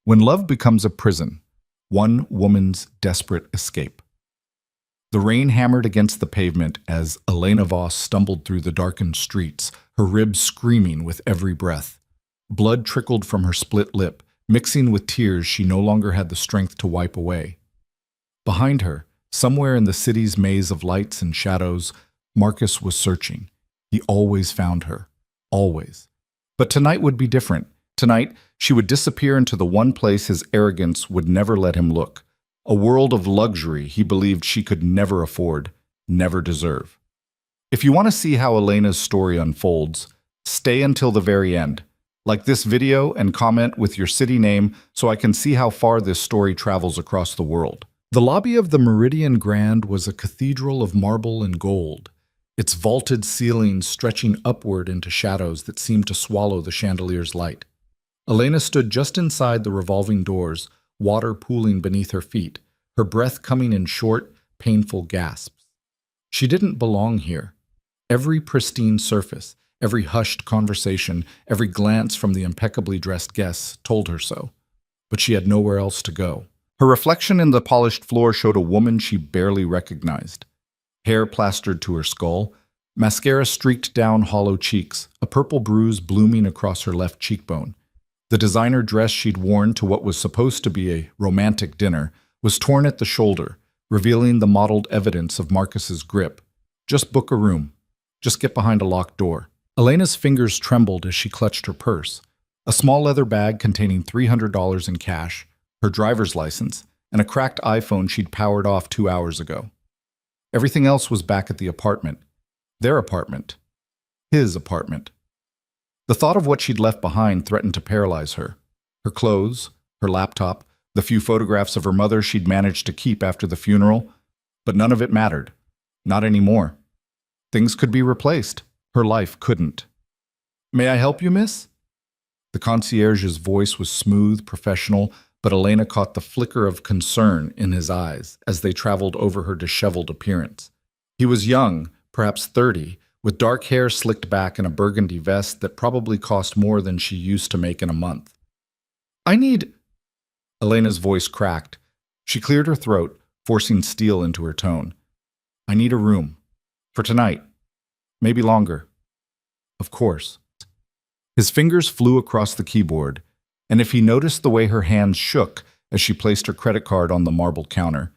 When love becomes a prison, one woman's desperate escape. The rain hammered against the pavement as Elena Voss stumbled through the darkened streets, her ribs screaming with every breath. Blood trickled from her split lip, mixing with tears she no longer had the strength to wipe away. Behind her, somewhere in the city's maze of lights and shadows, Marcus was searching. He always found her. Always. But tonight would be different. Tonight, she would disappear into the one place his arrogance would never let him look. A world of luxury he believed she could never afford, never deserve. If you want to see how Elena's story unfolds, stay until the very end. Like this video and comment with your city name so I can see how far this story travels across the world. The lobby of the Meridian Grand was a cathedral of marble and gold, its vaulted ceilings stretching upward into shadows that seemed to swallow the chandelier's light. Elena stood just inside the revolving doors, water pooling beneath her feet, her breath coming in short, painful gasps. She didn't belong here. Every pristine surface, every hushed conversation, every glance from the impeccably dressed guests told her so. But she had nowhere else to go. Her reflection in the polished floor showed a woman she barely recognized. Hair plastered to her skull, mascara streaked down hollow cheeks, a purple bruise blooming across her left cheekbone. The designer dress she'd worn to what was supposed to be a romantic dinner was torn at the shoulder, revealing the mottled evidence of Marcus's grip. Just book a room. Just get behind a locked door. Elena's fingers trembled as she clutched her purse, a small leather bag containing $300 in cash, her driver's license, and a cracked iPhone she'd powered off 2 hours ago. Everything else was back at the apartment. Their apartment. His apartment. The thought of what she'd left behind threatened to paralyze her. Her clothes, her laptop, the few photographs of her mother she'd managed to keep after the funeral, but none of it mattered. Not anymore. Things could be replaced. Her life couldn't. "May I help you, miss?" The concierge's voice was smooth, professional, but Elena caught the flicker of concern in his eyes as they traveled over her disheveled appearance. He was young, perhaps 30, with dark hair slicked back and a burgundy vest that probably cost more than she used to make in a month. "I need—" Elena's voice cracked. She cleared her throat, forcing steel into her tone. "I need a room. For tonight. Maybe longer." "Of course." His fingers flew across the keyboard, and if he noticed the way her hands shook as she placed her credit card on the marble counter,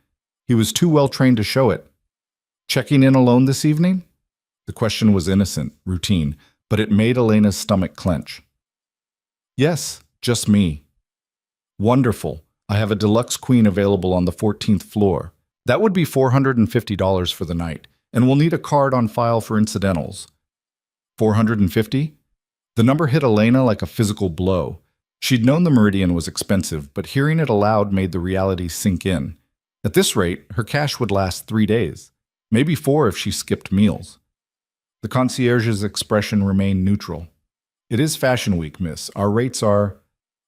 he was too well trained to show it. "Checking in alone this evening?" The question was innocent, routine, but it made Elena's stomach clench. "Yes, just me." "Wonderful. I have a deluxe queen available on the 14th floor. That would be $450 for the night, and we'll need a card on file for incidentals." $450? The number hit Elena like a physical blow. She'd known the Meridian was expensive, but hearing it aloud made the reality sink in. At this rate, her cash would last 3 days, maybe 4 if she skipped meals. The concierge's expression remained neutral. "It is Fashion Week, miss. Our rates are—"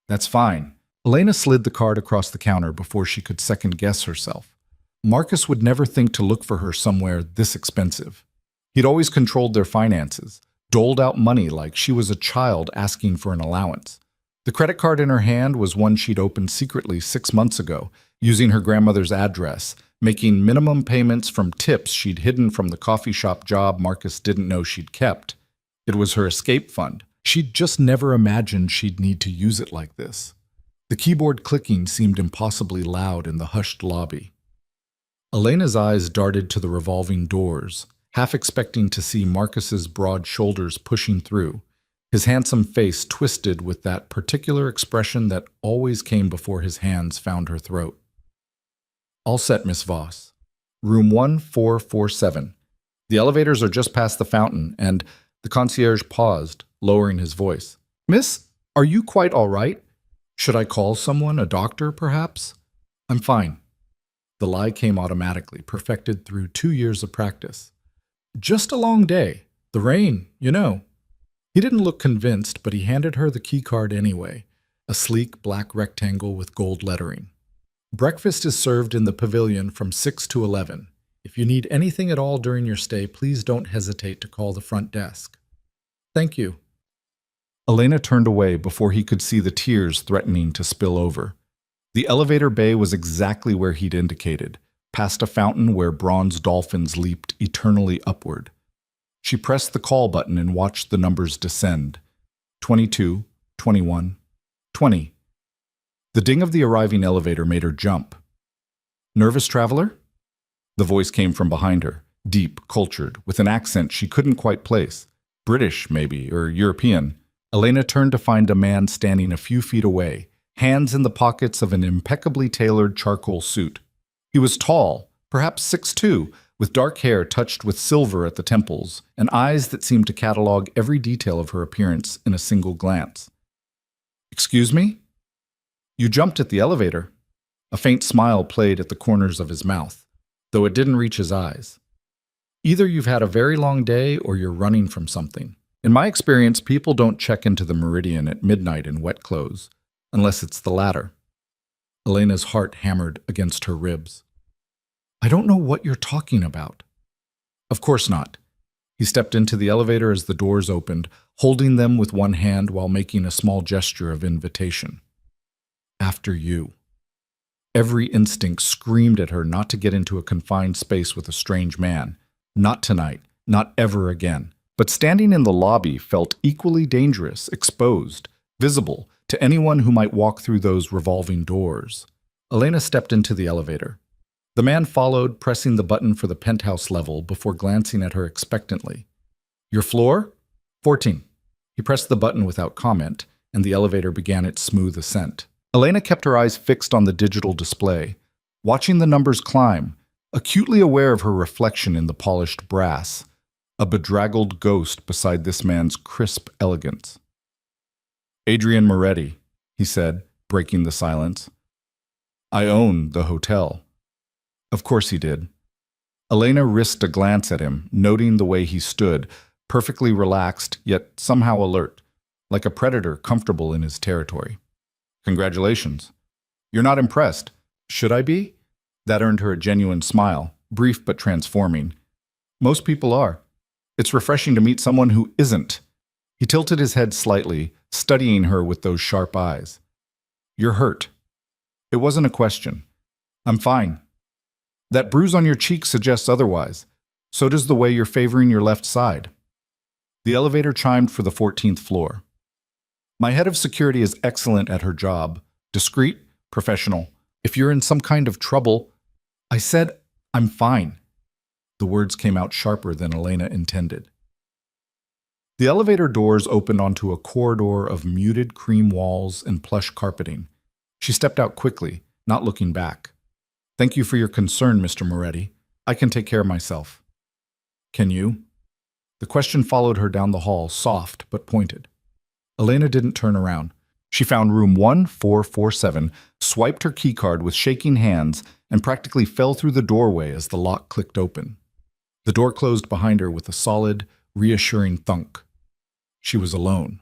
"That's fine." Elena slid the card across the counter before she could second-guess herself. Marcus would never think to look for her somewhere this expensive. He'd always controlled their finances, doled out money like she was a child asking for an allowance. The credit card in her hand was one she'd opened secretly 6 months ago, using her grandmother's address, making minimum payments from tips she'd hidden from the coffee shop job Marcus didn't know she'd kept. It was her escape fund. She'd just never imagined she'd need to use it like this. The keyboard clicking seemed impossibly loud in the hushed lobby. Elena's eyes darted to the revolving doors, half expecting to see Marcus's broad shoulders pushing through, his handsome face twisted with that particular expression that always came before his hands found her throat. "All set, Miss Voss. Room 1447. The elevators are just past the fountain, and—" The concierge paused, lowering his voice. "Miss, are you quite all right? Should I call someone, a doctor, perhaps?" "I'm fine." The lie came automatically, perfected through 2 years of practice. "Just a long day. The rain, you know." He didn't look convinced, but he handed her the key card anyway, a sleek black rectangle with gold lettering. "Breakfast is served in the pavilion from 6 to 11. If you need anything at all during your stay, please don't hesitate to call the front desk." "Thank you." Elena turned away before he could see the tears threatening to spill over. The elevator bay was exactly where he'd indicated, past a fountain where bronze dolphins leaped eternally upward. She pressed the call button and watched the numbers descend. 22, 21, 20. The ding of the arriving elevator made her jump. "Nervous traveler?" The voice came from behind her, deep, cultured, with an accent she couldn't quite place. British, maybe, or European. Elena turned to find a man standing a few feet away, hands in the pockets of an impeccably tailored charcoal suit. He was tall, perhaps 6'2", with dark hair touched with silver at the temples, and eyes that seemed to catalog every detail of her appearance in a single glance. "Excuse me?" "You jumped at the elevator." A faint smile played at the corners of his mouth, though it didn't reach his eyes. "Either you've had a very long day or you're running from something. In my experience, people don't check into the Meridian at midnight in wet clothes, unless it's the latter." Elena's heart hammered against her ribs. "I don't know what you're talking about." "Of course not." He stepped into the elevator as the doors opened, holding them with one hand while making a small gesture of invitation. "After you." Every instinct screamed at her not to get into a confined space with a strange man. Not tonight, not ever again. But standing in the lobby felt equally dangerous, exposed, visible to anyone who might walk through those revolving doors. Elena stepped into the elevator. The man followed, pressing the button for the penthouse level before glancing at her expectantly. "Your floor?" 14. He pressed the button without comment, and the elevator began its smooth ascent. Elena kept her eyes fixed on the digital display, watching the numbers climb, acutely aware of her reflection in the polished brass, a bedraggled ghost beside this man's crisp elegance. "Adrian Moretti," he said, breaking the silence. "I own the hotel." Of course he did. Elena risked a glance at him, noting the way he stood, perfectly relaxed, yet somehow alert, like a predator comfortable in his territory. "Congratulations." "You're not impressed." "Should I be?" That earned her a genuine smile, brief but transforming. "Most people are. It's refreshing to meet someone who isn't." He tilted his head slightly, studying her with those sharp eyes. "You're hurt." It wasn't a question. "I'm fine." "That bruise on your cheek suggests otherwise. So does the way you're favoring your left side." The elevator chimed for the 14th floor. "My head of security is excellent at her job. Discreet, professional. If you're in some kind of trouble—" "I said, I'm fine." The words came out sharper than Elena intended. The elevator doors opened onto a corridor of muted cream walls and plush carpeting. She stepped out quickly, not looking back. "Thank you for your concern, Mr. Moretti. I can take care of myself." "Can you?" The question followed her down the hall, soft but pointed. Elena didn't turn around. She found room 1447, swiped her keycard with shaking hands, and practically fell through the doorway as the lock clicked open. The door closed behind her with a solid, reassuring thunk. She was alone.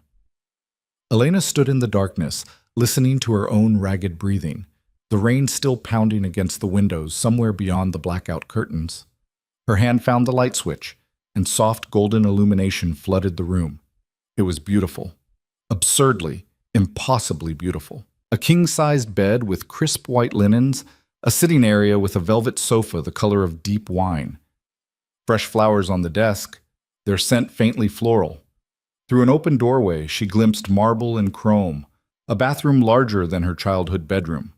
Elena stood in the darkness, listening to her own ragged breathing, the rain still pounding against the windows somewhere beyond the blackout curtains. Her hand found the light switch, and soft golden illumination flooded the room. It was beautiful. Absurdly, impossibly beautiful. A king-sized bed with crisp white linens, a sitting area with a velvet sofa the color of deep wine. Fresh flowers on the desk, their scent faintly floral. Through an open doorway, she glimpsed marble and chrome, a bathroom larger than her childhood bedroom.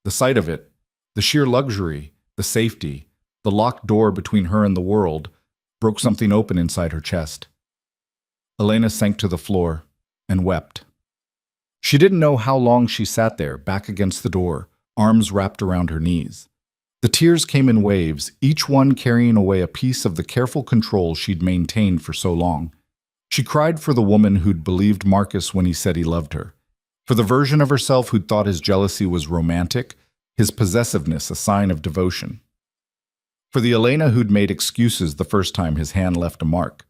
The sight of it, the sheer luxury, the safety, the locked door between her and the world, broke something open inside her chest. Elena sank to the floor and wept. She didn't know how long she sat there, back against the door, arms wrapped around her knees. The tears came in waves, each one carrying away a piece of the careful control she'd maintained for so long. She cried for the woman who'd believed Marcus when he said he loved her, for the version of herself who'd thought his jealousy was romantic, his possessiveness a sign of devotion. For the Elena who'd made excuses the first time his hand left a mark.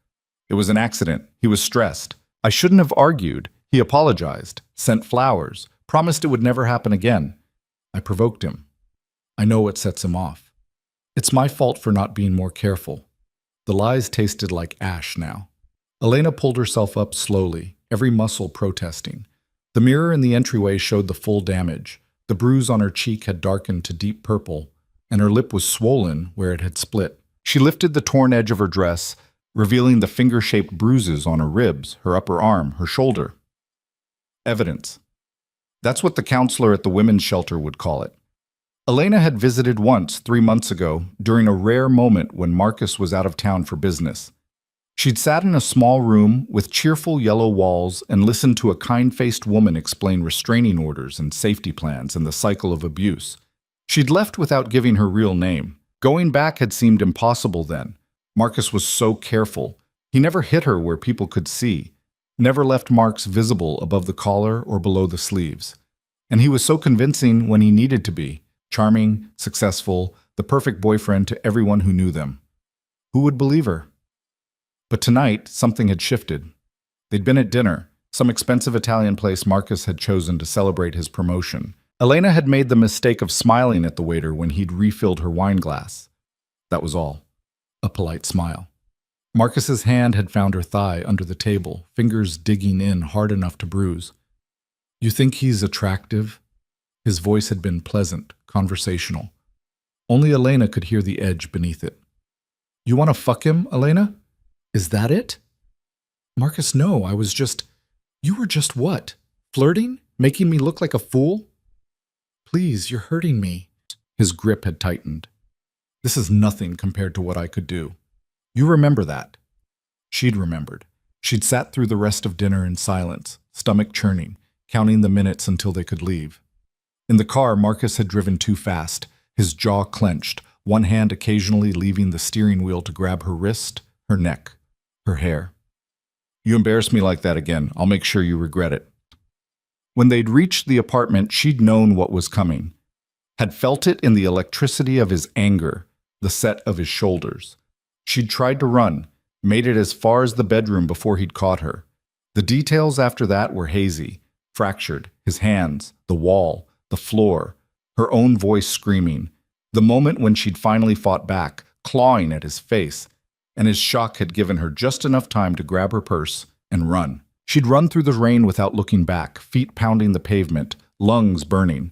It was an accident. He was stressed. I shouldn't have argued. He apologized, sent flowers, promised it would never happen again. I provoked him. I know what sets him off. It's my fault for not being more careful. The lies tasted like ash now. Elena pulled herself up slowly, every muscle protesting. The mirror in the entryway showed the full damage. The bruise on her cheek had darkened to deep purple, and her lip was swollen where it had split. She lifted the torn edge of her dress, revealing the finger-shaped bruises on her ribs, her upper arm, her shoulder. Evidence. That's what the counselor at the women's shelter would call it. Elena had visited once 3 months ago during a rare moment when Marcus was out of town for business. She'd sat in a small room with cheerful yellow walls and listened to a kind-faced woman explain restraining orders and safety plans and the cycle of abuse. She'd left without giving her real name. Going back had seemed impossible then. Marcus was so careful. He never hit her where people could see, never left marks visible above the collar or below the sleeves. And he was so convincing when he needed to be, charming, successful, the perfect boyfriend to everyone who knew them. Who would believe her? But tonight, something had shifted. They'd been at dinner, some expensive Italian place Marcus had chosen to celebrate his promotion. Elena had made the mistake of smiling at the waiter when he'd refilled her wine glass. That was all. A polite smile. Marcus's hand had found her thigh under the table, fingers digging in hard enough to bruise. You think he's attractive? His voice had been pleasant, conversational. Only Elena could hear the edge beneath it. You want to fuck him, Elena? Is that it? Marcus, no, You were just what? Flirting? Making me look like a fool? Please, you're hurting me. His grip had tightened. This is nothing compared to what I could do. You remember that. She'd remembered. She'd sat through the rest of dinner in silence, stomach churning, counting the minutes until they could leave. In the car, Marcus had driven too fast, his jaw clenched, one hand occasionally leaving the steering wheel to grab her wrist, her neck, her hair. You embarrass me like that again. I'll make sure you regret it. When they'd reached the apartment, she'd known what was coming, had felt it in the electricity of his anger, the set of his shoulders. She'd tried to run, made it as far as the bedroom before he'd caught her. The details after that were hazy, fractured, his hands, the wall, the floor, her own voice screaming, the moment when she'd finally fought back, clawing at his face, and his shock had given her just enough time to grab her purse and run. She'd run through the rain without looking back, feet pounding the pavement, lungs burning.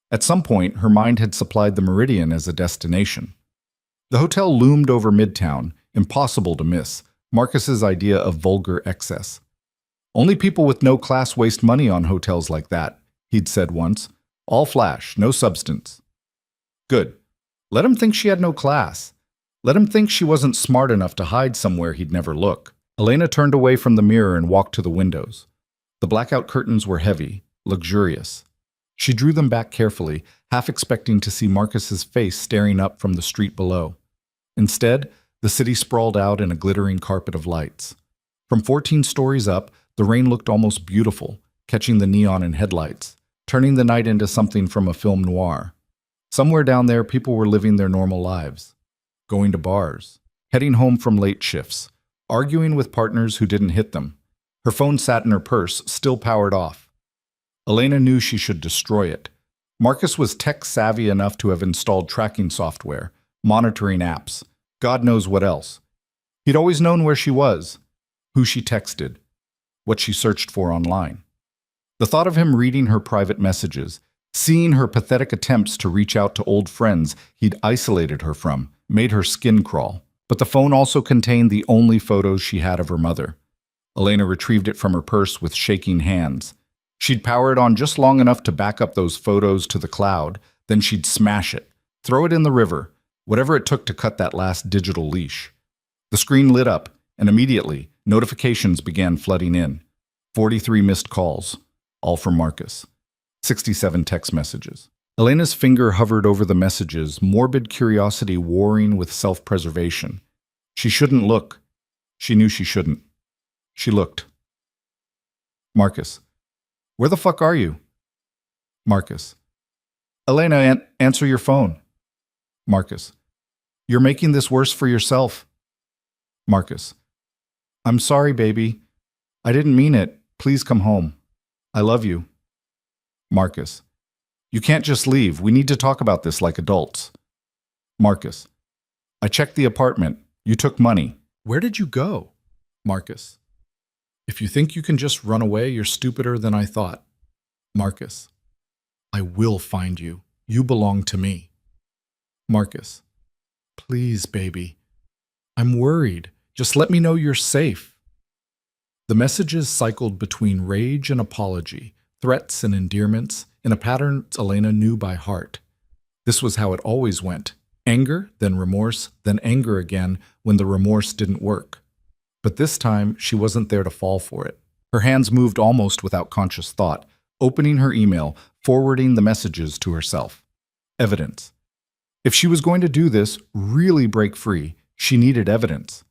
At some point, her mind had supplied the Meridian as a destination. The hotel loomed over Midtown, impossible to miss, Marcus's idea of vulgar excess. Only people with no class waste money on hotels like that, he'd said once. All flash, no substance. Good. Let him think she had no class. Let him think she wasn't smart enough to hide somewhere he'd never look. Elena turned away from the mirror and walked to the windows. The blackout curtains were heavy, luxurious. She drew them back carefully, half expecting to see Marcus's face staring up from the street below. Instead, the city sprawled out in a glittering carpet of lights. From 14 stories up, the rain looked almost beautiful, catching the neon and headlights, turning the night into something from a film noir. Somewhere down there, people were living their normal lives. Going to bars, heading home from late shifts, arguing with partners who didn't hit them. Her phone sat in her purse, still powered off. Elena knew she should destroy it. Marcus was tech-savvy enough to have installed tracking software, monitoring apps, God knows what else. He'd always known where she was, who she texted, what she searched for online. The thought of him reading her private messages, seeing her pathetic attempts to reach out to old friends he'd isolated her from, made her skin crawl. But the phone also contained the only photos she had of her mother. Elena retrieved it from her purse with shaking hands. She'd power it on just long enough to back up those photos to the cloud, then she'd smash it, throw it in the river, whatever it took to cut that last digital leash. The screen lit up, and immediately, notifications began flooding in. 43 missed calls, all from Marcus. 67 text messages. Elena's finger hovered over the messages, morbid curiosity warring with self-preservation. She shouldn't look. She knew she shouldn't. She looked. Marcus. Where the fuck are you? Marcus. Elena, answer your phone. Marcus. You're making this worse for yourself. Marcus. I'm sorry, baby. I didn't mean it. Please come home. I love you. Marcus. You can't just leave. We need to talk about this like adults. Marcus. I checked the apartment. You took money. Where did you go? Marcus. If you think you can just run away, you're stupider than I thought. Marcus. I will find you. You belong to me. Marcus. Please, baby. I'm worried. Just let me know you're safe. The messages cycled between rage and apology, threats and endearments, in a pattern Elena knew by heart. This was how it always went. Anger, then remorse, then anger again when the remorse didn't work. But this time, she wasn't there to fall for it. Her hands moved almost without conscious thought, opening her email, forwarding the messages to herself. Evidence. If she was going to do this, really break free, she needed evidence.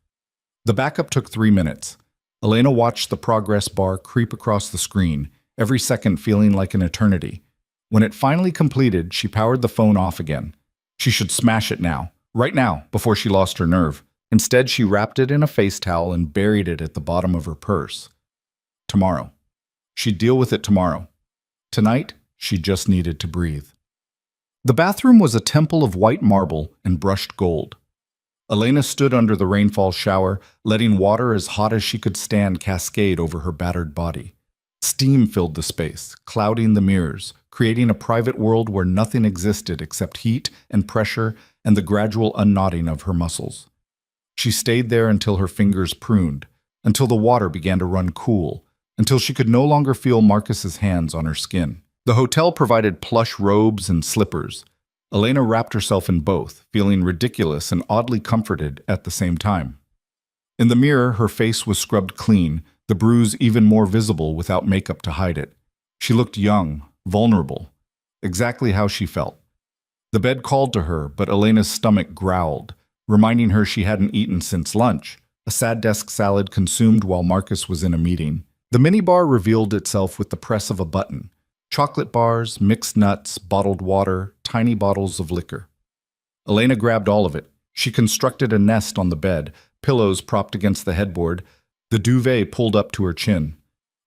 The backup took 3 minutes. Elena watched the progress bar creep across the screen, every second feeling like an eternity. When it finally completed, she powered the phone off again. She should smash it now, right now, before she lost her nerve. Instead, she wrapped it in a face towel and buried it at the bottom of her purse. Tomorrow. She'd deal with it tomorrow. Tonight, she just needed to breathe. The bathroom was a temple of white marble and brushed gold. Elena stood under the rainfall shower, letting water as hot as she could stand cascade over her battered body. Steam filled the space, clouding the mirrors, creating a private world where nothing existed except heat and pressure and the gradual unknotting of her muscles. She stayed there until her fingers pruned, until the water began to run cool, until she could no longer feel Marcus's hands on her skin. The hotel provided plush robes and slippers. Elena wrapped herself in both, feeling ridiculous and oddly comforted at the same time. In the mirror, her face was scrubbed clean, the bruise even more visible without makeup to hide it. She looked young, vulnerable, exactly how she felt. The bed called to her, but Elena's stomach growled, reminding her she hadn't eaten since lunch, a sad desk salad consumed while Marcus was in a meeting. The minibar revealed itself with the press of a button. Chocolate bars, mixed nuts, bottled water, tiny bottles of liquor. Elena grabbed all of it. She constructed a nest on the bed, pillows propped against the headboard, the duvet pulled up to her chin.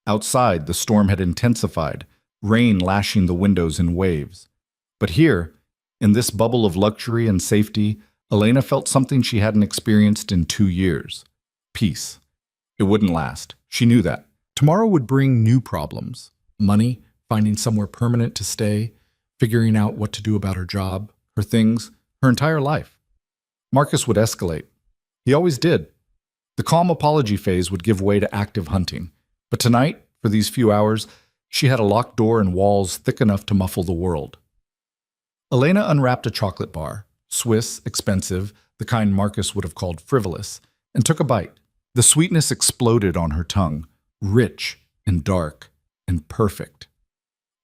Outside, the storm had intensified, rain lashing the windows in waves. But here, in this bubble of luxury and safety, Elena felt something she hadn't experienced in 2 years. Peace. It wouldn't last. She knew that. Tomorrow would bring new problems. Money, finding somewhere permanent to stay, figuring out what to do about her job, her things, her entire life. Marcus would escalate. He always did. The calm apology phase would give way to active hunting. But tonight, for these few hours, she had a locked door and walls thick enough to muffle the world. Elena unwrapped a chocolate bar, Swiss, expensive, the kind Marcus would have called frivolous, and took a bite. The sweetness exploded on her tongue, rich and dark and perfect.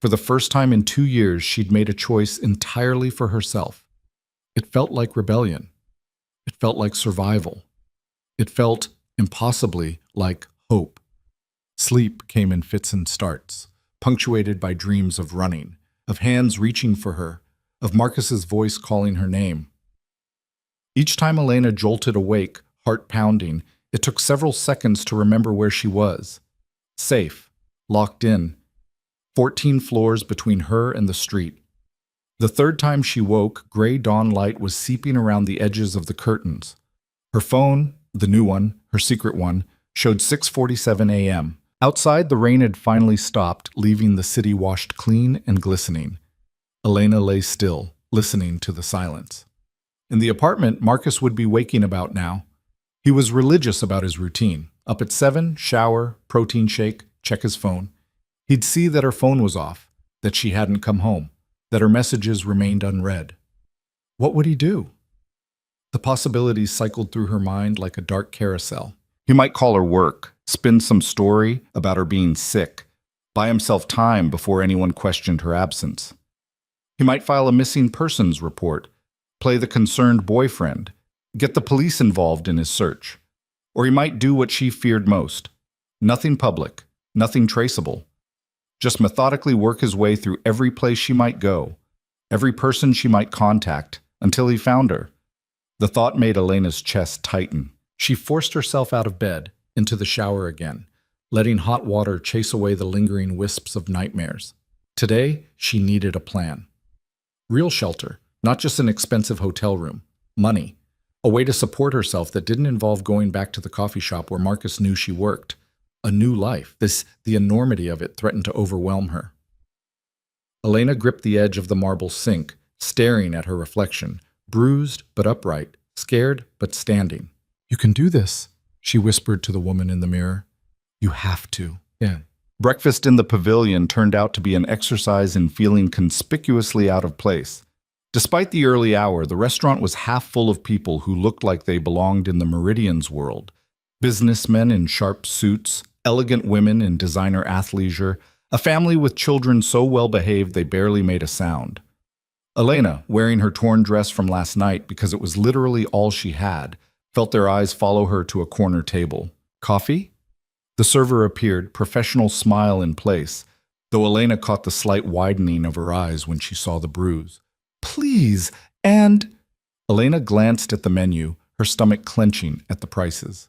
For the first time in 2 years, she'd made a choice entirely for herself. It felt like rebellion. It felt like survival. It felt, impossibly, like hope. Sleep came in fits and starts, punctuated by dreams of running, of hands reaching for her, of Marcus's voice calling her name. Each time Elena jolted awake, heart pounding, it took several seconds to remember where she was. Safe, locked in, 14 floors between her and the street. The third time she woke, gray dawn light was seeping around the edges of the curtains. Her phone, the new one, her secret one, showed 6:47 a.m. Outside, the rain had finally stopped, leaving the city washed clean and glistening. Elena lay still, listening to the silence. In the apartment, Marcus would be waking about now. He was religious about his routine. Up at 7, shower, protein shake, check his phone. He'd see that her phone was off, that she hadn't come home, that her messages remained unread. What would he do? The possibilities cycled through her mind like a dark carousel. He might call her work, spin some story about her being sick, buy himself time before anyone questioned her absence. He might file a missing persons report, play the concerned boyfriend, get the police involved in his search. Or he might do what she feared most. Nothing public, nothing traceable. Just methodically work his way through every place she might go, every person she might contact, until he found her. The thought made Elena's chest tighten. She forced herself out of bed, into the shower again, letting hot water chase away the lingering wisps of nightmares. Today, she needed a plan. Real shelter, not just an expensive hotel room. Money. A way to support herself that didn't involve going back to the coffee shop where Marcus knew she worked. A new life. The enormity of it threatened to overwhelm her. Elena gripped the edge of the marble sink, staring at her reflection, bruised but upright, scared but standing. "You can do this," she whispered to the woman in the mirror. "You have to." Yeah. Breakfast in the pavilion turned out to be an exercise in feeling conspicuously out of place. Despite the early hour, the restaurant was half full of people who looked like they belonged in the Meridian's world. Businessmen in sharp suits, elegant women in designer athleisure, a family with children so well behaved they barely made a sound. Elena, wearing her torn dress from last night because it was literally all she had, felt their eyes follow her to a corner table. "Coffee?" The server appeared, professional smile in place, though Elena caught the slight widening of her eyes when she saw the bruise. "Please, and—" Elena glanced at the menu, her stomach clenching at the prices.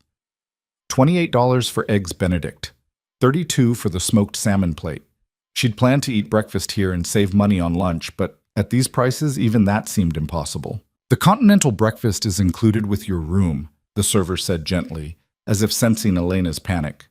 $28 for eggs Benedict, $32 for the smoked salmon plate. She'd planned to eat breakfast here and save money on lunch, but at these prices, even that seemed impossible. "The continental breakfast is included with your room," the server said gently, as if sensing Elena's panic.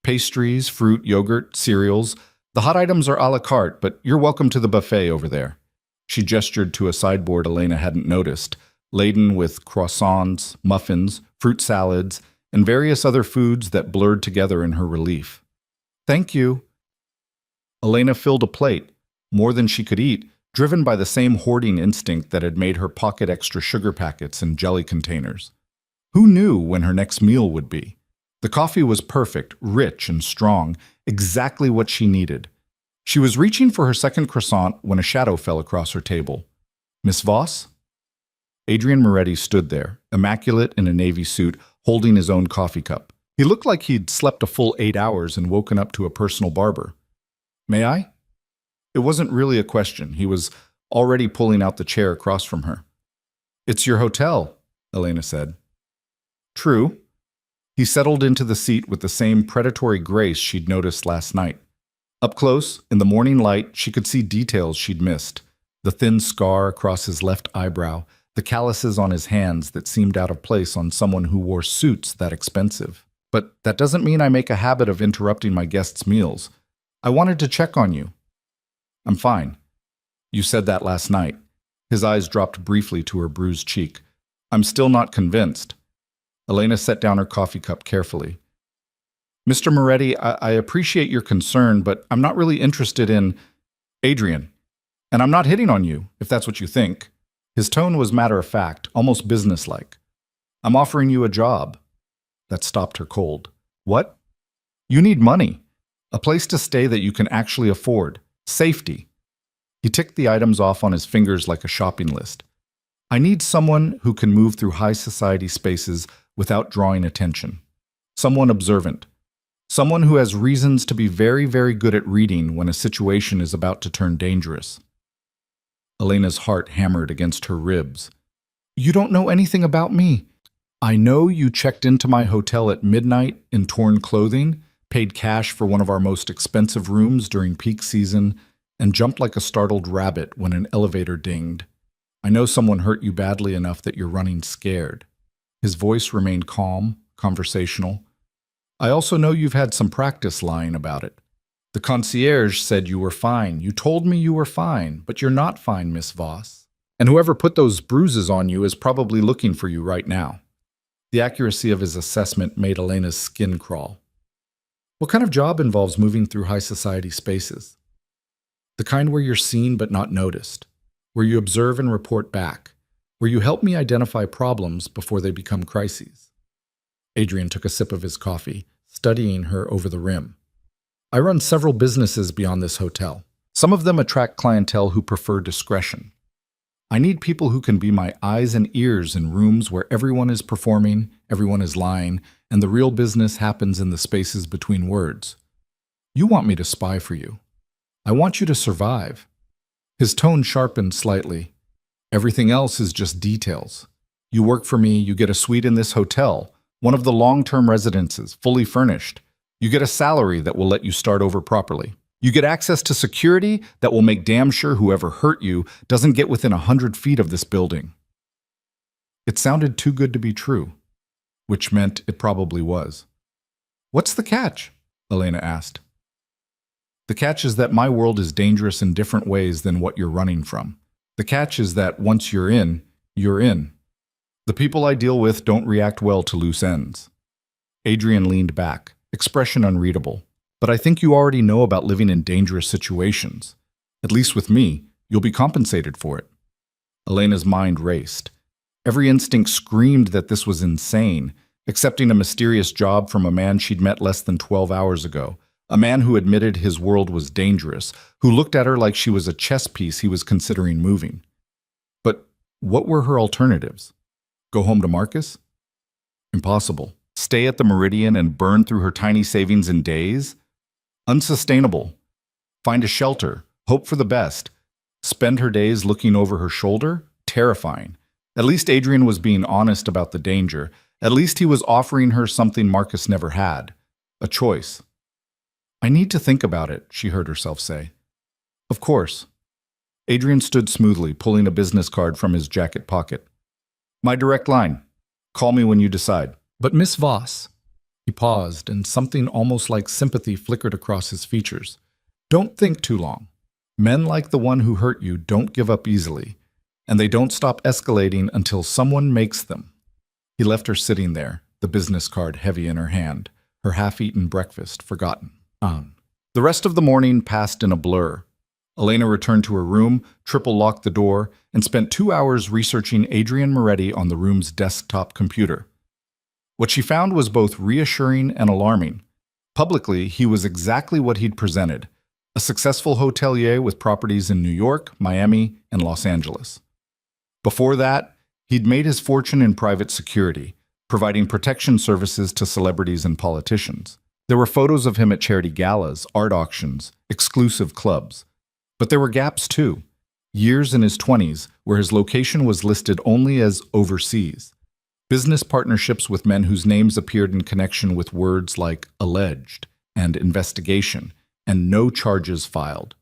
"Pastries, fruit, yogurt, cereals. The hot items are a la carte, but you're welcome to the buffet over there." She gestured to a sideboard Elena hadn't noticed, laden with croissants, muffins, fruit salads, and various other foods that blurred together in her relief. "Thank you." Elena filled a plate, more than she could eat, driven by the same hoarding instinct that had made her pocket extra sugar packets and jelly containers. Who knew when her next meal would be? The coffee was perfect, rich and strong, exactly what she needed. She was reaching for her second croissant when a shadow fell across her table. "Miss Voss?" Adrian Moretti stood there, immaculate in a navy suit, holding his own coffee cup. He looked like he'd slept a full 8 hours and woken up to a personal barber. "May I?" It wasn't really a question. He was already pulling out the chair across from her. "It's your hotel," Elena said. "True." He settled into the seat with the same predatory grace she'd noticed last night. Up close, in the morning light, she could see details she'd missed. The thin scar across his left eyebrow, the calluses on his hands that seemed out of place on someone who wore suits that expensive. "But that doesn't mean I make a habit of interrupting my guests' meals. I wanted to check on you." "I'm fine." "You said that last night." His eyes dropped briefly to her bruised cheek. "I'm still not convinced." Elena set down her coffee cup carefully. "Mr. Moretti, I appreciate your concern, but I'm not really interested in Adrian. And I'm not hitting on you, if that's what you think." His tone was matter-of-fact, almost businesslike. "I'm offering you a job." That stopped her cold. "What?" "You need money. A place to stay that you can actually afford. Safety." He ticked the items off on his fingers like a shopping list. "I need someone who can move through high society spaces without drawing attention. Someone observant. Someone who has reasons to be very, very good at reading when a situation is about to turn dangerous." Elena's heart hammered against her ribs. "You don't know anything about me. I know you checked into my hotel at midnight in torn clothing, paid cash for one of our most expensive rooms during peak season, and jumped like a startled rabbit when an elevator dinged. I know someone hurt you badly enough that you're running scared." His voice remained calm, conversational. "I also know you've had some practice lying about it. The concierge said you were fine. You told me you were fine, but you're not fine, Miss Voss. And whoever put those bruises on you is probably looking for you right now." The accuracy of his assessment made Elena's skin crawl. "What kind of job involves moving through high society spaces?" "The kind where you're seen but not noticed, where you observe and report back, where you help me identify problems before they become crises." Adrian took a sip of his coffee, studying her over the rim. "I run several businesses beyond this hotel. Some of them attract clientele who prefer discretion. I need people who can be my eyes and ears in rooms where everyone is performing, everyone is lying, and the real business happens in the spaces between words. You want me to spy for you. I want you to survive." His tone sharpened slightly. "Everything else is just details. You work for me, you get a suite in this hotel, one of the long-term residences, fully furnished. You get a salary that will let you start over properly. You get access to security that will make damn sure whoever hurt you doesn't get within 100 feet of this building." It sounded too good to be true, which meant it probably was. "What's the catch?" Elena asked. The catch is that my world is dangerous in different ways than what you're running from. The catch is that once you're in, you're in. The people I deal with don't react well to loose ends. Adrian leaned back, expression unreadable. But I think you already know about living in dangerous situations. At least with me, you'll be compensated for it. Elena's mind raced. Every instinct screamed that this was insane, accepting a mysterious job from a man she'd met less than 12 hours ago, a man who admitted his world was dangerous, who looked at her like she was a chess piece he was considering moving. But what were her alternatives? Go home to Marcus? Impossible. Stay at the Meridian and burn through her tiny savings in days? Unsustainable. Find a shelter, hope for the best. Spend her days looking over her shoulder? Terrifying. At least Adrian was being honest about the danger. At least he was offering her something Marcus never had. A choice. I need to think about it, she heard herself say. Of course. Adrian stood smoothly, pulling a business card from his jacket pocket. My direct line. Call me when you decide. But Miss Voss. He paused, and something almost like sympathy flickered across his features. Don't think too long. Men like the one who hurt you don't give up easily, and they don't stop escalating until someone makes them. He left her sitting there, the business card heavy in her hand, her half-eaten breakfast forgotten. The rest of the morning passed in a blur. Elena returned to her room, triple-locked the door, and spent 2 hours researching Adrian Moretti on the room's desktop computer. What she found was both reassuring and alarming. Publicly, he was exactly what he'd presented, a successful hotelier with properties in New York, Miami, and Los Angeles. Before that, he'd made his fortune in private security, providing protection services to celebrities and politicians. There were photos of him at charity galas, art auctions, exclusive clubs. But there were gaps too. Years in his 20s, where his location was listed only as overseas. Business partnerships with men whose names appeared in connection with words like alleged and investigation, and no charges filed.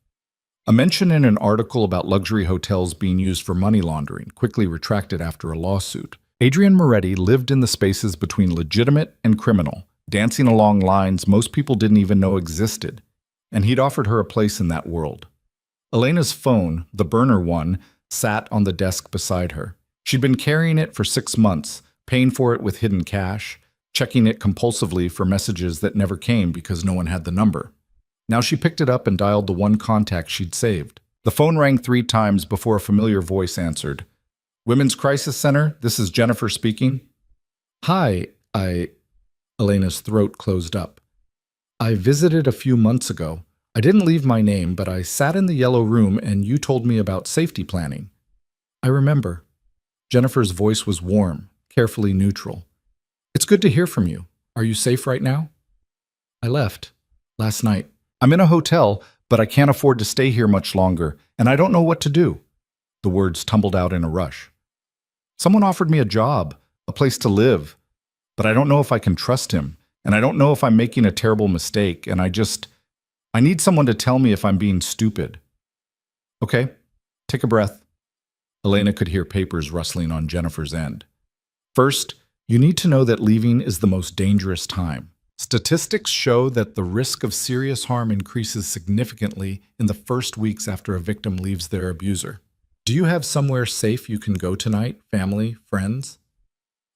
A mention in an article about luxury hotels being used for money laundering, quickly retracted after a lawsuit. Adrian Moretti lived in the spaces between legitimate and criminal, dancing along lines most people didn't even know existed, and he'd offered her a place in that world. Elena's phone, the burner one, sat on the desk beside her. She'd been carrying it for 6 months, paying for it with hidden cash, checking it compulsively for messages that never came because no one had the number. Now she picked it up and dialed the one contact she'd saved. The phone rang 3 times before a familiar voice answered. Women's Crisis Center, this is Jennifer speaking. Hi, Elena's throat closed up. I visited a few months ago. I didn't leave my name, but I sat in the yellow room and you told me about safety planning. I remember. Jennifer's voice was warm, carefully neutral. It's good to hear from you. Are you safe right now? I left. Last night. I'm in a hotel, but I can't afford to stay here much longer, and I don't know what to do. The words tumbled out in a rush. Someone offered me a job, a place to live, but I don't know if I can trust him, and I don't know if I'm making a terrible mistake, and I need someone to tell me if I'm being stupid. Okay, take a breath. Elena could hear papers rustling on Jennifer's end. First, you need to know that leaving is the most dangerous time. Statistics show that the risk of serious harm increases significantly in the first weeks after a victim leaves their abuser. Do you have somewhere safe you can go tonight? Family? Friends?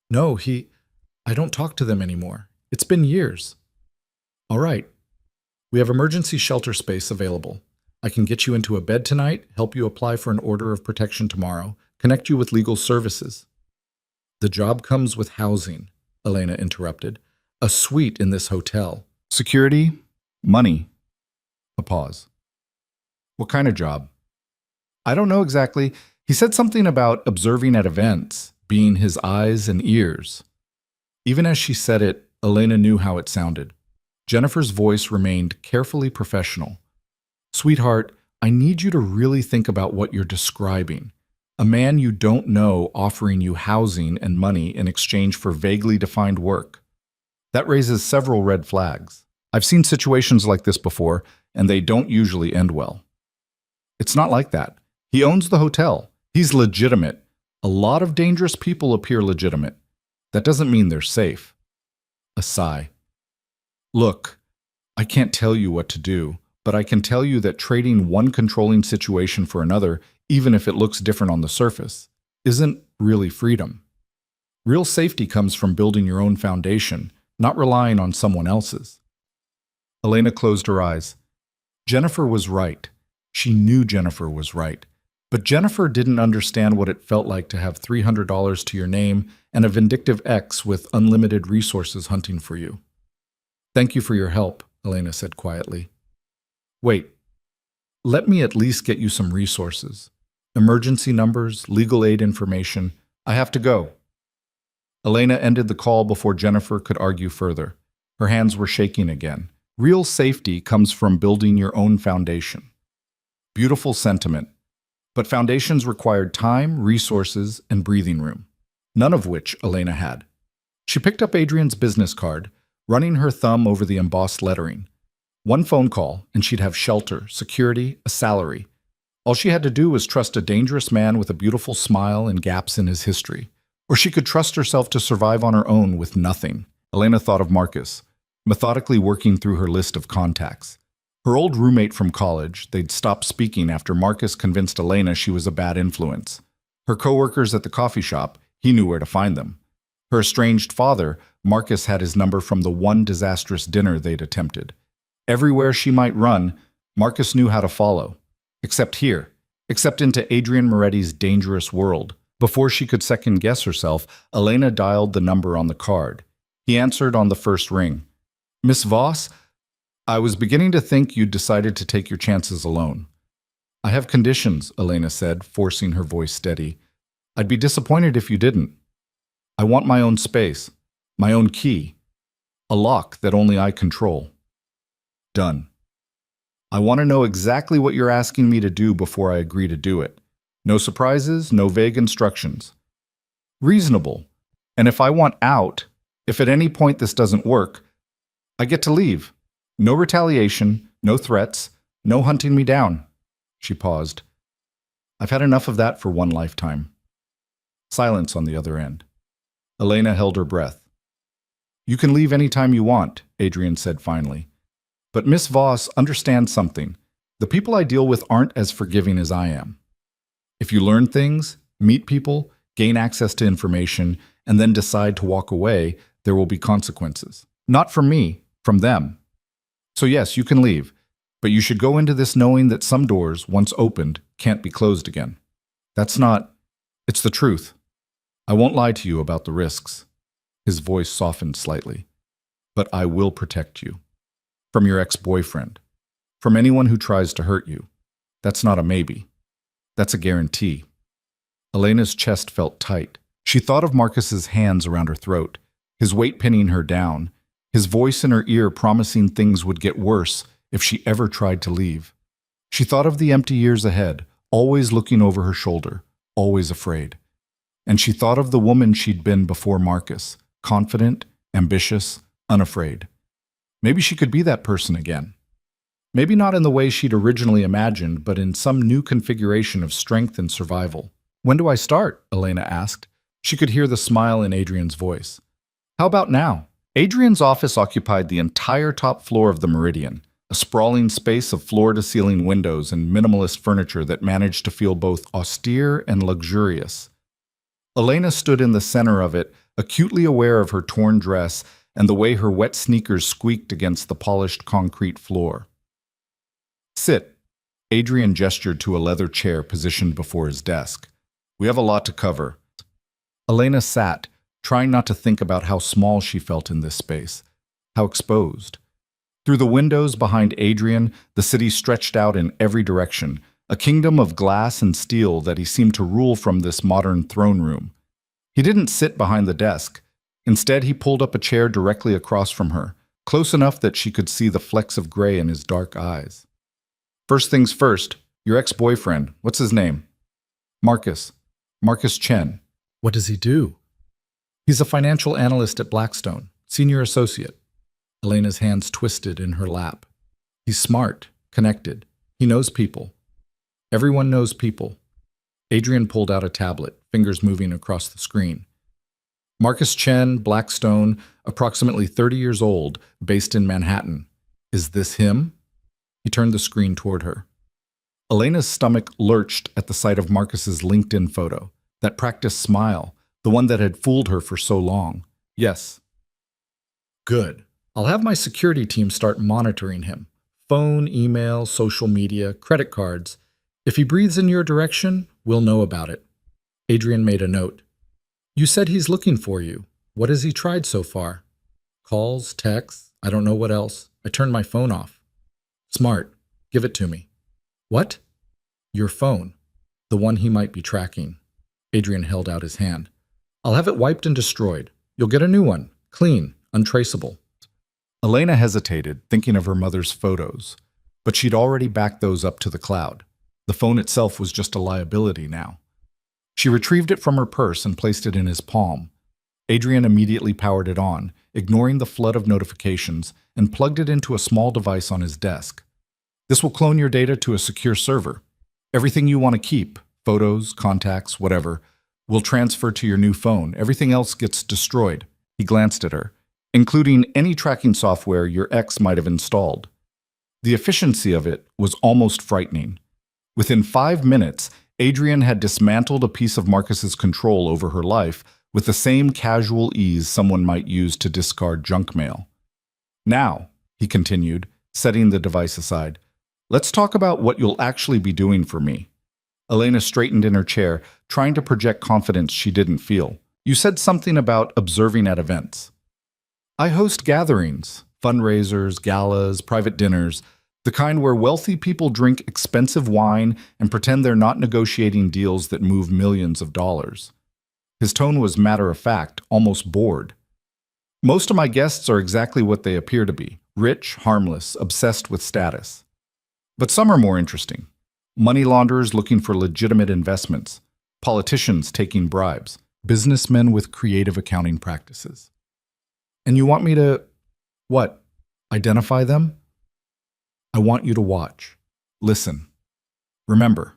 No, I don't talk to them anymore. It's been years. All right. We have emergency shelter space available. I can get you into a bed tonight, help you apply for an order of protection tomorrow, connect you with legal services. The job comes with housing, Elena interrupted. A suite in this hotel. Security? Money. A pause. What kind of job? I don't know exactly. He said something about observing at events, being his eyes and ears. Even as she said it, Elena knew how it sounded. Jennifer's voice remained carefully professional. Sweetheart, I need you to really think about what you're describing. A man you don't know offering you housing and money in exchange for vaguely defined work. That raises several red flags. I've seen situations like this before, and they don't usually end well. It's not like that. He owns the hotel. He's legitimate. A lot of dangerous people appear legitimate. That doesn't mean they're safe. A sigh. Look, I can't tell you what to do, but I can tell you that trading one controlling situation for another, even if it looks different on the surface, isn't really freedom. Real safety comes from building your own foundation, not relying on someone else's. Elena closed her eyes. Jennifer was right. She knew Jennifer was right. But Jennifer didn't understand what it felt like to have $300 to your name and a vindictive ex with unlimited resources hunting for you. Thank you for your help, Elena said quietly. Wait, let me at least get you some resources. Emergency numbers, legal aid information. I have to go. Elena ended the call before Jennifer could argue further. Her hands were shaking again. Real safety comes from building your own foundation. Beautiful sentiment. But foundations required time, resources, and breathing room, none of which Elena had. She picked up Adrian's business card, running her thumb over the embossed lettering. One phone call, and she'd have shelter, security, a salary. All she had to do was trust a dangerous man with a beautiful smile and gaps in his history. Or she could trust herself to survive on her own with nothing. Elena thought of Marcus, methodically working through her list of contacts. Her old roommate from college, they'd stopped speaking after Marcus convinced Elena she was a bad influence. Her coworkers at the coffee shop, he knew where to find them. Her estranged father, Marcus had his number from the one disastrous dinner they'd attempted. Everywhere she might run, Marcus knew how to follow. Except here, except into Adrian Moretti's dangerous world. Before she could second-guess herself, Elena dialed the number on the card. He answered on the first ring. Miss Voss, I was beginning to think you'd decided to take your chances alone. I have conditions, Elena said, forcing her voice steady. I'd be disappointed if you didn't. I want my own space, my own key, a lock that only I control. Done. I want to know exactly what you're asking me to do before I agree to do it. No surprises, no vague instructions. Reasonable. And if I want out, if at any point this doesn't work, I get to leave. No retaliation, no threats, no hunting me down. She paused. I've had enough of that for one lifetime. Silence on the other end. Elena held her breath. You can leave any time you want, Adrian said finally. But Miss Voss, understand something. The people I deal with aren't as forgiving as I am. If you learn things, meet people, gain access to information, and then decide to walk away, there will be consequences. Not from me, from them. So yes, you can leave, but you should go into this knowing that some doors, once opened, can't be closed again. It's the truth. I won't lie to you about the risks. His voice softened slightly. But I will protect you. From your ex-boyfriend. From anyone who tries to hurt you. That's not a maybe. That's a guarantee. Elena's chest felt tight. She thought of Marcus's hands around her throat, his weight pinning her down, his voice in her ear promising things would get worse if she ever tried to leave. She thought of the empty years ahead, always looking over her shoulder, always afraid. And she thought of the woman she'd been before Marcus, confident, ambitious, unafraid. Maybe she could be that person again. Maybe not in the way she'd originally imagined, but in some new configuration of strength and survival. When do I start? Elena asked. She could hear the smile in Adrian's voice. How about now? Adrian's office occupied the entire top floor of the Meridian, a sprawling space of floor-to-ceiling windows and minimalist furniture that managed to feel both austere and luxurious. Elena stood in the center of it, acutely aware of her torn dress and the way her wet sneakers squeaked against the polished concrete floor. Sit. Adrian gestured to a leather chair positioned before his desk. We have a lot to cover. Elena sat, trying not to think about how small she felt in this space, how exposed. Through the windows behind Adrian, the city stretched out in every direction, a kingdom of glass and steel that he seemed to rule from this modern throne room. He didn't sit behind the desk. Instead, he pulled up a chair directly across from her, close enough that she could see the flecks of gray in his dark eyes. First things first, your ex-boyfriend, what's his name? Marcus. Marcus Chen. What does he do? He's a financial analyst at Blackstone, senior associate. Elena's hands twisted in her lap. He's smart, connected. He knows people. Everyone knows people. Adrian pulled out a tablet, fingers moving across the screen. Marcus Chen, Blackstone, approximately 30 years old, based in Manhattan. Is this him? He turned the screen toward her. Elena's stomach lurched at the sight of Marcus's LinkedIn photo, that practiced smile, the one that had fooled her for so long. Yes. Good. I'll have my security team start monitoring him. Phone, email, social media, credit cards. If he breathes in your direction, we'll know about it. Adrian made a note. You said he's looking for you. What has he tried so far? Calls, texts, I don't know what else. I turned my phone off. Smart. Give it to me. What? Your phone. The one he might be tracking. Adrian held out his hand. I'll have it wiped and destroyed. You'll get a new one. Clean. Untraceable. Elena hesitated, thinking of her mother's photos, but she'd already backed those up to the cloud. The phone itself was just a liability now. She retrieved it from her purse and placed it in his palm. Adrian immediately powered it on, ignoring the flood of notifications, and plugged it into a small device on his desk. This will clone your data to a secure server. Everything you want to keep, photos, contacts, whatever, will transfer to your new phone. Everything else gets destroyed. He glanced at her, including any tracking software your ex might have installed. The efficiency of it was almost frightening. Within 5 minutes, Adrian had dismantled a piece of Marcus's control over her life with the same casual ease someone might use to discard junk mail. Now, he continued, setting the device aside, let's talk about what you'll actually be doing for me. Elena straightened in her chair, trying to project confidence she didn't feel. You said something about observing at events. I host gatherings, fundraisers, galas, private dinners, the kind where wealthy people drink expensive wine and pretend they're not negotiating deals that move millions of dollars. His tone was matter-of-fact, almost bored. Most of my guests are exactly what they appear to be, rich, harmless, obsessed with status. But some are more interesting. Money launderers looking for legitimate investments, politicians taking bribes, businessmen with creative accounting practices. And you want me to, what, identify them? I want you to watch. Listen. Remember.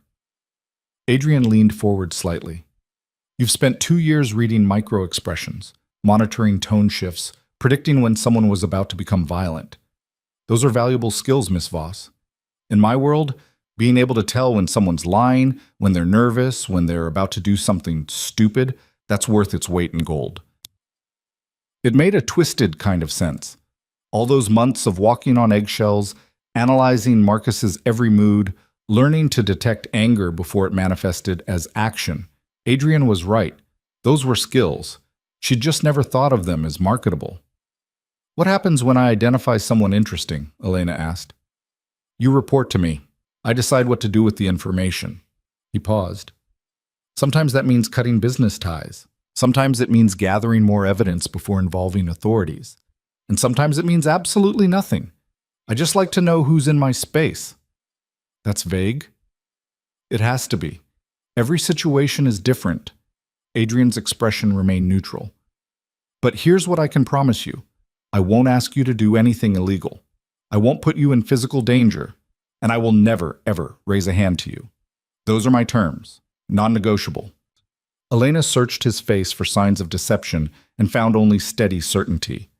Adrian leaned forward slightly. You've spent 2 years reading micro-expressions, monitoring tone shifts, predicting when someone was about to become violent. Those are valuable skills, Miss Voss. In my world, being able to tell when someone's lying, when they're nervous, when they're about to do something stupid, that's worth its weight in gold. It made a twisted kind of sense. All those months of walking on eggshells, analyzing Marcus's every mood, learning to detect anger before it manifested as action. Adrian was right. Those were skills. She'd just never thought of them as marketable. What happens when I identify someone interesting? Elena asked. You report to me. I decide what to do with the information. He paused. Sometimes that means cutting business ties. Sometimes it means gathering more evidence before involving authorities. And sometimes it means absolutely nothing. I just like to know who's in my space. That's vague. It has to be. Every situation is different. Adrian's expression remained neutral. But here's what I can promise you. I won't ask you to do anything illegal. I won't put you in physical danger. And I will never, ever raise a hand to you. Those are my terms. Non-negotiable. Elena searched his face for signs of deception and found only steady certainty.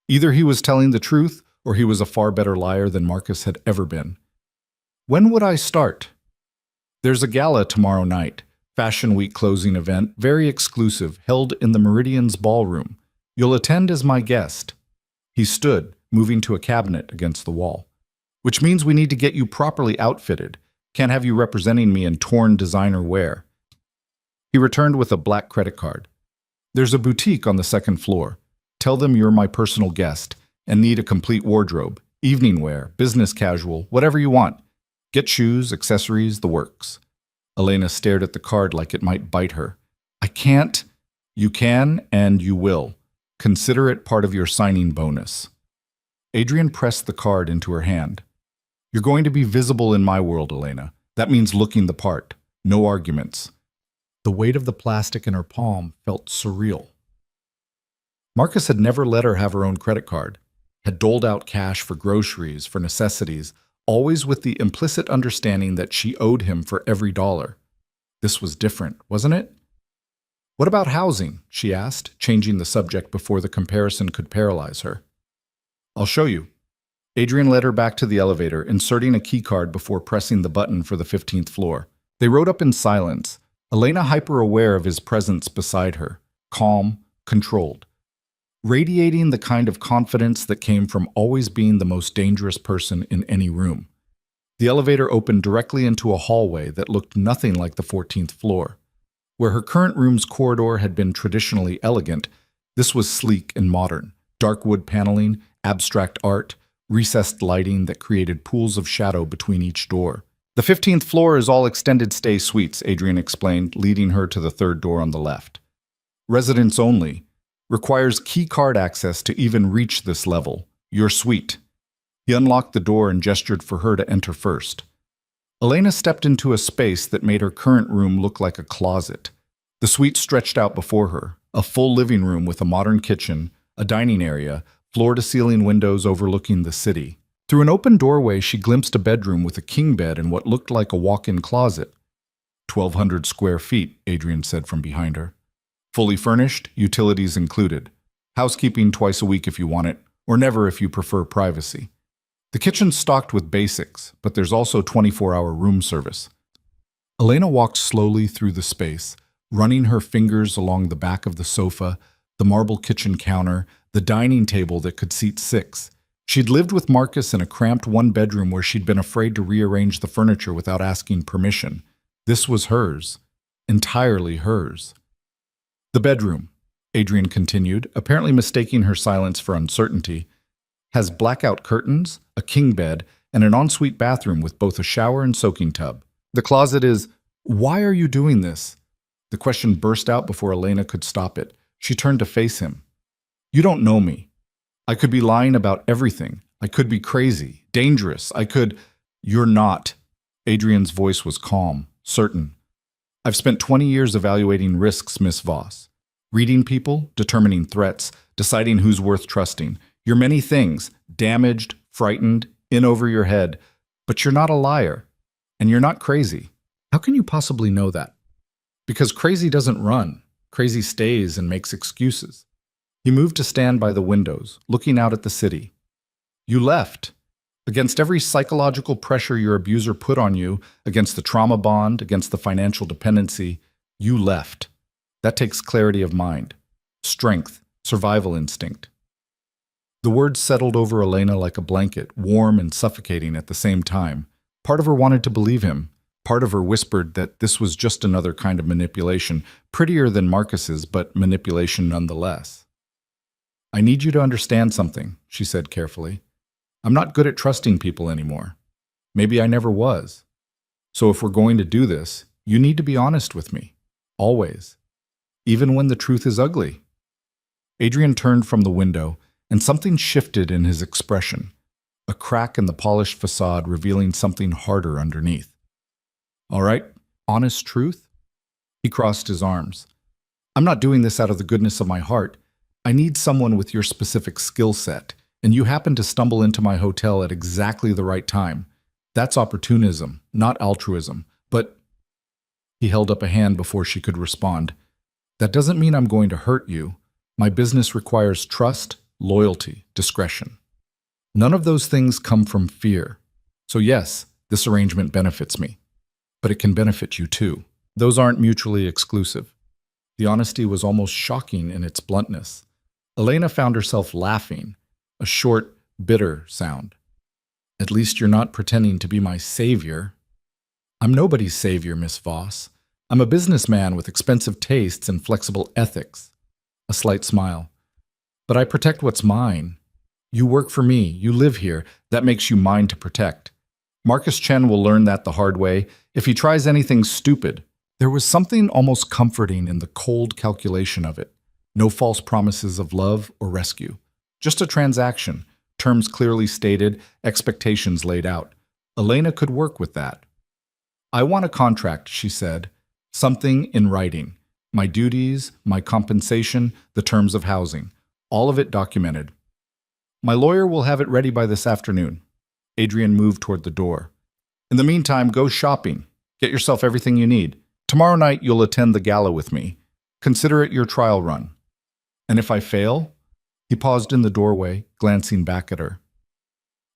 Either he was telling the truth or he was a far better liar than Marcus had ever been. When would I start? There's a gala tomorrow night, Fashion Week closing event, very exclusive, held in the Meridian's ballroom. You'll attend as my guest. He stood, moving to a cabinet against the wall. Which means we need to get you properly outfitted. Can't have you representing me in torn designer wear. He returned with a black credit card. There's a boutique on the second floor. Tell them you're my personal guest and need a complete wardrobe, evening wear, business casual, whatever you want. Get shoes, accessories, the works. Elena stared at the card like it might bite her. I can't. You can and you will. Consider it part of your signing bonus. Adrian pressed the card into her hand. You're going to be visible in my world, Elena. That means looking the part. No arguments. The weight of the plastic in her palm felt surreal. Marcus had never let her have her own credit card, had doled out cash for groceries, for necessities, always with the implicit understanding that she owed him for every dollar. This was different, wasn't it? What about housing? She asked, changing the subject before the comparison could paralyze her. I'll show you. Adrian led her back to the elevator, inserting a keycard before pressing the button for the 15th floor. They rode up in silence, Elena hyper-aware of his presence beside her, calm, controlled, radiating the kind of confidence that came from always being the most dangerous person in any room. The elevator opened directly into a hallway that looked nothing like the 14th floor. Where her current room's corridor had been traditionally elegant, this was sleek and modern. Dark wood paneling, abstract art, recessed lighting that created pools of shadow between each door. The 15th floor is all extended stay suites, Adrian explained, leading her to the third door on the left. Residents only. Requires key card access to even reach this level. Your suite. He unlocked the door and gestured for her to enter first. Elena stepped into a space that made her current room look like a closet. The suite stretched out before her, a full living room with a modern kitchen, a dining area, floor-to-ceiling windows overlooking the city. Through an open doorway, she glimpsed a bedroom with a king bed and what looked like a walk-in closet. 1,200 square feet, Adrian said from behind her. Fully furnished, utilities included. Housekeeping twice a week if you want it, or never if you prefer privacy. The kitchen's stocked with basics, but there's also 24-hour room service. Elena walked slowly through the space, running her fingers along the back of the sofa, the marble kitchen counter, the dining table that could seat 6. She'd lived with Marcus in a cramped one-bedroom where she'd been afraid to rearrange the furniture without asking permission. This was hers. Entirely hers. The bedroom, Adrian continued, apparently mistaking her silence for uncertainty, has blackout curtains, a king bed, and an ensuite bathroom with both a shower and soaking tub. The closet is, "Why are you doing this?" The question burst out before Elena could stop it. She turned to face him. "You don't know me. I could be lying about everything. I could be crazy, dangerous. You're not." Adrian's voice was calm, certain. "I've spent 20 years evaluating risks, Miss Voss. Reading people, determining threats, deciding who's worth trusting. You're many things, damaged, frightened, in over your head, but you're not a liar, and you're not crazy. How can you possibly know that? Because crazy doesn't run. Crazy stays and makes excuses." He moved to stand by the windows, looking out at the city. "You left. Against every psychological pressure your abuser put on you, against the trauma bond, against the financial dependency, you left. That takes clarity of mind, strength, survival instinct." The words settled over Elena like a blanket, warm and suffocating at the same time. Part of her wanted to believe him. Part of her whispered that this was just another kind of manipulation, prettier than Marcus's, but manipulation nonetheless. "I need you to understand something," she said carefully. "I'm not good at trusting people anymore. Maybe I never was. So if we're going to do this, you need to be honest with me. Always. Even when the truth is ugly." Adrian turned from the window, and something shifted in his expression, a crack in the polished facade revealing something harder underneath. "All right, honest truth?" He crossed his arms. "I'm not doing this out of the goodness of my heart. I need someone with your specific skill set, and you happen to stumble into my hotel at exactly the right time. That's opportunism, not altruism. But—" He held up a hand before she could respond. "That doesn't mean I'm going to hurt you. My business requires trust, loyalty, discretion. None of those things come from fear. So yes, this arrangement benefits me. But it can benefit you too. Those aren't mutually exclusive." The honesty was almost shocking in its bluntness. Elena found herself laughing, a short, bitter sound. "At least you're not pretending to be my savior." "I'm nobody's savior, Miss Voss. I'm a businessman with expensive tastes and flexible ethics." A slight smile. "But I protect what's mine. You work for me, you live here, that makes you mine to protect. Marcus Chen will learn that the hard way if he tries anything stupid." There was something almost comforting in the cold calculation of it. No false promises of love or rescue. Just a transaction, terms clearly stated, expectations laid out. Elena could work with that. "I want a contract," she said. "Something in writing. My duties, my compensation, the terms of housing. All of it documented. My lawyer will have it ready by this afternoon." Adrian moved toward the door. "In the meantime, go shopping. Get yourself everything you need. Tomorrow night you'll attend the gala with me. Consider it your trial run. And if I fail?" He paused in the doorway, glancing back at her.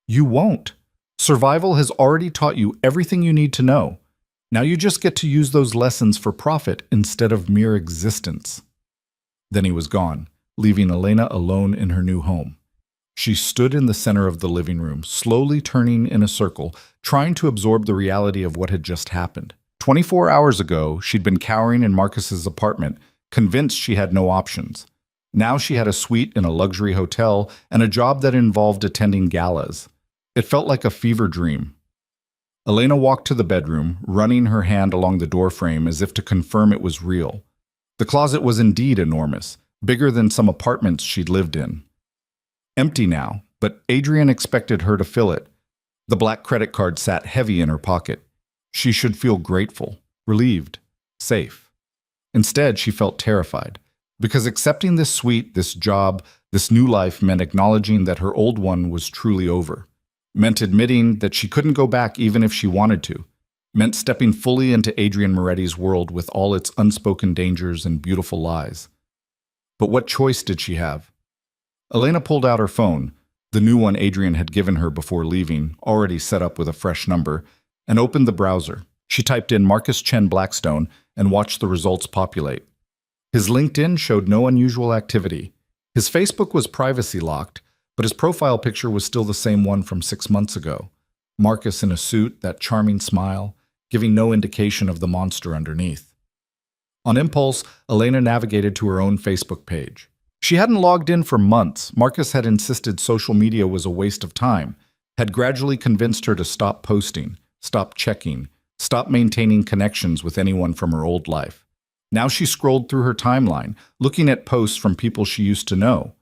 You won't. Survival has already taught you everything you need to know. Now you just get to use those lessons for profit instead of mere existence. Then he was gone, leaving Elena alone in her new home. She stood in the center of the living room, slowly turning in a circle, trying to absorb the reality of what had just happened. 24 hours ago, she'd been cowering in Marcus's apartment, convinced she had no options. Now she had a suite in a luxury hotel and a job that involved attending galas. It felt like a fever dream. Elena walked to the bedroom, running her hand along the doorframe as if to confirm it was real. The closet was indeed enormous, bigger than some apartments she'd lived in. Empty now, but Adrian expected her to fill it. The black credit card sat heavy in her pocket. She should feel grateful, relieved, safe. Instead, she felt terrified, because accepting this suite, this job, this new life meant acknowledging that her old one was truly over. Meant admitting that she couldn't go back even if she wanted to. Meant stepping fully into Adrian Moretti's world with all its unspoken dangers and beautiful lies. But what choice did she have? Elena pulled out her phone, the new one Adrian had given her before leaving, already set up with a fresh number, and opened the browser. She typed in Marcus Chen Blackstone and watched the results populate. His LinkedIn showed no unusual activity. His Facebook was privacy locked, but his profile picture was still the same one from 6 months ago. Marcus in a suit, that charming smile, giving no indication of the monster underneath. On impulse, Elena navigated to her own Facebook page. She hadn't logged in for months. Marcus had insisted social media was a waste of time, had gradually convinced her to stop posting, stop checking, stop maintaining connections with anyone from her old life. Now she scrolled through her timeline, looking at posts from people she used to know.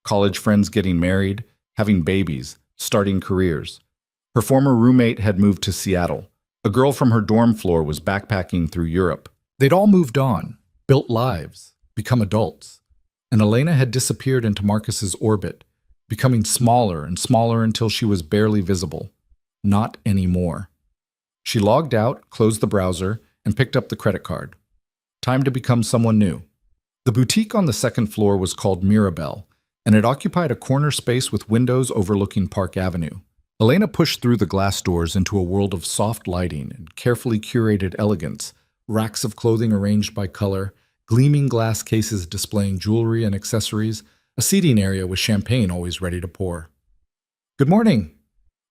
College friends getting married, having babies, starting careers. Her former roommate had moved to Seattle. A girl from her dorm floor was backpacking through Europe. They'd all moved on, built lives, become adults. And Elena had disappeared into Marcus's orbit, becoming smaller and smaller until she was barely visible. Not anymore. She logged out, closed the browser, and picked up the credit card. Time to become someone new. The boutique on the second floor was called Mirabelle, and it occupied a corner space with windows overlooking Park Avenue. Elena pushed through the glass doors into a world of soft lighting and carefully curated elegance, racks of clothing arranged by color, gleaming glass cases displaying jewelry and accessories, a seating area with champagne always ready to pour. "Good morning."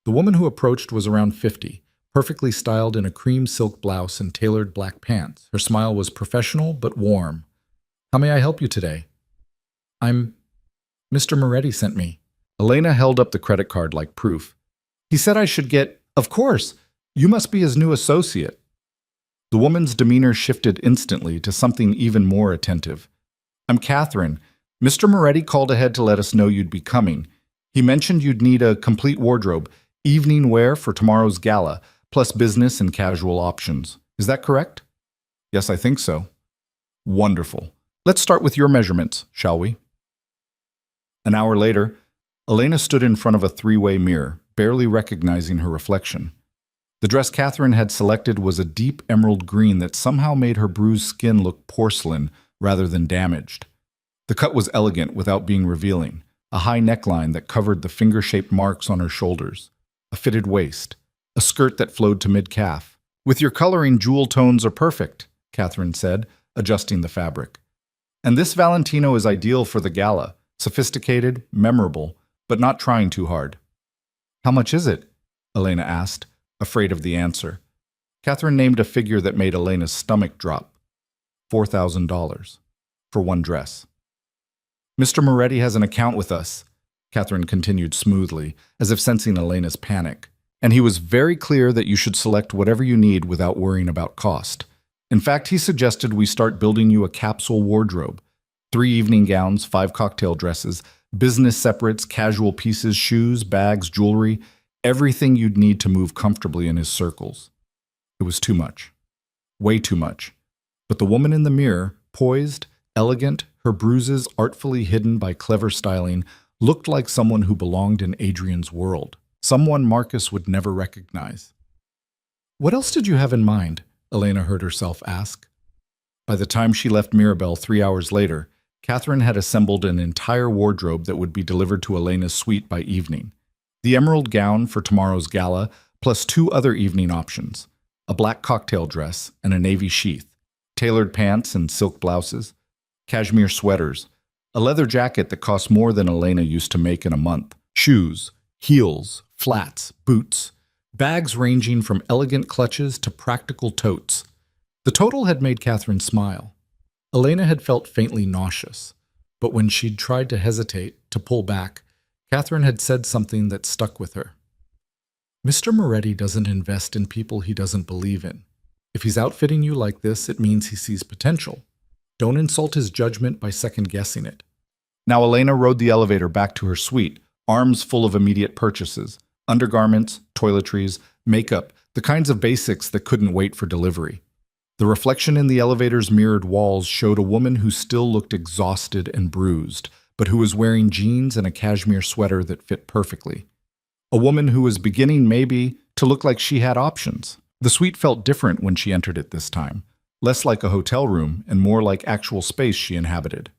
The woman who approached was around 50, perfectly styled in a cream silk blouse and tailored black pants. Her smile was professional but warm. "How may I help you today?" Mr. Moretti sent me." Elena held up the credit card like proof. "He said I should get—" "Of course! You must be his new associate." The woman's demeanor shifted instantly to something even more attentive. "I'm Catherine. Mr. Moretti called ahead to let us know you'd be coming. He mentioned you'd need a complete wardrobe, evening wear for tomorrow's gala, plus business and casual options. Is that correct?" "Yes, I think so." "Wonderful. Let's start with your measurements, shall we?" An hour later, Elena stood in front of a three-way mirror, barely recognizing her reflection. The dress Catherine had selected was a deep emerald green that somehow made her bruised skin look porcelain rather than damaged. The cut was elegant without being revealing, a high neckline that covered the finger-shaped marks on her shoulders, a fitted waist, a skirt that flowed to mid-calf. "With your coloring, jewel tones are perfect," Catherine said, adjusting the fabric. "And this Valentino is ideal for the gala, sophisticated, memorable, but not trying too hard." "How much is it?" Elena asked, afraid of the answer. Catherine named a figure that made Elena's stomach drop. $4,000 for one dress. "Mr. Moretti has an account with us," Catherine continued smoothly, as if sensing Elena's panic. "And he was very clear that you should select whatever you need without worrying about cost. In fact, he suggested we start building you a capsule wardrobe. 3 evening gowns, 5 cocktail dresses, business separates, casual pieces, shoes, bags, jewelry, everything you'd need to move comfortably in his circles." It was too much. Way too much. But the woman in the mirror, poised, elegant, her bruises artfully hidden by clever styling, looked like someone who belonged in Adrian's world, someone Marcus would never recognize. "What else did you have in mind?" Elena heard herself ask. By the time she left Mirabelle 3 hours later, Catherine had assembled an entire wardrobe that would be delivered to Elena's suite by evening. The emerald gown for tomorrow's gala, plus two other evening options, a black cocktail dress and a navy sheath, tailored pants and silk blouses, cashmere sweaters, a leather jacket that cost more than Elena used to make in a month, shoes, heels, flats, boots, bags ranging from elegant clutches to practical totes. The total had made Catherine smile. Elena had felt faintly nauseous, but when she'd tried to hesitate, to pull back, Catherine had said something that stuck with her. Mr. Moretti doesn't invest in people he doesn't believe in. If he's outfitting you like this, it means he sees potential. Don't insult his judgment by second-guessing it. Now Elena rode the elevator back to her suite, arms full of immediate purchases, undergarments, toiletries, makeup, the kinds of basics that couldn't wait for delivery. The reflection in the elevator's mirrored walls showed a woman who still looked exhausted and bruised, but who was wearing jeans and a cashmere sweater that fit perfectly. A woman who was beginning, maybe, to look like she had options. The suite felt different when she entered it this time, less like a hotel room and more like actual space she inhabited.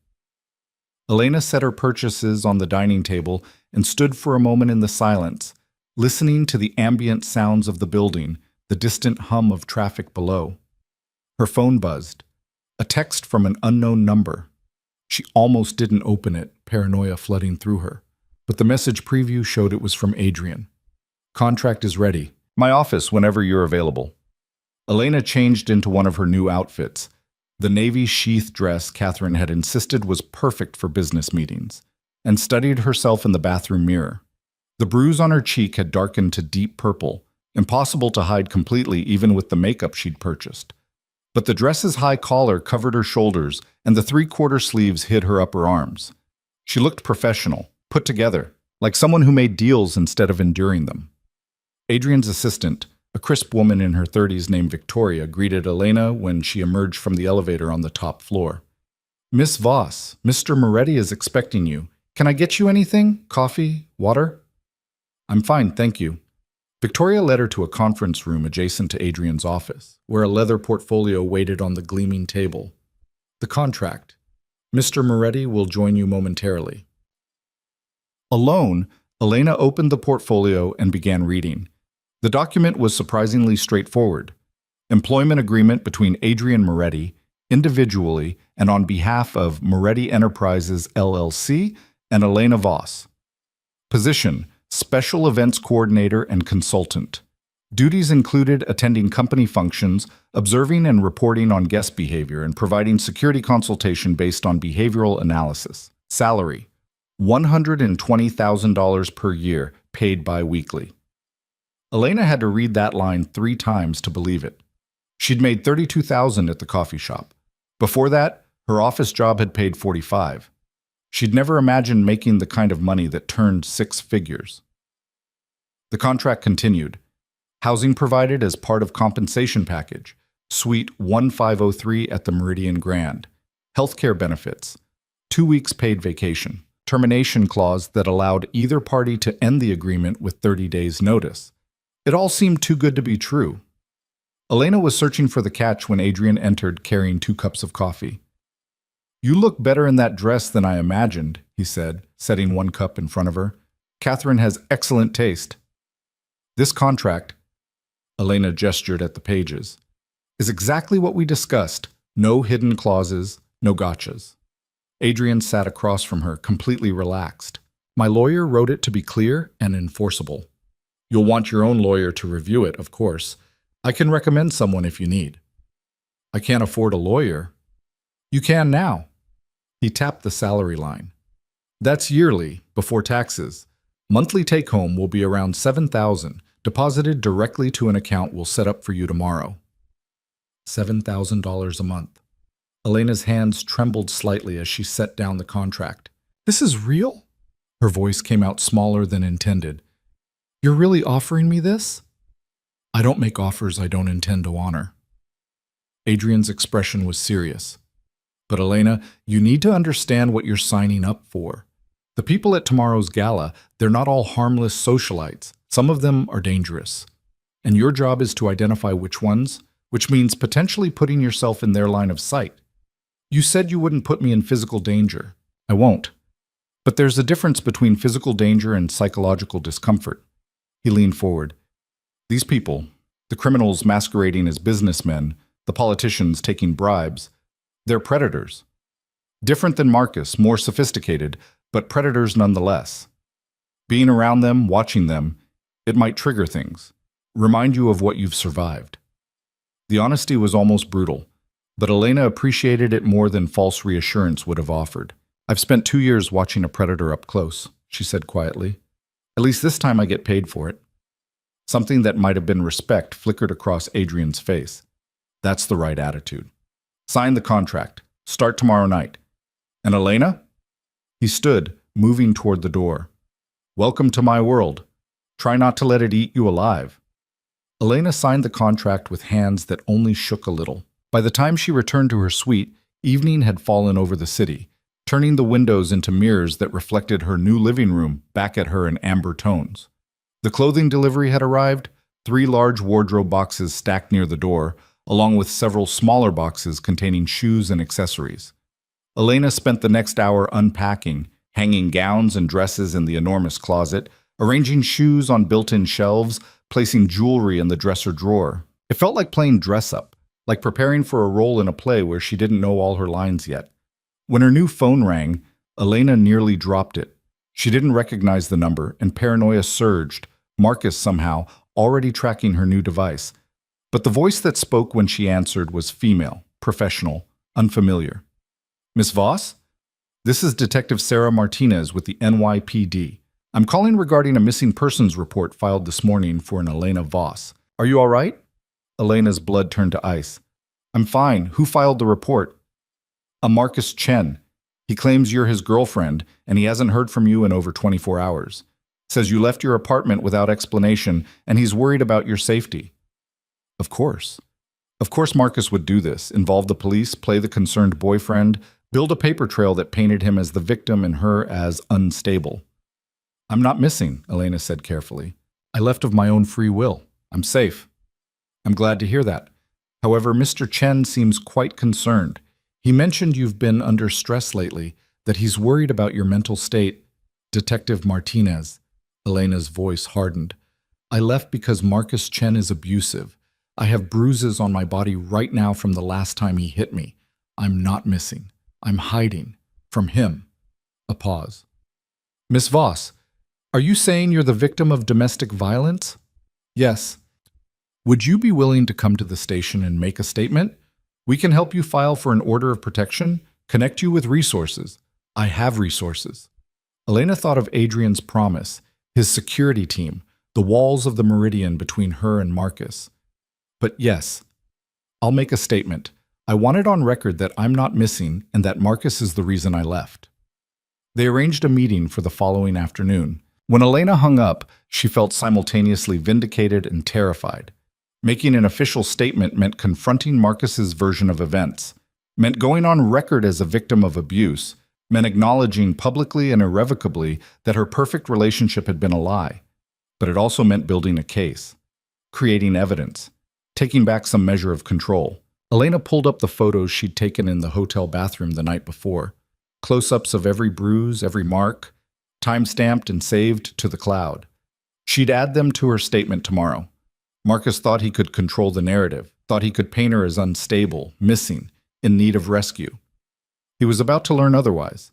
Elena set her purchases on the dining table and stood for a moment in the silence, listening to the ambient sounds of the building, the distant hum of traffic below. Her phone buzzed. A text from an unknown number. She almost didn't open it, paranoia flooding through her. But the message preview showed it was from Adrian. Contract is ready. My office whenever you're available. Elena changed into one of her new outfits. The navy sheath dress Catherine had insisted was perfect for business meetings, and studied herself in the bathroom mirror. The bruise on her cheek had darkened to deep purple, impossible to hide completely even with the makeup she'd purchased. But the dress's high collar covered her shoulders, and the three-quarter sleeves hid her upper arms. She looked professional, put together, like someone who made deals instead of enduring them. Adrian's assistant, a crisp woman in her 30s named Victoria, greeted Elena when she emerged from the elevator on the top floor. Miss Voss, Mr. Moretti is expecting you. Can I get you anything? Coffee? Water? I'm fine, thank you. Victoria led her to a conference room adjacent to Adrian's office, where a leather portfolio waited on the gleaming table. The contract. Mr. Moretti will join you momentarily. Alone, Elena opened the portfolio and began reading. The document was surprisingly straightforward. Employment agreement between Adrian Moretti, individually and on behalf of Moretti Enterprises LLC and Elena Voss. Position: Special Events Coordinator and Consultant. Duties included attending company functions, observing and reporting on guest behavior, and providing security consultation based on behavioral analysis. Salary: $120,000 per year, paid bi-weekly. Elena had to read that line 3 times to believe it. She'd made $32,000 at the coffee shop. Before that, her office job had paid $45,000. She'd never imagined making the kind of money that turned 6 figures. The contract continued. Housing provided as part of compensation package. Suite 1503 at the Meridian Grand. Healthcare benefits. 2 weeks paid vacation. Termination clause that allowed either party to end the agreement with 30 days' notice. It all seemed too good to be true. Elena was searching for the catch when Adrian entered carrying 2 cups of coffee. You look better in that dress than I imagined, he said, setting 1 cup in front of her. Catherine has excellent taste. This contract, Elena gestured at the pages, is exactly what we discussed. No hidden clauses, no gotchas. Adrian sat across from her, completely relaxed. My lawyer wrote it to be clear and enforceable. You'll want your own lawyer to review it, of course. I can recommend someone if you need. I can't afford a lawyer. You can now. He tapped the salary line. That's yearly, before taxes. Monthly take-home will be around $7,000, deposited directly to an account we'll set up for you tomorrow. $7,000 a month. Elena's hands trembled slightly as she set down the contract. This is real? Her voice came out smaller than intended. You're really offering me this? I don't make offers I don't intend to honor. Adrian's expression was serious. But Elena, you need to understand what you're signing up for. The people at tomorrow's gala, they're not all harmless socialites. Some of them are dangerous. And your job is to identify which ones, which means potentially putting yourself in their line of sight. You said you wouldn't put me in physical danger. I won't. But there's a difference between physical danger and psychological discomfort. He leaned forward. These people, the criminals masquerading as businessmen, the politicians taking bribes, they're predators. Different than Marcus, more sophisticated, but predators nonetheless. Being around them, watching them, it might trigger things, remind you of what you've survived. The honesty was almost brutal, but Elena appreciated it more than false reassurance would have offered. I've spent 2 years watching a predator up close, she said quietly. At least this time I get paid for it. Something that might have been respect flickered across Adrian's face. That's the right attitude. Sign the contract. Start tomorrow night. And Elena? He stood, moving toward the door. Welcome to my world. Try not to let it eat you alive. Elena signed the contract with hands that only shook a little. By the time she returned to her suite, evening had fallen over the city, turning the windows into mirrors that reflected her new living room back at her in amber tones. The clothing delivery had arrived, 3 large wardrobe boxes stacked near the door, along with several smaller boxes containing shoes and accessories. Elena spent the next hour unpacking, hanging gowns and dresses in the enormous closet, arranging shoes on built-in shelves, placing jewelry in the dresser drawer. It felt like playing dress-up, like preparing for a role in a play where she didn't know all her lines yet. When her new phone rang, Elena nearly dropped it. She didn't recognize the number, and paranoia surged, Marcus somehow already tracking her new device. But the voice that spoke when she answered was female, professional, unfamiliar. Miss Voss? This is Detective Sarah Martinez with the NYPD. I'm calling regarding a missing persons report filed this morning for an Elena Voss. Are you all right? Elena's blood turned to ice. I'm fine. Who filed the report? A Marcus Chen. He claims you're his girlfriend, and he hasn't heard from you in over 24 hours. Says you left your apartment without explanation, and he's worried about your safety. Of course. Of course Marcus would do this, involve the police, play the concerned boyfriend, build a paper trail that painted him as the victim and her as unstable. I'm not missing, Elena said carefully. I left of my own free will. I'm safe. I'm glad to hear that. However, Mr. Chen seems quite concerned. He mentioned you've been under stress lately, that he's worried about your mental state. Detective Martinez. Elena's voice hardened. I left because Marcus Chen is abusive. I have bruises on my body right now from the last time he hit me. I'm not missing. I'm hiding. From him. A pause. Miss Voss, are you saying you're the victim of domestic violence? Yes. Would you be willing to come to the station and make a statement? We can help you file for an order of protection, connect you with resources. I have resources. Elena thought of Adrian's promise, his security team, the walls of the meridian between her and Marcus. But yes, I'll make a statement. I want it on record that I'm not missing and that Marcus is the reason I left. They arranged a meeting for the following afternoon. When Elena hung up, she felt simultaneously vindicated and terrified. Making an official statement meant confronting Marcus's version of events, meant going on record as a victim of abuse, meant acknowledging publicly and irrevocably that her perfect relationship had been a lie. But it also meant building a case, creating evidence, taking back some measure of control. Elena pulled up the photos she'd taken in the hotel bathroom the night before, close-ups of every bruise, every mark, time-stamped and saved to the cloud. She'd add them to her statement tomorrow. Marcus thought he could control the narrative, thought he could paint her as unstable, missing, in need of rescue. He was about to learn otherwise.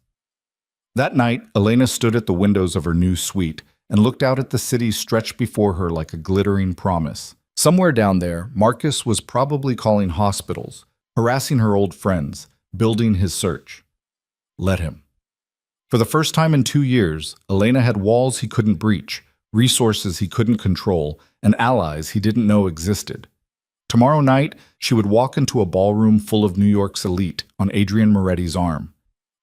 That night, Elena stood at the windows of her new suite and looked out at the city stretched before her like a glittering promise. Somewhere down there, Marcus was probably calling hospitals, harassing her old friends, building his search. Let him. For the first time in 2 years, Elena had walls he couldn't breach, resources he couldn't control, and allies he didn't know existed. Tomorrow night, she would walk into a ballroom full of New York's elite on Adrian Moretti's arm.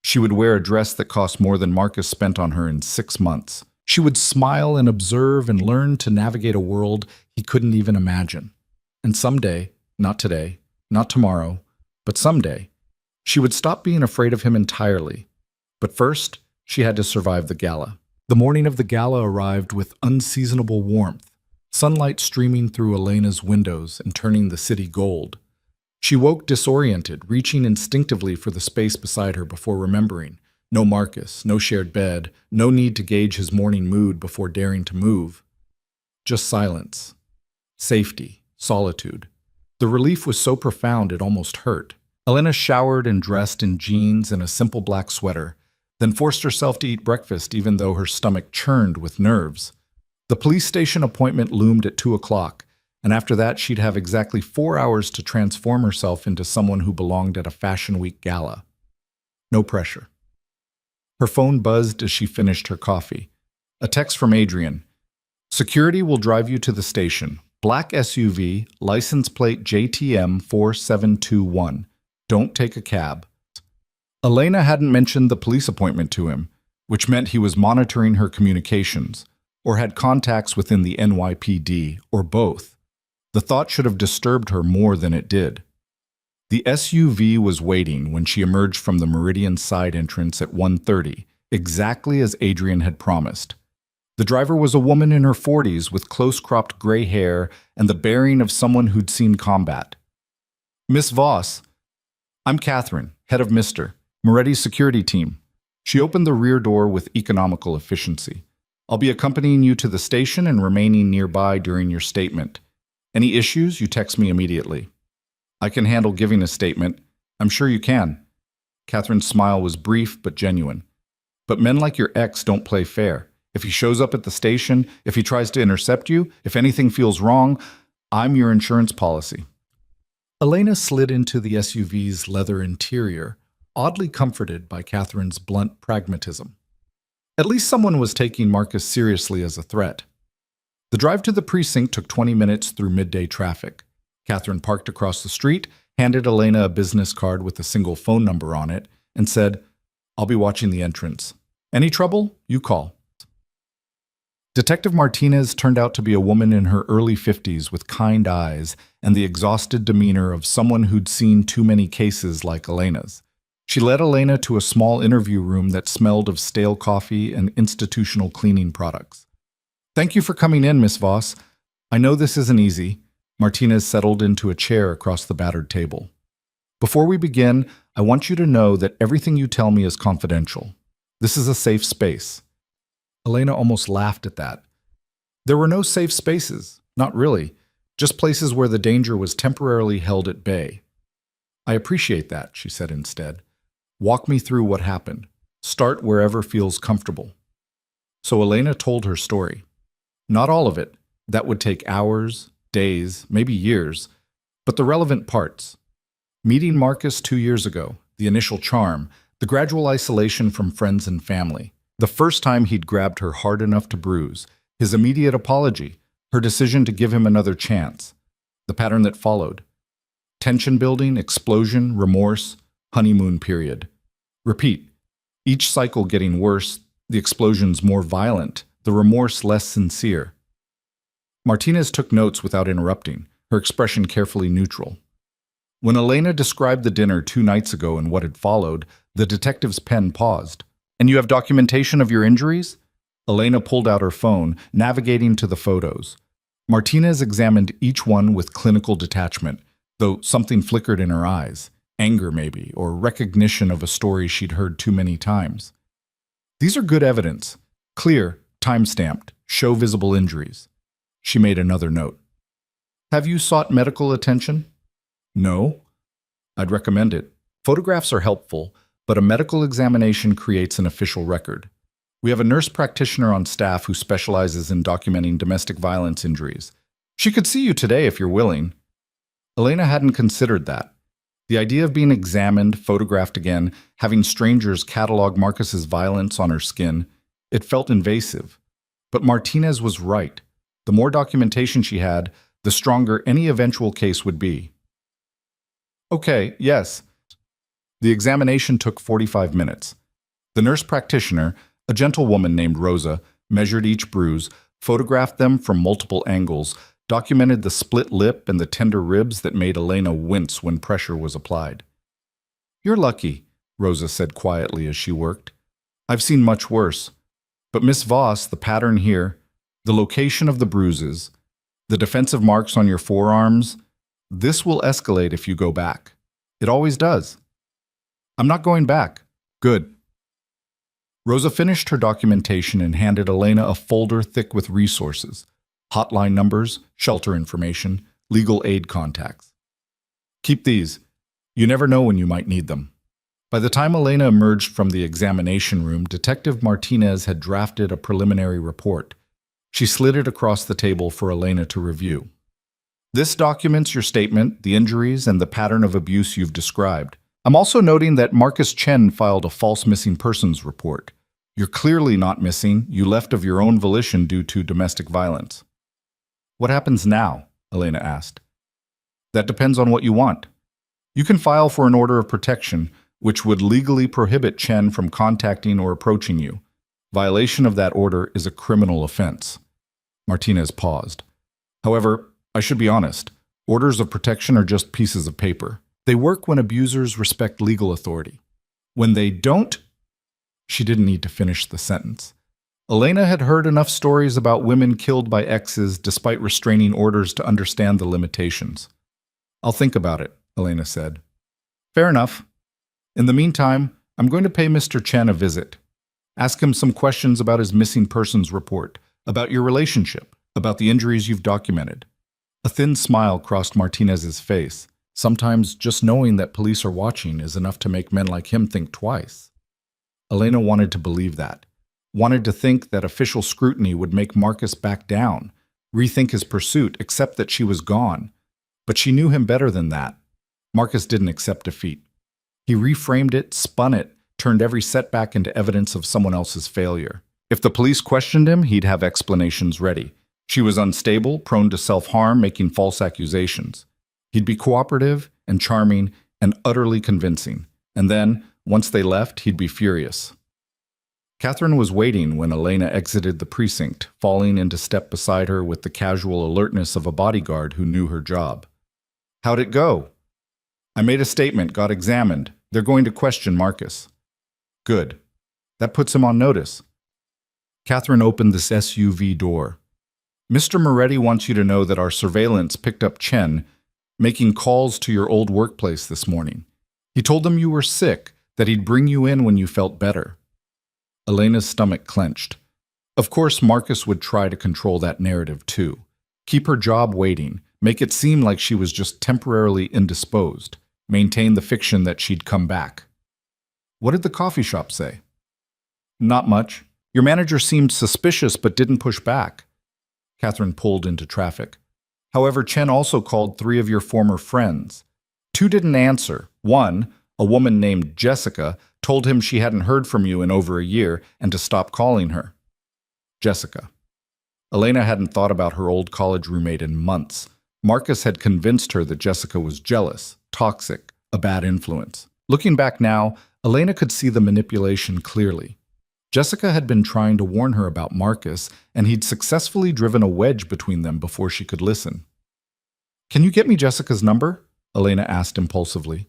She would wear a dress that cost more than Marcus spent on her in 6 months. She would smile and observe and learn to navigate a world he couldn't even imagine. And someday, not today, not tomorrow, but someday, she would stop being afraid of him entirely. But first, she had to survive the gala. The morning of the gala arrived with unseasonable warmth, sunlight streaming through Elena's windows and turning the city gold. She woke disoriented, reaching instinctively for the space beside her before remembering. No Marcus, no shared bed, no need to gauge his morning mood before daring to move. Just silence, safety, solitude. The relief was so profound it almost hurt. Elena showered and dressed in jeans and a simple black sweater, then forced herself to eat breakfast even though her stomach churned with nerves. The police station appointment loomed at 2 o'clock, and after that she'd have exactly 4 hours to transform herself into someone who belonged at a Fashion Week gala. No pressure. Her phone buzzed as she finished her coffee. A text from Adrian. Security will drive you to the station. Black SUV, license plate JTM 4721. Don't take a cab. Elena hadn't mentioned the police appointment to him, which meant he was monitoring her communications, or had contacts within the NYPD, or both. The thought should have disturbed her more than it did. The SUV was waiting when she emerged from the Meridian side entrance at 1:30, exactly as Adrian had promised. The driver was a woman in her 40s with close-cropped gray hair and the bearing of someone who'd seen combat. "Miss Voss, I'm Catherine, head of Mr. Moretti's security team." She opened the rear door with economical efficiency. "I'll be accompanying you to the station and remaining nearby during your statement. Any issues, you text me immediately." "I can handle giving a statement. I'm sure you can." Catherine's smile was brief but genuine. "But men like your ex don't play fair. If he shows up at the station, if he tries to intercept you, if anything feels wrong, I'm your insurance policy." Elena slid into the SUV's leather interior, oddly comforted by Catherine's blunt pragmatism. At least someone was taking Marcus seriously as a threat. The drive to the precinct took 20 minutes through midday traffic. Catherine parked across the street, handed Elena a business card with a single phone number on it, and said, "I'll be watching the entrance. Any trouble? You call." Detective Martinez turned out to be a woman in her early 50s with kind eyes and the exhausted demeanor of someone who'd seen too many cases like Elena's. She led Elena to a small interview room that smelled of stale coffee and institutional cleaning products. "Thank you for coming in, Miss Voss. I know this isn't easy." Martinez settled into a chair across the battered table. "Before we begin, I want you to know that everything you tell me is confidential. This is a safe space." Elena almost laughed at that. There were no safe spaces, not really, just places where the danger was temporarily held at bay. "I appreciate that," she said instead. "Walk me through what happened. Start wherever feels comfortable." So Elena told her story. Not all of it. That would take hours, days, maybe years, but the relevant parts. Meeting Marcus 2 years ago, the initial charm, the gradual isolation from friends and family. The first time he'd grabbed her hard enough to bruise, his immediate apology, her decision to give him another chance, the pattern that followed. Tension building, explosion, remorse, honeymoon period. Repeat. Each cycle getting worse, the explosions more violent, the remorse less sincere. Martinez took notes without interrupting, her expression carefully neutral. When Elena described the dinner 2 nights ago and what had followed, the detective's pen paused. "And you have documentation of your injuries?" Elena pulled out her phone, navigating to the photos. Martinez examined each one with clinical detachment, though something flickered in her eyes. Anger, maybe, or recognition of a story she'd heard too many times. "These are good evidence. Clear, time-stamped, show visible injuries." She made another note. "Have you sought medical attention?" "No." "I'd recommend it. Photographs are helpful, but a medical examination creates an official record. We have a nurse practitioner on staff who specializes in documenting domestic violence injuries. She could see you today if you're willing." Elena hadn't considered that. The idea of being examined, photographed again, having strangers catalog Marcus's violence on her skin, it felt invasive. But Martinez was right. The more documentation she had, the stronger any eventual case would be. "Okay, yes." The examination took 45 minutes. The nurse practitioner, a gentle woman named Rosa, measured each bruise, photographed them from multiple angles, documented the split lip and the tender ribs that made Elena wince when pressure was applied. "You're lucky," Rosa said quietly as she worked. "I've seen much worse. But Miss Voss, the pattern here, the location of the bruises, the defensive marks on your forearms, this will escalate if you go back. It always does." "I'm not going back." "Good." Rosa finished her documentation and handed Elena a folder thick with resources, hotline numbers, shelter information, legal aid contacts. Keep these. You never know when you might need them. By the time Elena emerged from the examination room, Detective Martinez had drafted a preliminary report. She slid it across the table for Elena to review. This documents your statement, the injuries, and the pattern of abuse you've described. I'm also noting that Marcus Chen filed a false missing persons report. You're clearly not missing. You left of your own volition due to domestic violence. What happens now? Elena asked. That depends on what you want. You can file for an order of protection, which would legally prohibit Chen from contacting or approaching you. Violation of that order is a criminal offense. Martinez paused. However, I should be honest. Orders of protection are just pieces of paper. They work when abusers respect legal authority. When they don't, she didn't need to finish the sentence. Elena had heard enough stories about women killed by exes despite restraining orders to understand the limitations. I'll think about it, Elena said. Fair enough. In the meantime, I'm going to pay Mr. Chen a visit. Ask him some questions about his missing persons report, about your relationship, about the injuries you've documented. A thin smile crossed Martinez's face. Sometimes just knowing that police are watching is enough to make men like him think twice. Elena wanted to believe that, wanted to think that official scrutiny would make Marcus back down, rethink his pursuit, accept that she was gone. But she knew him better than that. Marcus didn't accept defeat. He reframed it, spun it, turned every setback into evidence of someone else's failure. If the police questioned him, he'd have explanations ready. She was unstable, prone to self-harm, making false accusations. He'd be cooperative and charming and utterly convincing. And then, once they left, he'd be furious. Catherine was waiting when Elena exited the precinct, falling into step beside her with the casual alertness of a bodyguard who knew her job. How'd it go? I made a statement, got examined. They're going to question Marcus. Good. That puts him on notice. Catherine opened this SUV door. Mr. Moretti wants you to know that our surveillance picked up Chen making calls to your old workplace this morning. He told them you were sick, that he'd bring you in when you felt better. Elena's stomach clenched. Of course, Marcus would try to control that narrative too. Keep her job waiting, make it seem like she was just temporarily indisposed, maintain the fiction that she'd come back. What did the coffee shop say? Not much. Your manager seemed suspicious but didn't push back. Catherine pulled into traffic. However, Chen also called 3 of your former friends. 2 didn't answer. One, a woman named Jessica, told him she hadn't heard from you in over a year and to stop calling her. Jessica. Elena hadn't thought about her old college roommate in months. Marcus had convinced her that Jessica was jealous, toxic, a bad influence. Looking back now, Elena could see the manipulation clearly. Jessica had been trying to warn her about Marcus, and he'd successfully driven a wedge between them before she could listen. Can you get me Jessica's number? Elena asked impulsively.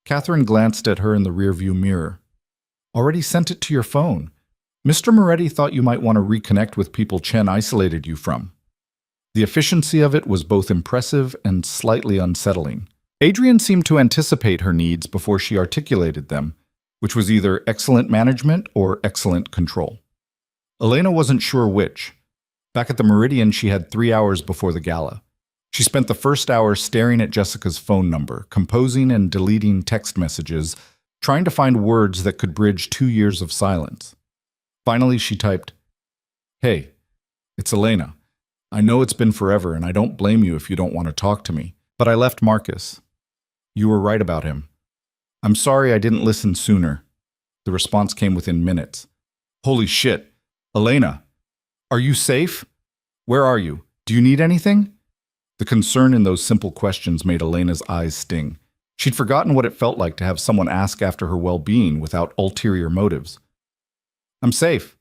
Catherine glanced at her in the rearview mirror. Already sent it to your phone. Mr. Moretti thought you might want to reconnect with people Chen isolated you from. The efficiency of it was both impressive and slightly unsettling. Adrian seemed to anticipate her needs before she articulated them, which was either excellent management or excellent control. Elena wasn't sure which. Back at the Meridian, she had 3 hours before the gala. She spent the first hour staring at Jessica's phone number, composing and deleting text messages, trying to find words that could bridge 2 years of silence. Finally, she typed, Hey, it's Elena. I know it's been forever, and I don't blame you if you don't want to talk to me, but I left Marcus. You were right about him. I'm sorry I didn't listen sooner. The response came within minutes. Holy shit. Elena, are you safe? Where are you? Do you need anything? The concern in those simple questions made Elena's eyes sting. She'd forgotten what it felt like to have someone ask after her well-being without ulterior motives. I'm safe.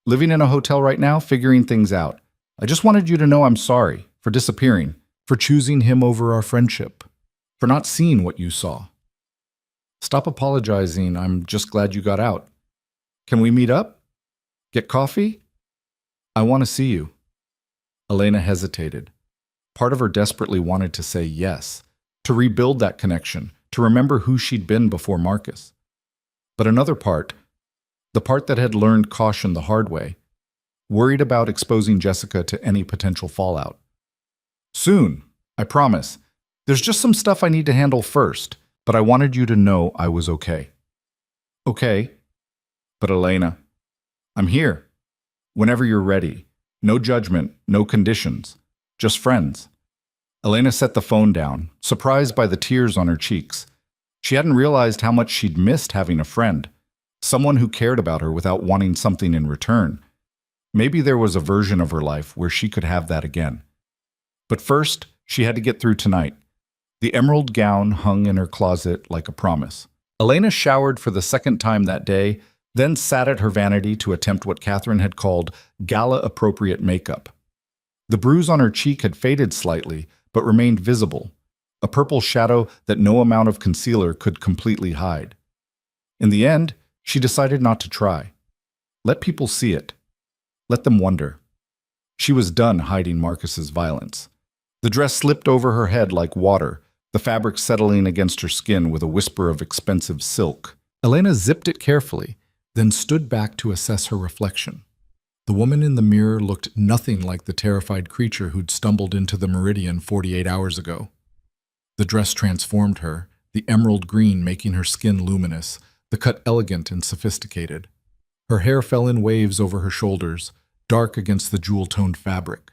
Living in a hotel right now, figuring things out. I just wanted you to know I'm sorry for disappearing, for choosing him over our friendship, for not seeing what you saw. Stop apologizing. I'm just glad you got out. Can we meet up? Get coffee? I want to see you. Elena hesitated. Part of her desperately wanted to say yes, to rebuild that connection, to remember who she'd been before Marcus. But another part, the part that had learned caution the hard way, worried about exposing Jessica to any potential fallout. Soon, I promise. There's just some stuff I need to handle first, but I wanted you to know I was okay. Okay, but Elena, I'm here. Whenever you're ready. No judgment, no conditions. Just friends. Elena set the phone down, surprised by the tears on her cheeks. She hadn't realized how much she'd missed having a friend, someone who cared about her without wanting something in return. Maybe there was a version of her life where she could have that again. But first, she had to get through tonight. The emerald gown hung in her closet like a promise. Elena showered for the second time that day, then sat at her vanity to attempt what Catherine had called gala-appropriate makeup. The bruise on her cheek had faded slightly, but remained visible, a purple shadow that no amount of concealer could completely hide. In the end, she decided not to try. Let people see it. Let them wonder. She was done hiding Marcus's violence. The dress slipped over her head like water, the fabric settling against her skin with a whisper of expensive silk. Elena zipped it carefully, then stood back to assess her reflection. The woman in the mirror looked nothing like the terrified creature who'd stumbled into the Meridian 48 hours ago. The dress transformed her, the emerald green making her skin luminous, the cut elegant and sophisticated. Her hair fell in waves over her shoulders, dark against the jewel-toned fabric.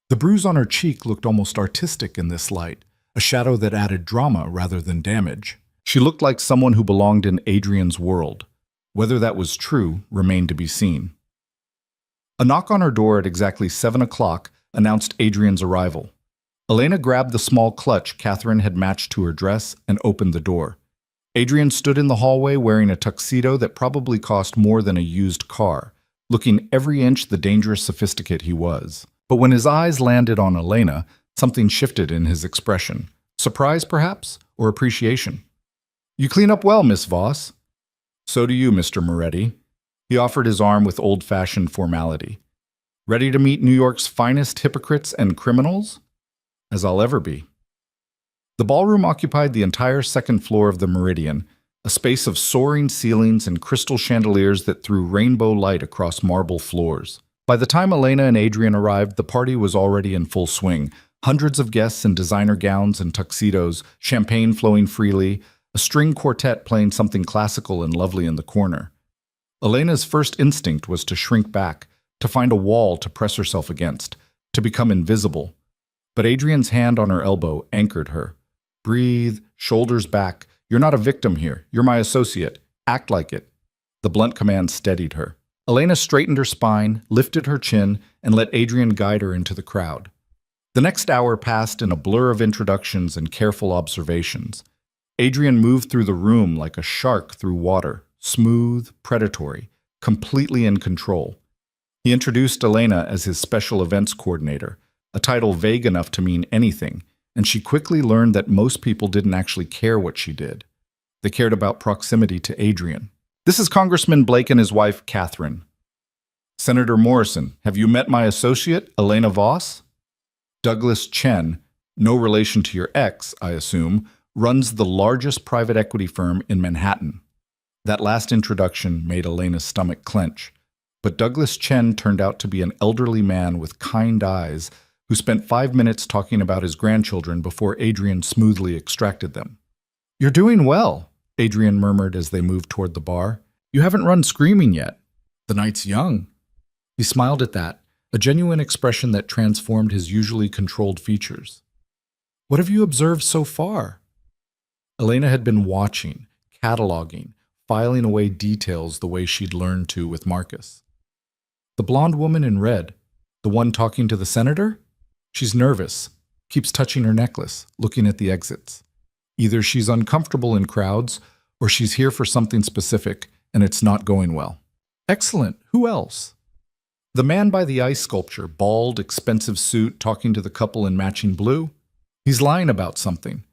The bruise on her cheek looked almost artistic in this light, a shadow that added drama rather than damage. She looked like someone who belonged in Adrian's world. Whether that was true remained to be seen. A knock on her door at exactly 7 o'clock announced Adrian's arrival. Elena grabbed the small clutch Catherine had matched to her dress and opened the door. Adrian stood in the hallway wearing a tuxedo that probably cost more than a used car, looking every inch the dangerous sophisticate he was. But when his eyes landed on Elena, something shifted in his expression. Surprise, perhaps, or appreciation. "You clean up well, Miss Voss." "So do you, Mr. Moretti." He offered his arm with old-fashioned formality. "Ready to meet New York's finest hypocrites and criminals?" "As I'll ever be." The ballroom occupied the entire second floor of the Meridian, a space of soaring ceilings and crystal chandeliers that threw rainbow light across marble floors. By the time Elena and Adrian arrived, the party was already in full swing. Hundreds of guests in designer gowns and tuxedos, champagne flowing freely, a string quartet playing something classical and lovely in the corner. Elena's first instinct was to shrink back, to find a wall to press herself against, to become invisible. But Adrian's hand on her elbow anchored her. "Breathe, shoulders back. You're not a victim here. You're my associate. Act like it." The blunt command steadied her. Elena straightened her spine, lifted her chin, and let Adrian guide her into the crowd. The next hour passed in a blur of introductions and careful observations. Adrian moved through the room like a shark through water, smooth, predatory, completely in control. He introduced Elena as his special events coordinator, a title vague enough to mean anything, and she quickly learned that most people didn't actually care what she did. They cared about proximity to Adrian. "This is Congressman Blake and his wife, Catherine." "Senator Morrison, have you met my associate, Elena Voss?" Douglas Chen, no relation to your ex, I assume, runs the largest private equity firm in Manhattan. That last introduction made Elena's stomach clench. But Douglas Chen turned out to be an elderly man with kind eyes who spent 5 minutes talking about his grandchildren before Adrian smoothly extracted them. "You're doing well," Adrian murmured as they moved toward the bar. "You haven't run screaming yet. The night's young." He smiled at that, a genuine expression that transformed his usually controlled features. "What have you observed so far?" Elena had been watching, cataloging, filing away details the way she'd learned to with Marcus. "The blonde woman in red, the one talking to the senator? She's nervous, keeps touching her necklace, looking at the exits. Either she's uncomfortable in crowds, or she's here for something specific, and it's not going well." "Excellent. Who else?" "The man by the ice sculpture, bald, expensive suit, talking to the couple in matching blue. He's lying about something.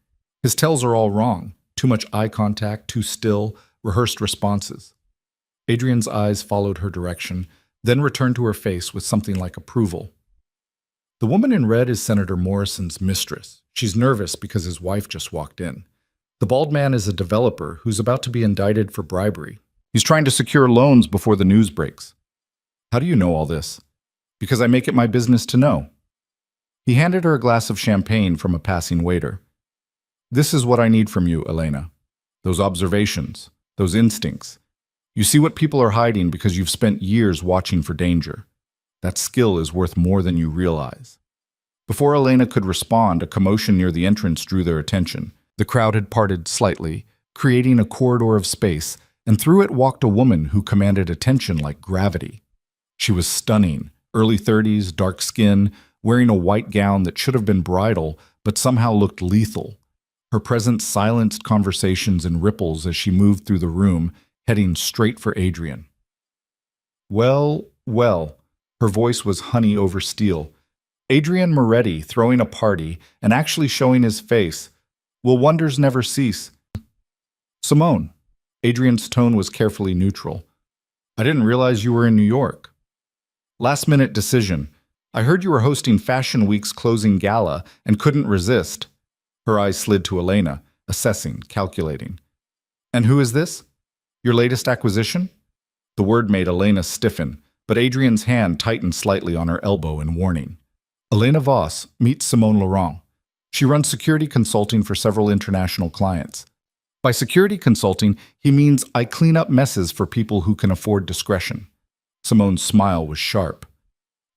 His tells are all wrong. Too much eye contact, too still, rehearsed responses." Adrian's eyes followed her direction, then returned to her face with something like approval. "The woman in red is Senator Morrison's mistress. She's nervous because his wife just walked in. The bald man is a developer who's about to be indicted for bribery. He's trying to secure loans before the news breaks. How do you know all this? Because I make it my business to know. He handed her a glass of champagne from a passing waiter. This is what I need from you, Elena. Those observations, those instincts. You see what people are hiding because you've spent years watching for danger. That skill is worth more than you realize. Before Elena could respond, a commotion near the entrance drew their attention. The crowd had parted slightly, creating a corridor of space, and through it walked a woman who commanded attention like gravity. She was stunning, early 30s, dark skin, wearing a white gown that should have been bridal, but somehow looked lethal. Her presence silenced conversations and ripples as she moved through the room, heading straight for Adrian. Well, well, her voice was honey over steel. Adrian Moretti throwing a party and actually showing his face. Will wonders never cease? Simone. Adrian's tone was carefully neutral. I didn't realize you were in New York. Last-minute decision. I heard you were hosting Fashion Week's closing gala and couldn't resist. Her eyes slid to Elena, assessing, calculating. And who is this? Your latest acquisition? The word made Elena stiffen, but Adrian's hand tightened slightly on her elbow in warning. Elena Voss, meet Simone Laurent. She runs security consulting for several international clients. By security consulting, he means I clean up messes for people who can afford discretion. Simone's smile was sharp.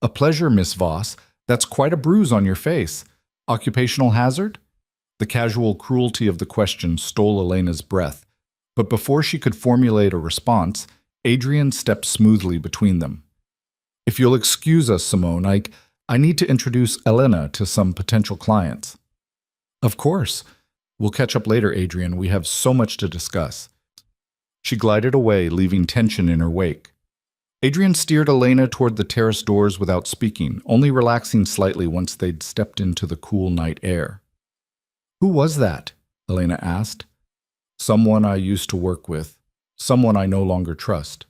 A pleasure, Miss Voss. That's quite a bruise on your face. Occupational hazard? The casual cruelty of the question stole Elena's breath, but before she could formulate a response, Adrian stepped smoothly between them. If you'll excuse us, Simone, I need to introduce Elena to some potential clients. Of course. We'll catch up later, Adrian. We have so much to discuss. She glided away, leaving tension in her wake. Adrian steered Elena toward the terrace doors without speaking, only relaxing slightly once they'd stepped into the cool night air. Who was that? Elena asked. Someone I used to work with. Someone I no longer trust.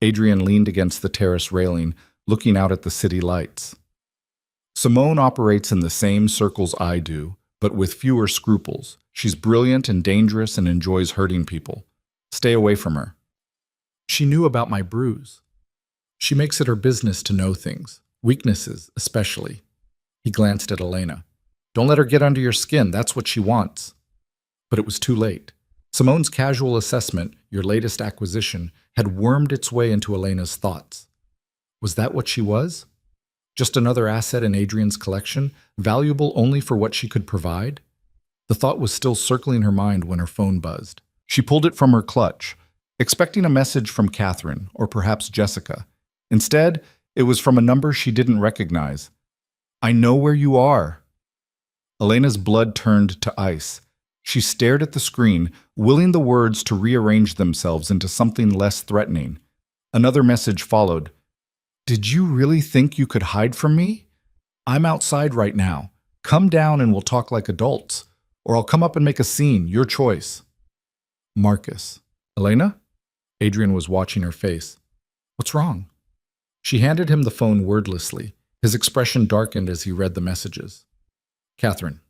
Adrian leaned against the terrace railing, looking out at the city lights. Simone operates in the same circles I do, but with fewer scruples. She's brilliant and dangerous and enjoys hurting people. Stay away from her. She knew about my bruise. She makes it her business to know things, weaknesses especially. He glanced at Elena. Don't let her get under your skin, that's what she wants. But it was too late. Simone's casual assessment, your latest acquisition, had wormed its way into Elena's thoughts. Was that what she was? Just another asset in Adrian's collection, valuable only for what she could provide? The thought was still circling her mind when her phone buzzed. She pulled it from her clutch, expecting a message from Catherine or perhaps Jessica. Instead, it was from a number she didn't recognize. I know where you are. Elena's blood turned to ice. She stared at the screen, willing the words to rearrange themselves into something less threatening. Another message followed. Did you really think you could hide from me? I'm outside right now. Come down and we'll talk like adults. Or I'll come up and make a scene, your choice. Marcus. Elena? Adrian was watching her face. What's wrong? She handed him the phone wordlessly. His expression darkened as he read the messages. Catherine.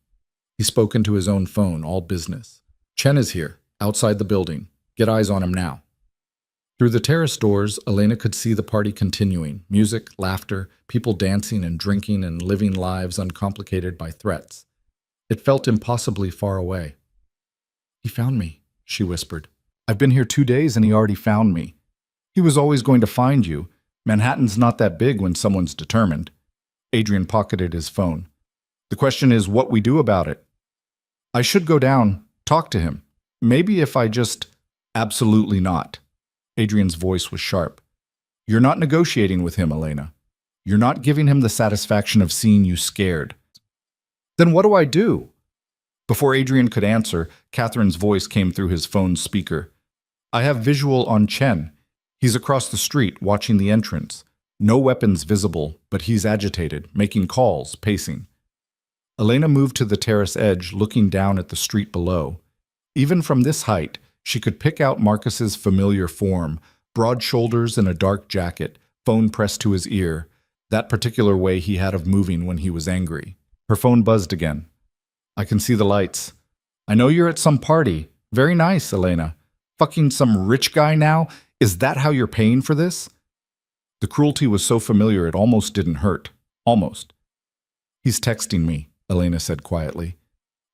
He spoke into his own phone, all business. Chen is here, outside the building. Get eyes on him now. Through the terrace doors, Elena could see the party continuing. Music, laughter, people dancing and drinking and living lives uncomplicated by threats. It felt impossibly far away. He found me, she whispered. I've been here 2 days and he already found me. He was always going to find you. Manhattan's not that big when someone's determined. Adrian pocketed his phone. The question is what we do about it. I should go down, talk to him. Maybe if I just... Absolutely not. Adrian's voice was sharp. You're not negotiating with him, Elena. You're not giving him the satisfaction of seeing you scared. Then what do I do? Before Adrian could answer, Catherine's voice came through his phone's speaker. I have visual on Chen. He's across the street, watching the entrance. No weapons visible, but he's agitated, making calls, pacing. Elena moved to the terrace edge, looking down at the street below. Even from this height, she could pick out Marcus's familiar form, broad shoulders and a dark jacket, phone pressed to his ear, that particular way he had of moving when he was angry. Her phone buzzed again. I can see the lights. I know you're at some party. Very nice, Elena. Fucking some rich guy now? Is that how you're paying for this? The cruelty was so familiar it almost didn't hurt. Almost. He's texting me, Elena said quietly.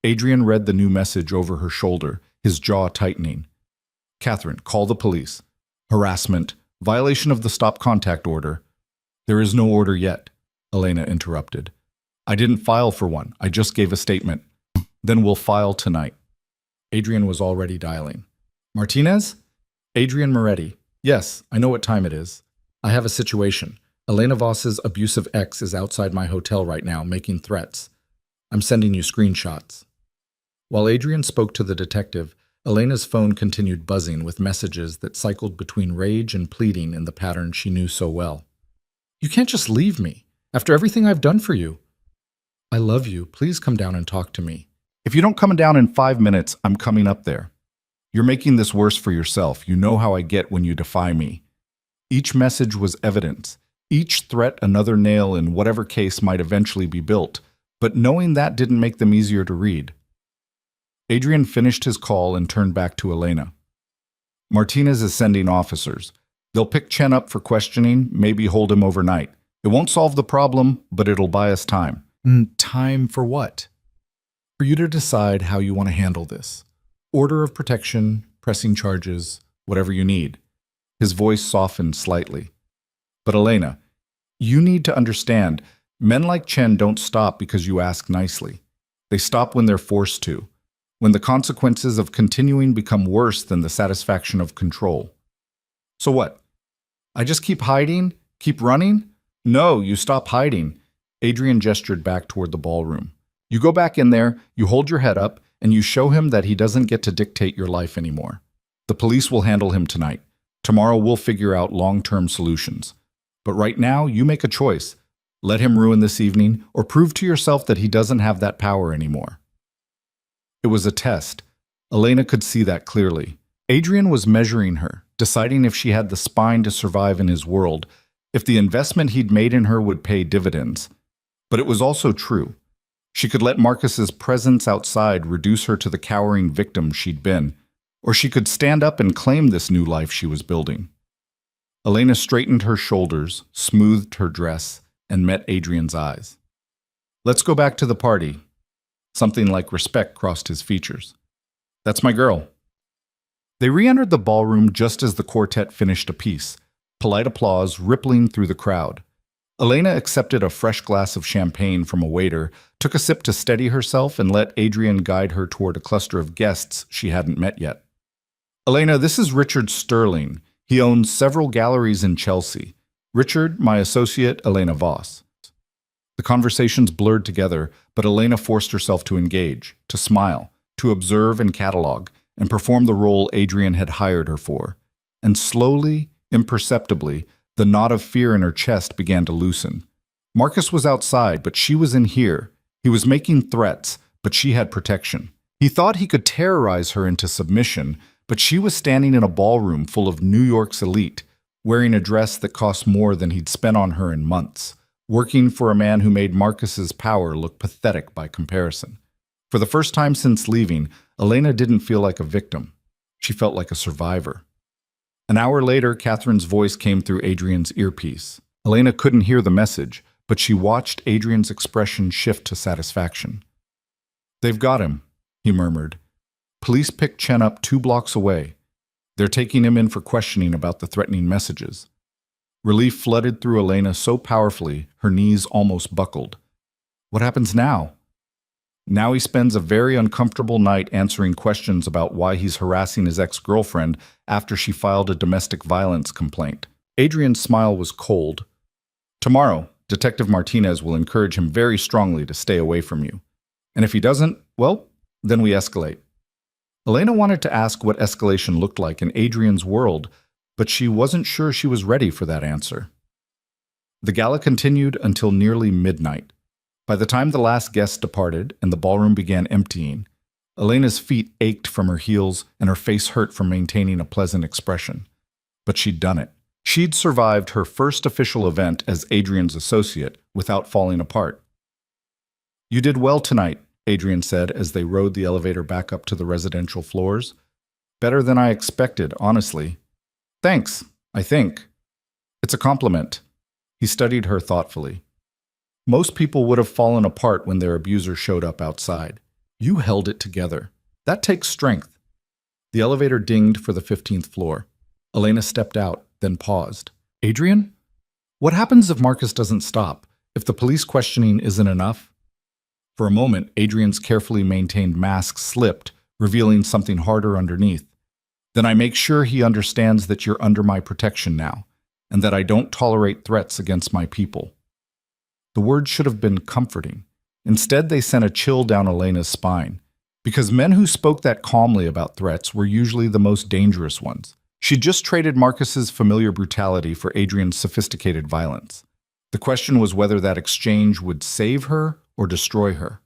Adrian read the new message over her shoulder, his jaw tightening. Catherine, call the police. Harassment, violation of the stop contact order. There is no order yet, Elena interrupted. I didn't file for one. I just gave a statement. Then we'll file tonight. Adrian was already dialing. Martinez? Adrian Moretti. Yes, I know what time it is. I have a situation. Elena Voss's abusive ex is outside my hotel right now, making threats. I'm sending you screenshots. While Adrian spoke to the detective, Elena's phone continued buzzing with messages that cycled between rage and pleading in the pattern she knew so well. You can't just leave me, after everything I've done for you. I love you. Please come down and talk to me. If you don't come down in 5 minutes, I'm coming up there. You're making this worse for yourself. You know how I get when you defy me. Each message was evidence. Each threat another nail in whatever case might eventually be built. But knowing that didn't make them easier to read. Adrian finished his call and turned back to Elena. Martinez is sending officers. They'll pick Chen up for questioning, maybe hold him overnight. It won't solve the problem, but it'll buy us time. Time for what? For you to decide how you want to handle this. Order of protection, pressing charges, whatever you need. His voice softened slightly. But Elena, you need to understand, men like Chen don't stop because you ask nicely. They stop when they're forced to. When the consequences of continuing become worse than the satisfaction of control. So what? I just keep hiding? Keep running? No, you stop hiding. Adrian gestured back toward the ballroom. You go back in there, you hold your head up, and you show him that he doesn't get to dictate your life anymore. The police will handle him tonight. Tomorrow we'll figure out long-term solutions. But right now, you make a choice. Let him ruin this evening, or prove to yourself that he doesn't have that power anymore. It was a test. Elena could see that clearly. Adrian was measuring her, deciding if she had the spine to survive in his world, if the investment he'd made in her would pay dividends. But it was also true. She could let Marcus's presence outside reduce her to the cowering victim she'd been, or she could stand up and claim this new life she was building. Elena straightened her shoulders, smoothed her dress, and met Adrian's eyes. Let's go back to the party. Something like respect crossed his features. That's my girl. They re-entered the ballroom just as the quartet finished a piece, polite applause rippling through the crowd. Elena accepted a fresh glass of champagne from a waiter, took a sip to steady herself, and let Adrian guide her toward a cluster of guests she hadn't met yet. Elena, this is Richard Sterling. He owns several galleries in Chelsea. Richard, my associate, Elena Voss. The conversations blurred together, but Elena forced herself to engage, to smile, to observe and catalog, and perform the role Adrian had hired her for. And slowly, imperceptibly, the knot of fear in her chest began to loosen. Marcus was outside, but she was in here. He was making threats, but she had protection. He thought he could terrorize her into submission, but she was standing in a ballroom full of New York's elite, wearing a dress that cost more than he'd spent on her in months, working for a man who made Marcus's power look pathetic by comparison. For the first time since leaving, Elena didn't feel like a victim. She felt like a survivor. An hour later, Catherine's voice came through Adrian's earpiece. Elena couldn't hear the message, but she watched Adrian's expression shift to satisfaction. They've got him, he murmured. Police picked Chen up 2 blocks away. They're taking him in for questioning about the threatening messages. Relief flooded through Elena so powerfully, her knees almost buckled. What happens now? Now he spends a very uncomfortable night answering questions about why he's harassing his ex-girlfriend after she filed a domestic violence complaint. Adrian's smile was cold. Tomorrow, Detective Martinez will encourage him very strongly to stay away from you. And if he doesn't, well, then we escalate. Elena wanted to ask what escalation looked like in Adrian's world, but she wasn't sure she was ready for that answer. The gala continued until nearly midnight. By the time the last guest departed and the ballroom began emptying, Elena's feet ached from her heels and her face hurt from maintaining a pleasant expression. But she'd done it. She'd survived her first official event as Adrian's associate without falling apart. You did well tonight, Adrian said as they rode the elevator back up to the residential floors. Better than I expected, honestly. Thanks, I think. It's a compliment. He studied her thoughtfully. Most people would have fallen apart when their abuser showed up outside. You held it together. That takes strength. The elevator dinged for the 15th floor. Elena stepped out, then paused. Adrian? What happens if Marcus doesn't stop? If the police questioning isn't enough? For a moment, Adrian's carefully maintained mask slipped, revealing something harder underneath. Then I make sure he understands that you're under my protection now, and that I don't tolerate threats against my people. The words should have been comforting. Instead, they sent a chill down Elena's spine, because men who spoke that calmly about threats were usually the most dangerous ones. She'd just traded Marcus's familiar brutality for Adrian's sophisticated violence. The question was whether that exchange would save her or destroy her.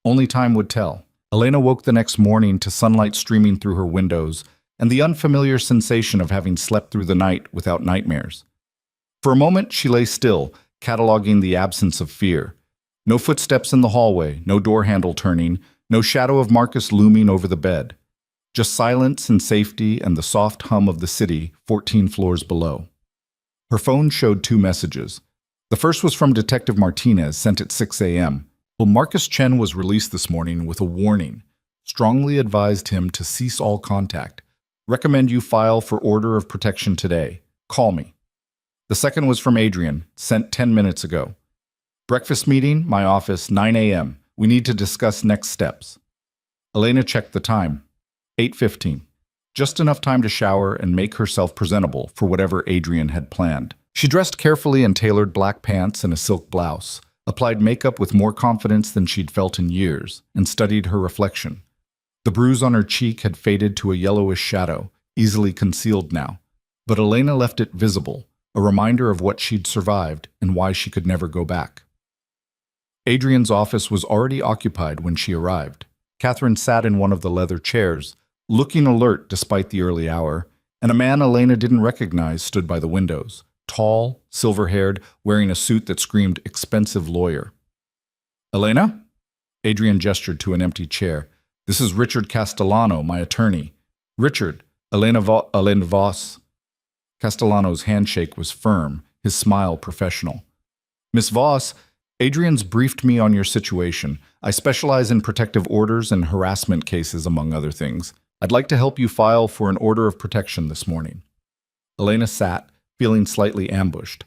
Only time would tell. Elena woke the next morning to sunlight streaming through her windows and the unfamiliar sensation of having slept through the night without nightmares. For a moment, she lay still, cataloging the absence of fear. No footsteps in the hallway, no door handle turning, no shadow of Marcus looming over the bed. Just silence and safety and the soft hum of the city 14 floors below. Her phone showed 2 messages. The first was from Detective Martinez, sent at 6 a.m. Well, Marcus Chen was released this morning with a warning. Strongly advised him to cease all contact. Recommend you file for order of protection today. Call me. The second was from Adrian, sent 10 minutes ago. Breakfast meeting, my office, 9 a.m. We need to discuss next steps. Elena checked the time. 8:15. Just enough time to shower and make herself presentable for whatever Adrian had planned. She dressed carefully in tailored black pants and a silk blouse, applied makeup with more confidence than she'd felt in years, and studied her reflection. The bruise on her cheek had faded to a yellowish shadow, easily concealed now, but Elena left it visible, a reminder of what she'd survived and why she could never go back. Adrian's office was already occupied when she arrived. Catherine sat in one of the leather chairs, looking alert despite the early hour, and a man Elena didn't recognize stood by the windows, tall, silver-haired, wearing a suit that screamed expensive lawyer. Elena? Adrian gestured to an empty chair. This is Richard Castellano, my attorney. Richard, Elena Voss. Castellano's handshake was firm, his smile professional. Miss Voss, Adrian's briefed me on your situation. I specialize in protective orders and harassment cases, among other things. I'd like to help you file for an order of protection this morning. Elena sat, feeling slightly ambushed.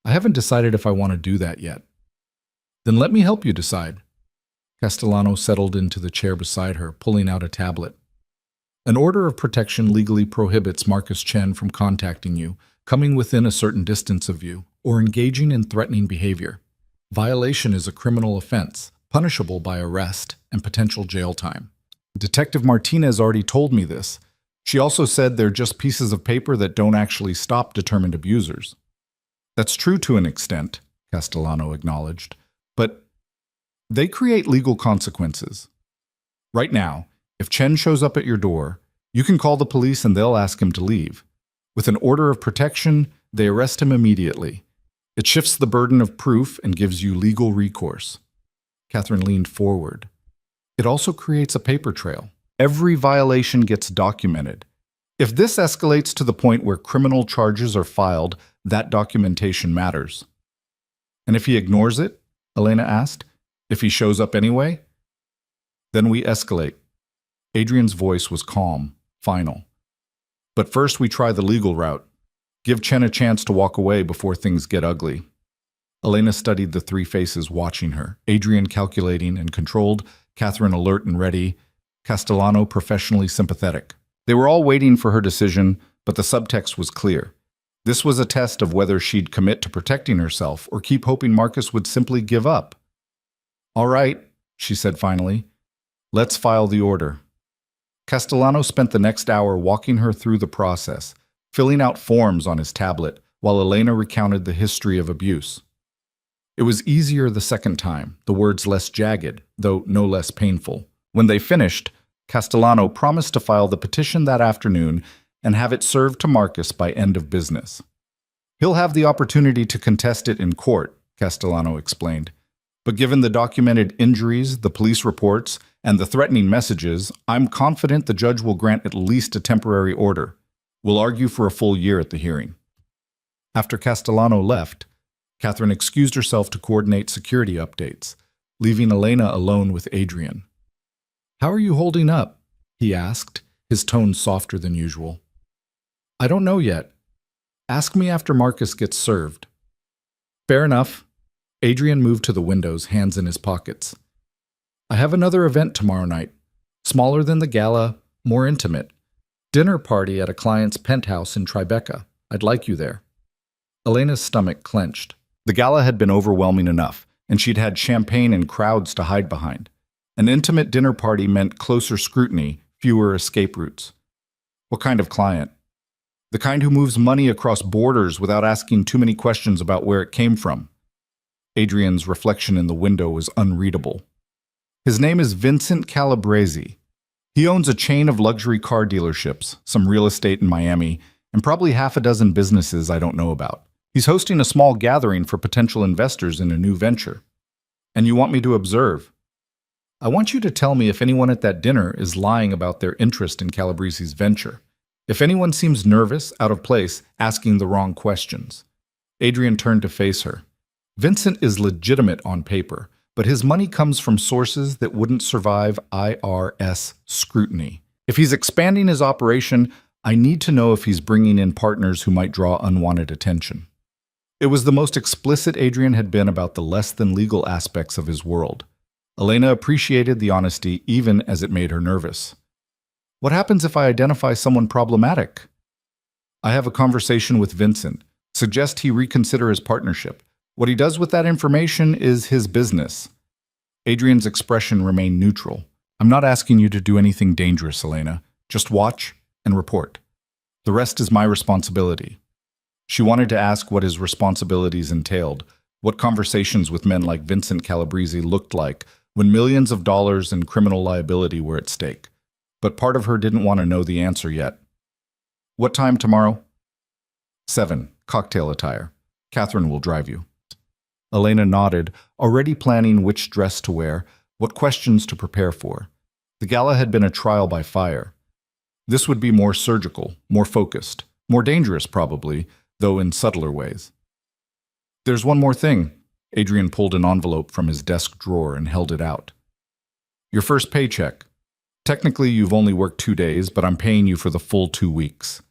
I haven't decided if I want to do that yet. Then let me help you decide. Castellano settled into the chair beside her, pulling out a tablet. An order of protection legally prohibits Marcus Chen from contacting you, coming within a certain distance of you, or engaging in threatening behavior. Violation is a criminal offense, punishable by arrest and potential jail time. Detective Martinez already told me this. She also said they're just pieces of paper that don't actually stop determined abusers. That's true to an extent, Castellano acknowledged, but they create legal consequences. Right now, if Chen shows up at your door, you can call the police and they'll ask him to leave. With an order of protection, they arrest him immediately. It shifts the burden of proof and gives you legal recourse. Catherine leaned forward. It also creates a paper trail. Every violation gets documented. If this escalates to the point where criminal charges are filed, that documentation matters. And if he ignores it? Elena asked. If he shows up anyway? Then we escalate. Adrian's voice was calm, final. But first we try the legal route. Give Chen a chance to walk away before things get ugly. Elena studied the 3 faces watching her, Adrian calculating and controlled, Catherine alert and ready, Castellano professionally sympathetic. They were all waiting for her decision, but the subtext was clear. This was a test of whether she'd commit to protecting herself or keep hoping Marcus would simply give up. All right, she said finally. Let's file the order. Castellano spent the next hour walking her through the process, filling out forms on his tablet, while Elena recounted the history of abuse. It was easier the second time, the words less jagged, though no less painful. When they finished, Castellano promised to file the petition that afternoon and have it served to Marcus by end of business. He'll have the opportunity to contest it in court, Castellano explained. But given the documented injuries, the police reports, and the threatening messages, I'm confident the judge will grant at least a temporary order. We'll argue for a full year at the hearing. After Castellano left, Catherine excused herself to coordinate security updates, leaving Elena alone with Adrian. "How are you holding up?" he asked, his tone softer than usual. "I don't know yet. Ask me after Marcus gets served." "Fair enough." Adrian moved to the windows, hands in his pockets. "I have another event tomorrow night. Smaller than the gala, more intimate. Dinner party at a client's penthouse in Tribeca. I'd like you there." Elena's stomach clenched. The gala had been overwhelming enough, and she'd had champagne and crowds to hide behind. An intimate dinner party meant closer scrutiny, fewer escape routes. What kind of client? The kind who moves money across borders without asking too many questions about where it came from. Adrian's reflection in the window was unreadable. His name is Vincent Calabresi. He owns a chain of luxury car dealerships, some real estate in Miami, and probably half a dozen businesses I don't know about. He's hosting a small gathering for potential investors in a new venture. And you want me to observe? I want you to tell me if anyone at that dinner is lying about their interest in Calabresi's venture. If anyone seems nervous, out of place, asking the wrong questions. Adrian turned to face her. Vincent is legitimate on paper, but his money comes from sources that wouldn't survive IRS scrutiny. If he's expanding his operation, I need to know if he's bringing in partners who might draw unwanted attention. It was the most explicit Adrian had been about the less-than-legal aspects of his world. Elena appreciated the honesty even as it made her nervous. What happens if I identify someone problematic? I have a conversation with Vincent. Suggest he reconsider his partnership. What he does with that information is his business. Adrian's expression remained neutral. I'm not asking you to do anything dangerous, Elena. Just watch and report. The rest is my responsibility. She wanted to ask what his responsibilities entailed, what conversations with men like Vincent Calabresi looked like when millions of dollars in criminal liability were at stake. But part of her didn't want to know the answer yet. What time tomorrow? 7, cocktail attire. Catherine will drive you. Elena nodded, already planning which dress to wear, what questions to prepare for. The gala had been a trial by fire. This would be more surgical, more focused, more dangerous probably, though in subtler ways. There's one more thing. Adrian pulled an envelope from his desk drawer and held it out. Your first paycheck. Technically, you've only worked 2 days, but I'm paying you for the full 2 weeks.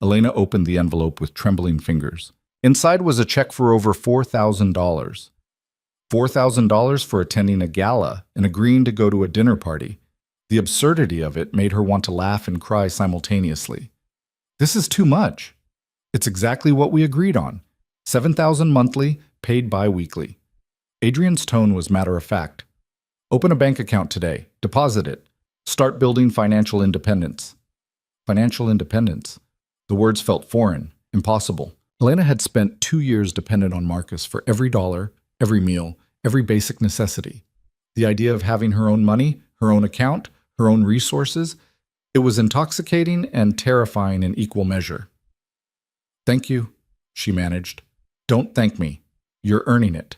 Elena opened the envelope with trembling fingers. Inside was a check for over $4,000. $4,000 for attending a gala and agreeing to go to a dinner party. The absurdity of it made her want to laugh and cry simultaneously. This is too much. It's exactly what we agreed on. $7,000 monthly, paid bi-weekly. Adrian's tone was matter-of-fact. Open a bank account today. Deposit it. Start building financial independence. Financial independence. The words felt foreign, impossible. Elena had spent 2 years dependent on Marcus for every dollar, every meal, every basic necessity. The idea of having her own money, her own account, her own resources, it was intoxicating and terrifying in equal measure. Thank you, she managed. Don't thank me. You're earning it.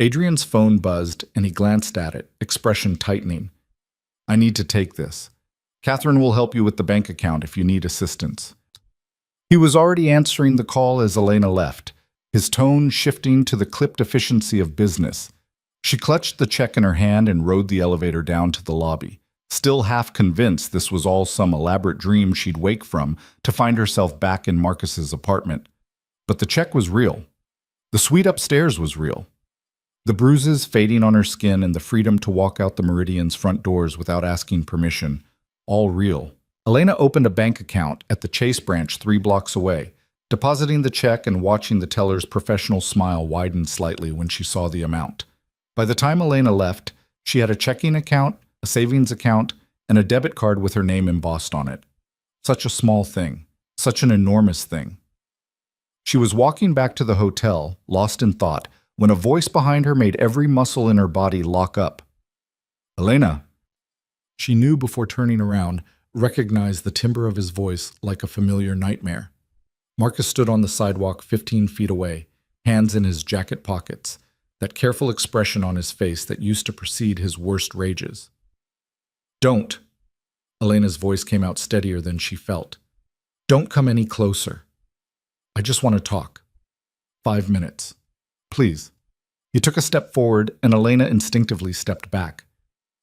Adrian's phone buzzed and he glanced at it, expression tightening. I need to take this. Catherine will help you with the bank account if you need assistance. He was already answering the call as Elena left, his tone shifting to the clipped efficiency of business. She clutched the check in her hand and rode the elevator down to the lobby, still half convinced this was all some elaborate dream she'd wake from to find herself back in Marcus's apartment. But the check was real. The suite upstairs was real. The bruises fading on her skin and the freedom to walk out the Meridian's front doors without asking permission, all real. Elena opened a bank account at the Chase branch 3 blocks away, depositing the check and watching the teller's professional smile widen slightly when she saw the amount. By the time Elena left, she had a checking account, a savings account, and a debit card with her name embossed on it. Such a small thing, such an enormous thing. She was walking back to the hotel, lost in thought, when a voice behind her made every muscle in her body lock up. Elena. She knew before turning around, recognized the timbre of his voice like a familiar nightmare. Marcus stood on the sidewalk 15 feet away, hands in his jacket pockets. that careful expression on his face that used to precede his worst rages. Don't. Elena's voice came out steadier than she felt. Don't come any closer. I just want to talk. 5 minutes. Please. He took a step forward, and Elena instinctively stepped back.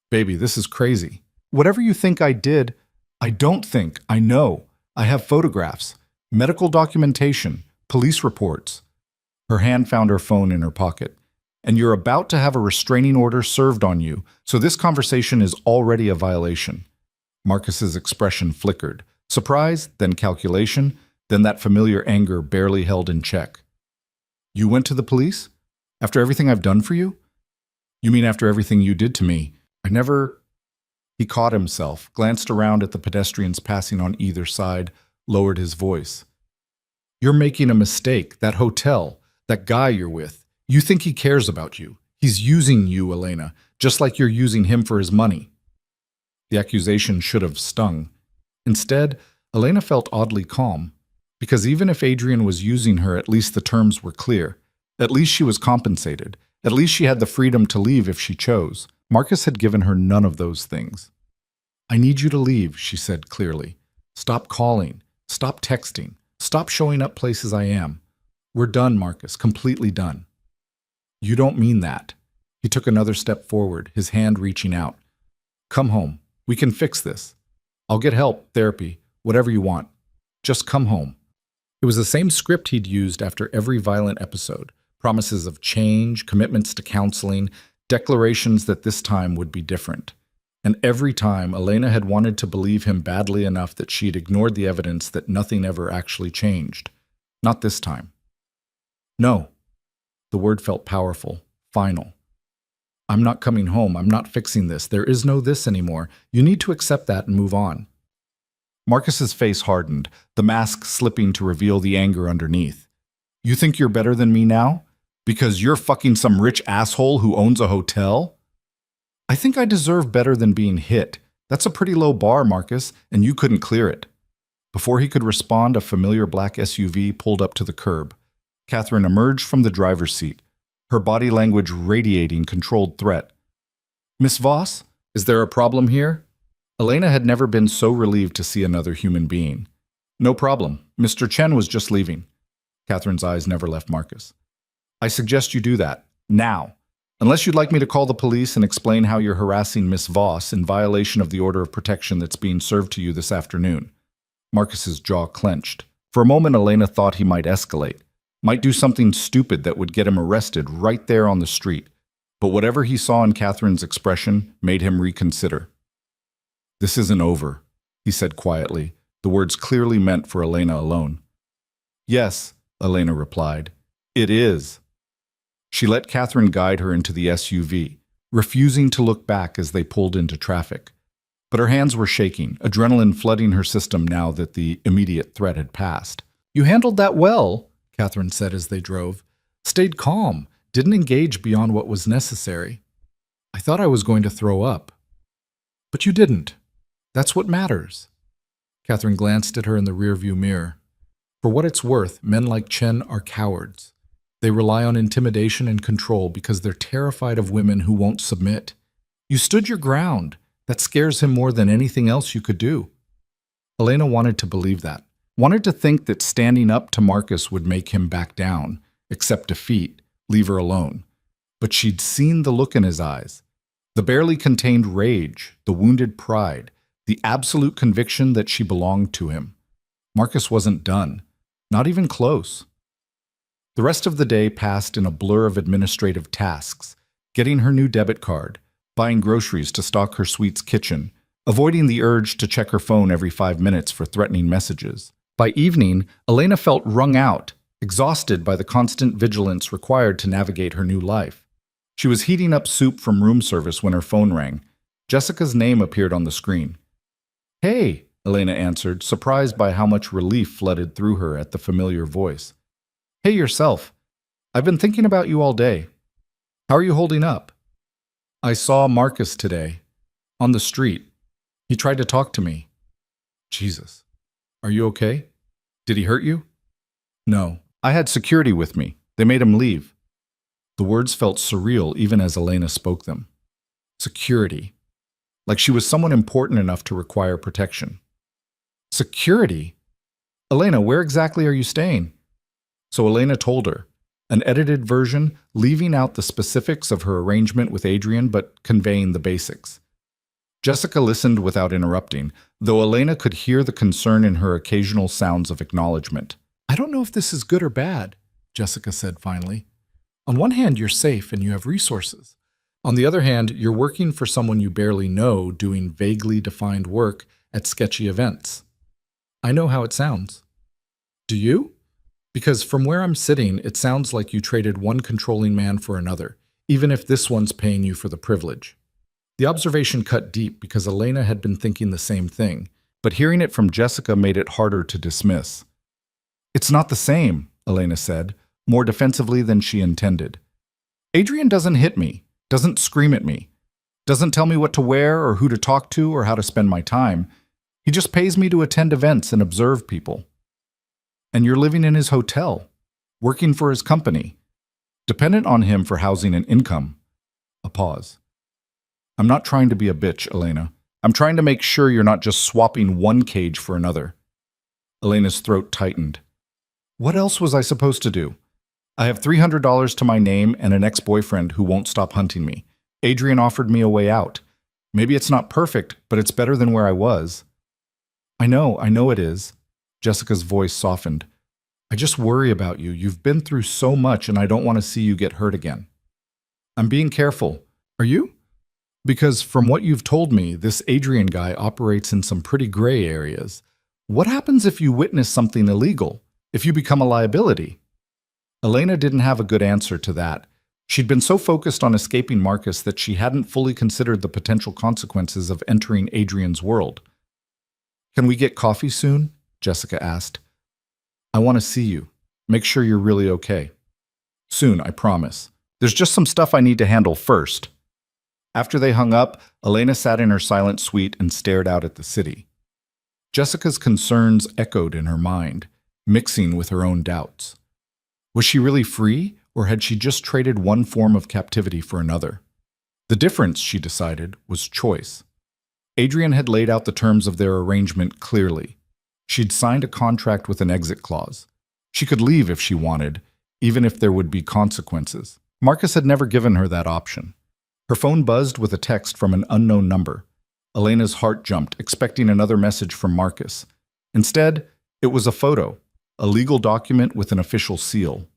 Baby, this is crazy. Whatever you think I did, I don't think, I know. I have photographs, medical documentation, police reports. Her hand found her phone in her pocket. And you're about to have a restraining order served on you, so this conversation is already a violation. Marcus's expression flickered. Surprise, then calculation, then that familiar anger barely held in check. You went to the police? After everything I've done for you? You mean after everything you did to me? I never... He caught himself, glanced around at the pedestrians passing on either side, lowered his voice. You're making a mistake. That hotel, that guy you're with, you think he cares about you. He's using you, Elena, just like you're using him for his money. The accusation should have stung. Instead, Elena felt oddly calm, because even if Adrian was using her, at least the terms were clear. At least she was compensated. At least she had the freedom to leave if she chose. Marcus had given her none of those things. I need you to leave, she said clearly. Stop calling. Stop texting. Stop showing up places I am. We're done, Marcus, completely done. You don't mean that. He took another step forward, his hand reaching out. Come home. We can fix this. I'll get help, therapy, whatever you want. Just come home. It was the same script he'd used after every violent episode. Promises of change, commitments to counseling, declarations that this time would be different. And every time, Elena had wanted to believe him badly enough that she'd ignored the evidence that nothing ever actually changed. Not this time. No. The word felt powerful, final. I'm not coming home. I'm not fixing this. There is no this anymore. You need to accept that and move on. Marcus's face hardened, the mask slipping to reveal the anger underneath. You think you're better than me now? Because you're fucking some rich asshole who owns a hotel? I think I deserve better than being hit. That's a pretty low bar, Marcus, and you couldn't clear it. Before he could respond, a familiar black SUV pulled up to the curb. Catherine emerged from the driver's seat, her body language radiating controlled threat. Miss Voss, is there a problem here? Elena had never been so relieved to see another human being. No problem. Mr. Chen was just leaving. Catherine's eyes never left Marcus. I suggest you do that, now. Unless you'd like me to call the police and explain how you're harassing Miss Voss in violation of the order of protection that's being served to you this afternoon. Marcus's jaw clenched. For a moment, Elena thought he might escalate, might do something stupid that would get him arrested right there on the street. But whatever he saw in Catherine's expression made him reconsider. This isn't over, he said quietly, the words clearly meant for Elena alone. Yes, Elena replied. It is. She let Catherine guide her into the SUV, refusing to look back as they pulled into traffic. But her hands were shaking, adrenaline flooding her system now that the immediate threat had passed. You handled that well, Catherine said as they drove. Stayed calm, didn't engage beyond what was necessary. I thought I was going to throw up. But you didn't. That's what matters. Catherine glanced at her in the rearview mirror. For what it's worth, men like Chen are cowards. They rely on intimidation and control because they're terrified of women who won't submit. You stood your ground. That scares him more than anything else you could do. Elena wanted to believe that. Wanted to think that standing up to Marcus would make him back down, accept defeat, leave her alone. But she'd seen the look in his eyes. The barely contained rage, the wounded pride, the absolute conviction that she belonged to him. Marcus wasn't done. Not even close. The rest of the day passed in a blur of administrative tasks, getting her new debit card, buying groceries to stock her suite's kitchen, avoiding the urge to check her phone every 5 minutes for threatening messages. By evening, Elena felt wrung out, exhausted by the constant vigilance required to navigate her new life. She was heating up soup from room service when her phone rang. Jessica's name appeared on the screen. Hey, Elena answered, surprised by how much relief flooded through her at the familiar voice. Hey yourself. I've been thinking about you all day. How are you holding up? I saw Marcus today, on the street. He tried to talk to me. Jesus. Are you okay? Did he hurt you? No. I had security with me. They made him leave. The words felt surreal even as Elena spoke them. Security. Like she was someone important enough to require protection. Security? Elena, where exactly are you staying? So Elena told her, an edited version, leaving out the specifics of her arrangement with Adrian but conveying the basics. Jessica listened without interrupting, though Elena could hear the concern in her occasional sounds of acknowledgement. I don't know if this is good or bad, Jessica said finally. On one hand, you're safe and you have resources. On the other hand, you're working for someone you barely know doing vaguely defined work at sketchy events. I know how it sounds. Do you? Because from where I'm sitting, it sounds like you traded one controlling man for another, even if this one's paying you for the privilege. The observation cut deep because Elena had been thinking the same thing, but hearing it from Jessica made it harder to dismiss. It's not the same, Elena said, more defensively than she intended. Adrian doesn't hit me, doesn't scream at me, doesn't tell me what to wear or who to talk to or how to spend my time. He just pays me to attend events and observe people. And you're living in his hotel, working for his company, dependent on him for housing and income. A pause. I'm not trying to be a bitch, Elena. I'm trying to make sure you're not just swapping one cage for another. Elena's throat tightened. What else was I supposed to do? I have $300 to my name and an ex-boyfriend who won't stop hunting me. Adrian offered me a way out. Maybe it's not perfect, but it's better than where I was. I know it is. Jessica's voice softened. I just worry about you. You've been through so much and I don't want to see you get hurt again. I'm being careful. Are you? Because from what you've told me, this Adrian guy operates in some pretty gray areas. What happens if you witness something illegal? If you become a liability? Elena didn't have a good answer to that. She'd been so focused on escaping Marcus that she hadn't fully considered the potential consequences of entering Adrian's world. Can we get coffee soon? Jessica asked. I want to see you. Make sure you're really okay. Soon, I promise. There's just some stuff I need to handle first. After they hung up, Elena sat in her silent suite and stared out at the city. Jessica's concerns echoed in her mind, mixing with her own doubts. Was she really free, or had she just traded one form of captivity for another? The difference, she decided, was choice. Adrian had laid out the terms of their arrangement clearly. She'd signed a contract with an exit clause. She could leave if she wanted, even if there would be consequences. Marcus had never given her that option. Her phone buzzed with a text from an unknown number. Elena's heart jumped, expecting another message from Marcus. Instead, it was a photo, a legal document with an official seal.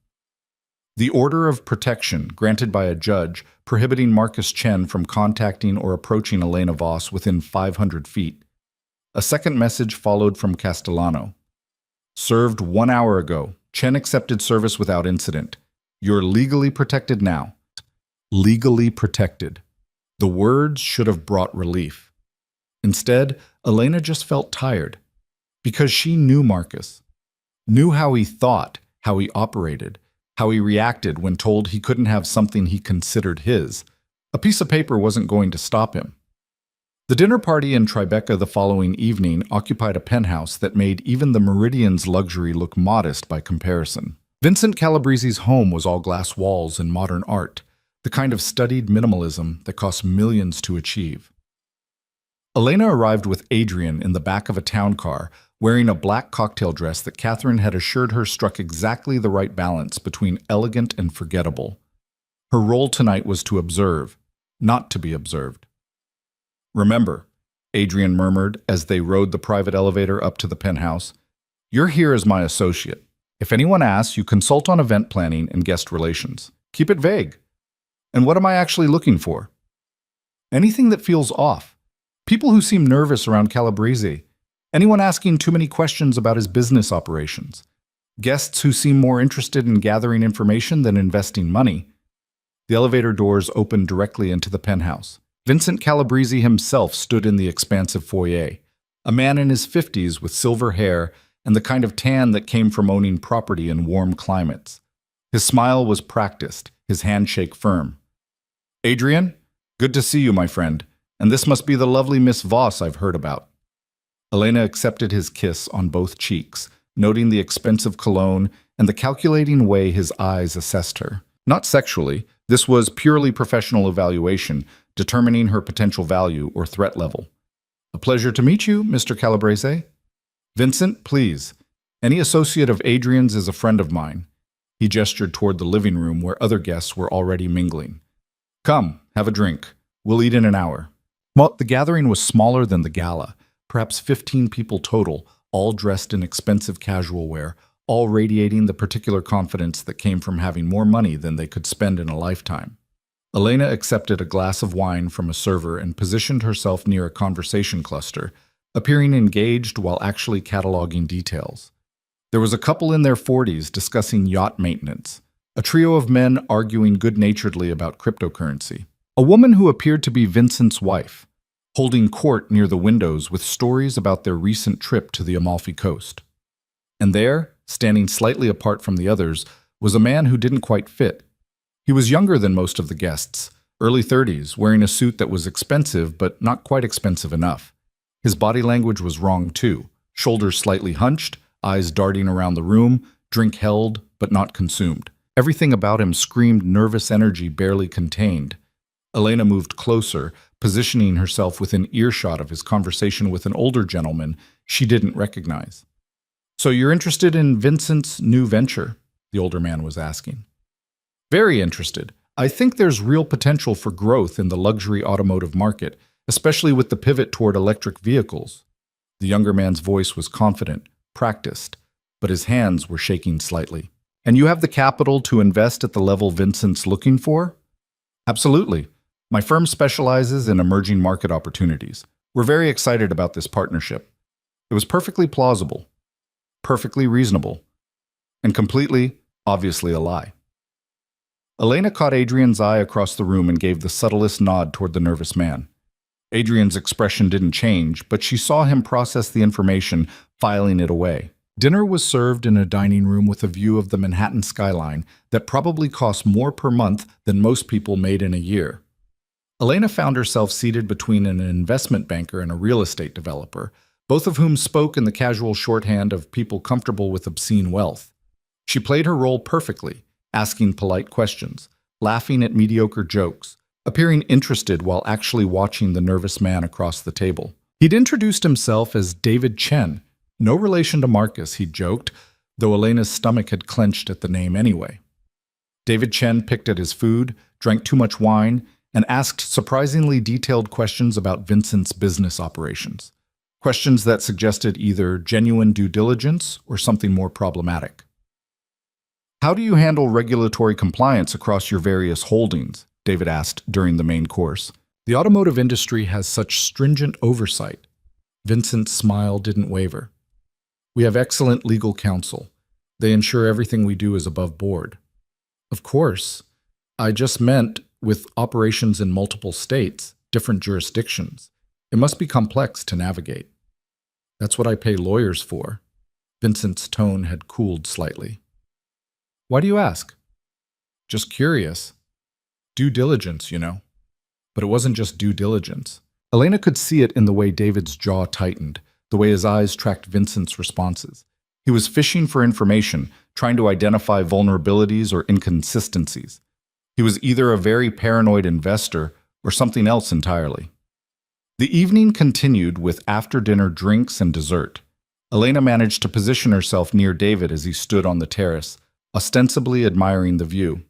The order of protection granted by a judge prohibiting Marcus Chen from contacting or approaching Elena Voss within 500 feet. A second message followed from Castellano. Served 1 hour ago. Chen accepted service without incident. You're legally protected now. Legally protected. The words should have brought relief. Instead, Elena just felt tired. Because she knew Marcus. Knew how he thought, how he operated, how he reacted when told he couldn't have something he considered his. A piece of paper wasn't going to stop him. The dinner party in Tribeca the following evening occupied a penthouse that made even the Meridian's luxury look modest by comparison. Vincent Calabrese's home was all glass walls and modern art, the kind of studied minimalism that costs millions to achieve. Elena arrived with Adrian in the back of a town car, wearing a black cocktail dress that Catherine had assured her struck exactly the right balance between elegant and forgettable. Her role tonight was to observe, not to be observed. Remember, Adrian murmured as they rode the private elevator up to the penthouse, you're here as my associate. If anyone asks, you consult on event planning and guest relations. Keep it vague. And what am I actually looking for? Anything that feels off. People who seem nervous around Calabrese. Anyone asking too many questions about his business operations. Guests who seem more interested in gathering information than investing money. The elevator doors opened directly into the penthouse. Vincent Calabrese himself stood in the expansive foyer, a man in his 50s with silver hair and the kind of tan that came from owning property in warm climates. His smile was practiced, his handshake firm. Adrian, good to see you, my friend, and this must be the lovely Miss Voss I've heard about. Elena accepted his kiss on both cheeks, noting the expensive cologne and the calculating way his eyes assessed her. Not sexually. This was purely professional evaluation, determining her potential value or threat level. A pleasure to meet you, Mr. Calabrese. Vincent, please. Any associate of Adrian's is a friend of mine. He gestured toward the living room where other guests were already mingling. Come, have a drink. We'll eat in an hour. Well, the gathering was smaller than the gala, perhaps 15 people total, all dressed in expensive casual wear, all radiating the particular confidence that came from having more money than they could spend in a lifetime. Elena accepted a glass of wine from a server and positioned herself near a conversation cluster, appearing engaged while actually cataloging details. There was a couple in their 40s discussing yacht maintenance, a trio of men arguing good-naturedly about cryptocurrency, a woman who appeared to be Vincent's wife, holding court near the windows with stories about their recent trip to the Amalfi Coast. And there, standing slightly apart from the others, was a man who didn't quite fit. He was younger than most of the guests, early 30s, wearing a suit that was expensive but not quite expensive enough. His body language was wrong too, shoulders slightly hunched, eyes darting around the room, drink held but not consumed. Everything about him screamed nervous energy barely contained. Elena moved closer, positioning herself within earshot of his conversation with an older gentleman she didn't recognize. So you're interested in Vincent's new venture? The older man was asking. Very interested. I think there's real potential for growth in the luxury automotive market, especially with the pivot toward electric vehicles. The younger man's voice was confident, practiced, but his hands were shaking slightly. And you have the capital to invest at the level Vincent's looking for? Absolutely. My firm specializes in emerging market opportunities. We're very excited about this partnership. It was perfectly plausible, perfectly reasonable, and completely, obviously a lie. Elena caught Adrian's eye across the room and gave the subtlest nod toward the nervous man. Adrian's expression didn't change, but she saw him process the information, filing it away. Dinner was served in a dining room with a view of the Manhattan skyline that probably cost more per month than most people made in a year. Elena found herself seated between an investment banker and a real estate developer, both of whom spoke in the casual shorthand of people comfortable with obscene wealth. She played her role perfectly, asking polite questions, laughing at mediocre jokes, appearing interested while actually watching the nervous man across the table. He'd introduced himself as David Chen, no relation to Marcus, he joked, though Elena's stomach had clenched at the name anyway. David Chen picked at his food, drank too much wine, and asked surprisingly detailed questions about Vincent's business operations. Questions that suggested either genuine due diligence or something more problematic. How do you handle regulatory compliance across your various holdings? David asked during the main course. The automotive industry has such stringent oversight. Vincent's smile didn't waver. We have excellent legal counsel. They ensure everything we do is above board. Of course. I just meant with operations in multiple states, different jurisdictions. It must be complex to navigate. That's what I pay lawyers for. Vincent's tone had cooled slightly. Why do you ask? Just curious. Due diligence, you know. But it wasn't just due diligence. Elena could see it in the way David's jaw tightened, the way his eyes tracked Vincent's responses. He was fishing for information, trying to identify vulnerabilities or inconsistencies. He was either a very paranoid investor or something else entirely. The evening continued with after-dinner drinks and dessert. Elena managed to position herself near David as he stood on the terrace, ostensibly admiring the view.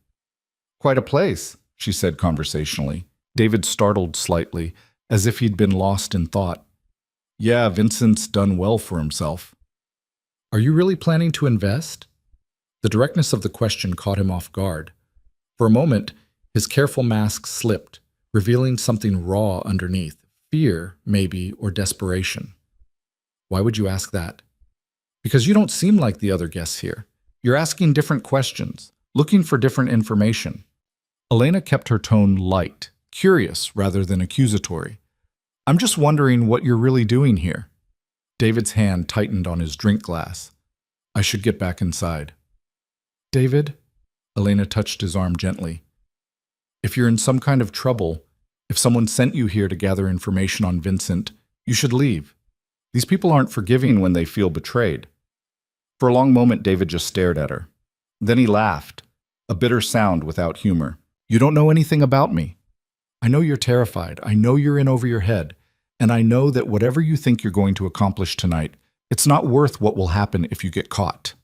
Quite a place, she said conversationally. David startled slightly, as if he'd been lost in thought. Yeah, Vincent's done well for himself. Are you really planning to invest? The directness of the question caught him off guard. For a moment, his careful mask slipped, revealing something raw underneath. Fear, maybe, or desperation. Why would you ask that? Because you don't seem like the other guests here. You're asking different questions, looking for different information. Elena kept her tone light, curious rather than accusatory. I'm just wondering what you're really doing here. David's hand tightened on his drink glass. I should get back inside. David? Elena touched his arm gently. If you're in some kind of trouble, if someone sent you here to gather information on Vincent, you should leave. These people aren't forgiving when they feel betrayed. For a long moment, David just stared at her. Then he laughed, a bitter sound without humor. You don't know anything about me. I know you're terrified. I know you're in over your head. And I know that whatever you think you're going to accomplish tonight, it's not worth what will happen if you get caught.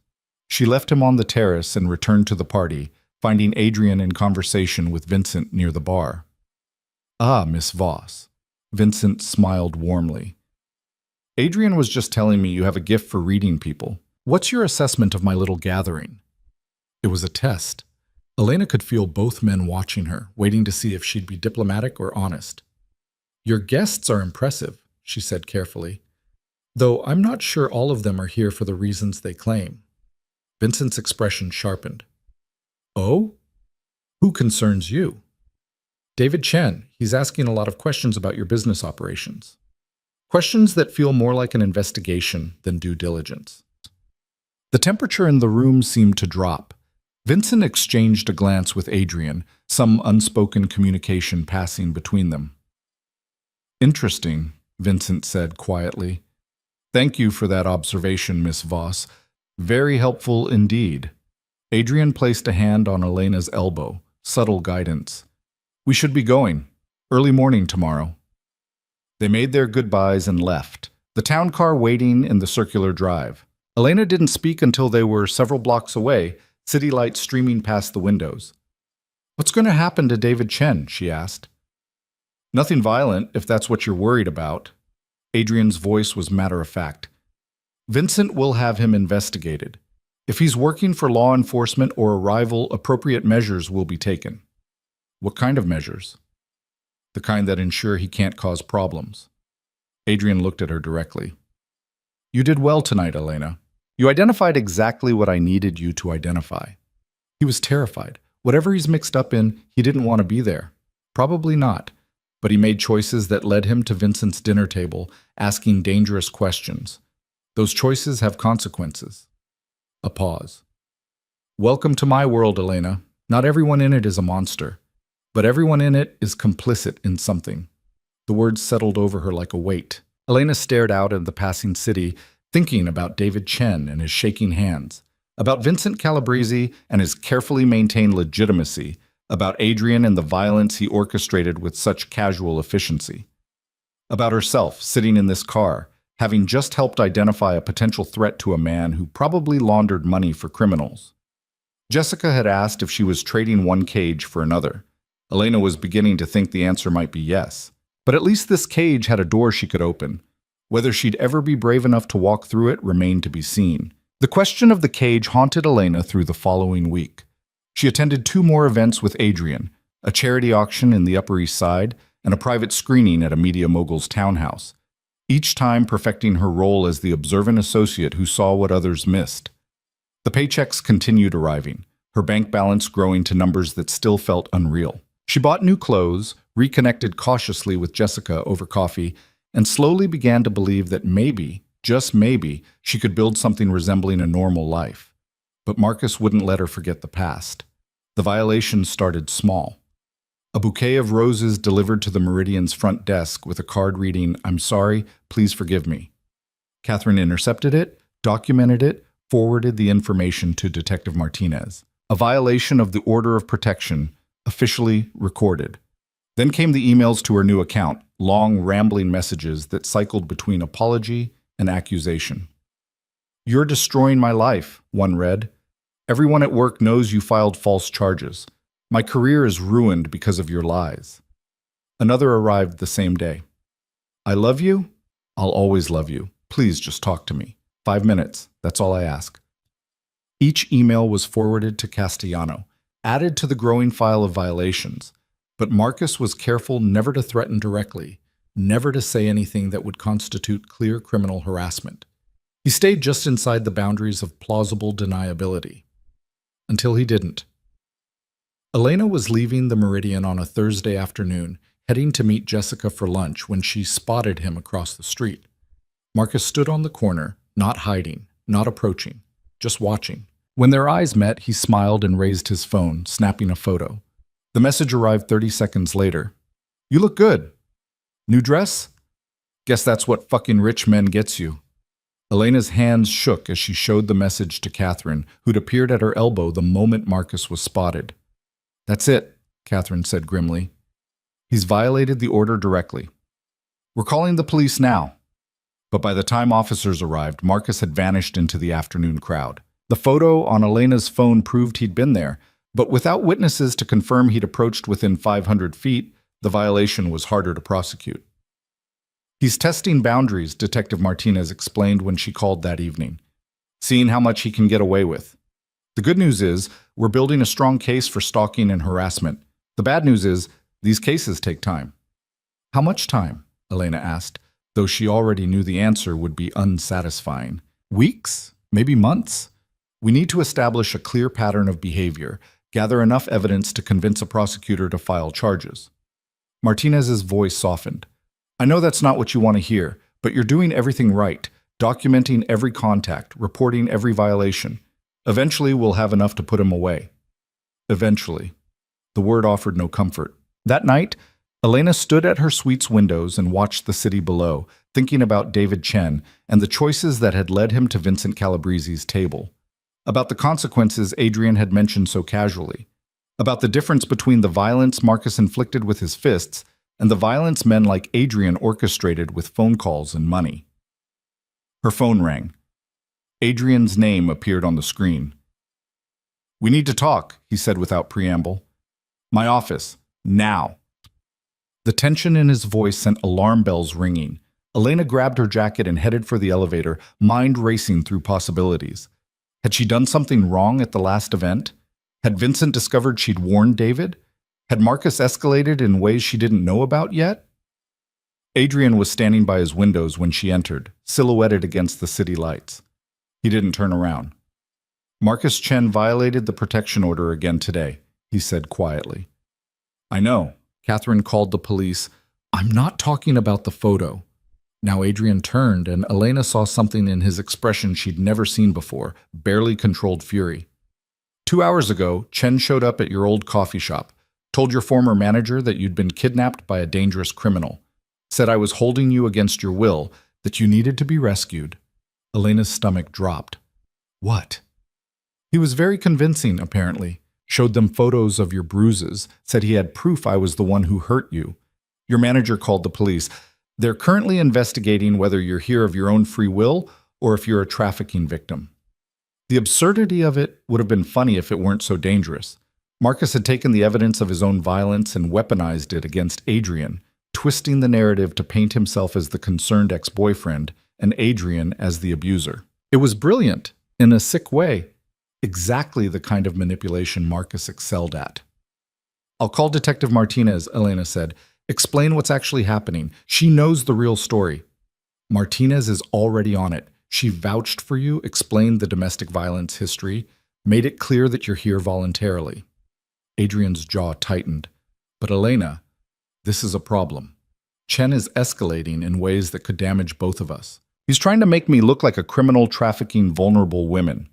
She left him on the terrace and returned to the party, finding Adrian in conversation with Vincent near the bar. Ah, Miss Voss. Vincent smiled warmly. Adrian was just telling me you have a gift for reading people. What's your assessment of my little gathering? It was a test. Elena could feel both men watching her, waiting to see if she'd be diplomatic or honest. Your guests are impressive, she said carefully, though I'm not sure all of them are here for the reasons they claim. Vincent's expression sharpened. Oh? Who concerns you? David Chen. He's asking a lot of questions about your business operations. Questions that feel more like an investigation than due diligence. The temperature in the room seemed to drop. Vincent exchanged a glance with Adrian, some unspoken communication passing between them. Interesting, Vincent said quietly. Thank you for that observation, Miss Voss. Very helpful indeed. Adrian placed a hand on Elena's elbow, subtle guidance. We should be going. Early morning tomorrow. They made their goodbyes and left, the town car waiting in the circular drive. Elena didn't speak until they were several blocks away, city lights streaming past the windows. What's going to happen to David Chen? She asked. Nothing violent, if that's what you're worried about. Adrian's voice was matter-of-fact. Vincent will have him investigated. If he's working for law enforcement or a rival, appropriate measures will be taken. What kind of measures? The kind that ensure he can't cause problems. Adrian looked at her directly. You did well tonight, Elena. You identified exactly what I needed you to identify. He was terrified. Whatever he's mixed up in, he didn't want to be there. Probably not. But he made choices that led him to Vincent's dinner table, asking dangerous questions. Those choices have consequences. A pause. Welcome to my world, Elena. Not everyone in it is a monster, but everyone in it is complicit in something. The words settled over her like a weight. Elena stared out at the passing city, thinking about David Chen and his shaking hands, about Vincent Calabrese and his carefully maintained legitimacy, about Adrian and the violence he orchestrated with such casual efficiency, about herself sitting in this car, having just helped identify a potential threat to a man who probably laundered money for criminals. Jessica had asked if she was trading one cage for another. Elena was beginning to think the answer might be yes, but at least this cage had a door she could open. Whether she'd ever be brave enough to walk through it remained to be seen. The question of the cage haunted Elena through the following week. She attended 2 more events with Adrian, a charity auction in the Upper East Side and a private screening at a media mogul's townhouse, each time perfecting her role as the observant associate who saw what others missed. The paychecks continued arriving, her bank balance growing to numbers that still felt unreal. She bought new clothes, reconnected cautiously with Jessica over coffee, and slowly began to believe that maybe, just maybe, she could build something resembling a normal life. But Marcus wouldn't let her forget the past. The violations started small. A bouquet of roses delivered to the Meridian's front desk with a card reading, "I'm sorry, please forgive me." Catherine intercepted it, documented it, forwarded the information to Detective Martinez. A violation of the order of protection, officially recorded. Then came the emails to her new account, long, rambling messages that cycled between apology and accusation. "You're destroying my life," one read. "Everyone at work knows you filed false charges. My career is ruined because of your lies." Another arrived the same day. "I love you. I'll always love you. Please just talk to me. 5 minutes, that's all I ask." Each email was forwarded to Castellano, added to the growing file of violations. But Marcus was careful never to threaten directly, never to say anything that would constitute clear criminal harassment. He stayed just inside the boundaries of plausible deniability. Until he didn't. Elena was leaving the Meridian on a Thursday afternoon, heading to meet Jessica for lunch when she spotted him across the street. Marcus stood on the corner, not hiding, not approaching, just watching. When their eyes met, he smiled and raised his phone, snapping a photo. The message arrived 30 seconds later. "You look good. New dress? Guess that's what fucking rich men gets you." Elena's hands shook as she showed the message to Catherine, who'd appeared at her elbow the moment Marcus was spotted. "That's it," Catherine said grimly. "He's violated the order directly. We're calling the police now." But by the time officers arrived, Marcus had vanished into the afternoon crowd. The photo on Elena's phone proved he'd been there, but without witnesses to confirm he'd approached within 500 feet, the violation was harder to prosecute. "He's testing boundaries," Detective Martinez explained when she called that evening, "seeing how much he can get away with. The good news is, we're building a strong case for stalking and harassment. The bad news is, these cases take time." "How much time?" Elena asked, though she already knew the answer would be unsatisfying. "Weeks? Maybe months? We need to establish a clear pattern of behavior, gather enough evidence to convince a prosecutor to file charges." Martinez's voice softened. "I know that's not what you want to hear, but you're doing everything right, documenting every contact, reporting every violation. Eventually, we'll have enough to put him away." Eventually. The word offered no comfort. That night, Elena stood at her suite's windows and watched the city below, thinking about David Chen and the choices that had led him to Vincent Calabrese's table. About the consequences Adrian had mentioned so casually. About the difference between the violence Marcus inflicted with his fists and the violence men like Adrian orchestrated with phone calls and money. Her phone rang. Adrian's name appeared on the screen. "We need to talk," he said without preamble. "My office. Now." The tension in his voice sent alarm bells ringing. Elena grabbed her jacket and headed for the elevator, mind racing through possibilities. Had she done something wrong at the last event? Had Vincent discovered she'd warned David? Had Marcus escalated in ways she didn't know about yet? Adrian was standing by his windows when she entered, silhouetted against the city lights. He didn't turn around. "Marcus Chen violated the protection order again today," he said quietly. "I know." Catherine called the police. "I'm not talking about the photo." Now Adrian turned, and Elena saw something in his expression she'd never seen before, barely controlled fury. "2 hours ago, Chen showed up at your old coffee shop, told your former manager that you'd been kidnapped by a dangerous criminal, said I was holding you against your will, that you needed to be rescued." Elena's stomach dropped. "What?" "He was very convincing, apparently. Showed them photos of your bruises, said he had proof I was the one who hurt you. Your manager called the police. They're currently investigating whether you're here of your own free will or if you're a trafficking victim." The absurdity of it would have been funny if it weren't so dangerous. Marcus had taken the evidence of his own violence and weaponized it against Adrian, twisting the narrative to paint himself as the concerned ex-boyfriend and Adrian as the abuser. It was brilliant, in a sick way. Exactly the kind of manipulation Marcus excelled at. "I'll call Detective Martinez," Elena said. "Explain what's actually happening. She knows the real story." "Martinez is already on it. She vouched for you, explained the domestic violence history, made it clear that you're here voluntarily." Adrian's jaw tightened. "But Elena, this is a problem. Chen is escalating in ways that could damage both of us. He's trying to make me look like a criminal trafficking vulnerable women.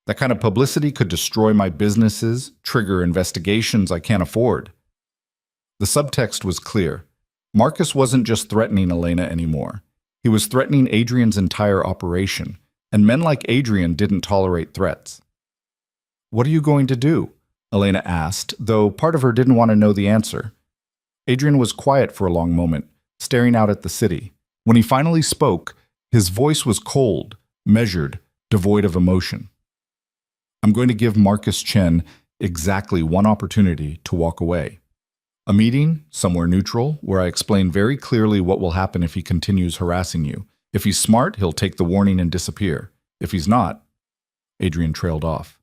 That kind of publicity could destroy my businesses, trigger investigations I can't afford." The subtext was clear. Marcus wasn't just threatening Elena anymore. He was threatening Adrian's entire operation, and men like Adrian didn't tolerate threats. "What are you going to do?" Elena asked, though part of her didn't want to know the answer. Adrian was quiet for a long moment, staring out at the city. When he finally spoke, his voice was cold, measured, devoid of emotion. "I'm going to give Marcus Chen exactly one opportunity to walk away. A meeting, somewhere neutral, where I explain very clearly what will happen if he continues harassing you. If he's smart, he'll take the warning and disappear. If he's not..." Adrian trailed off.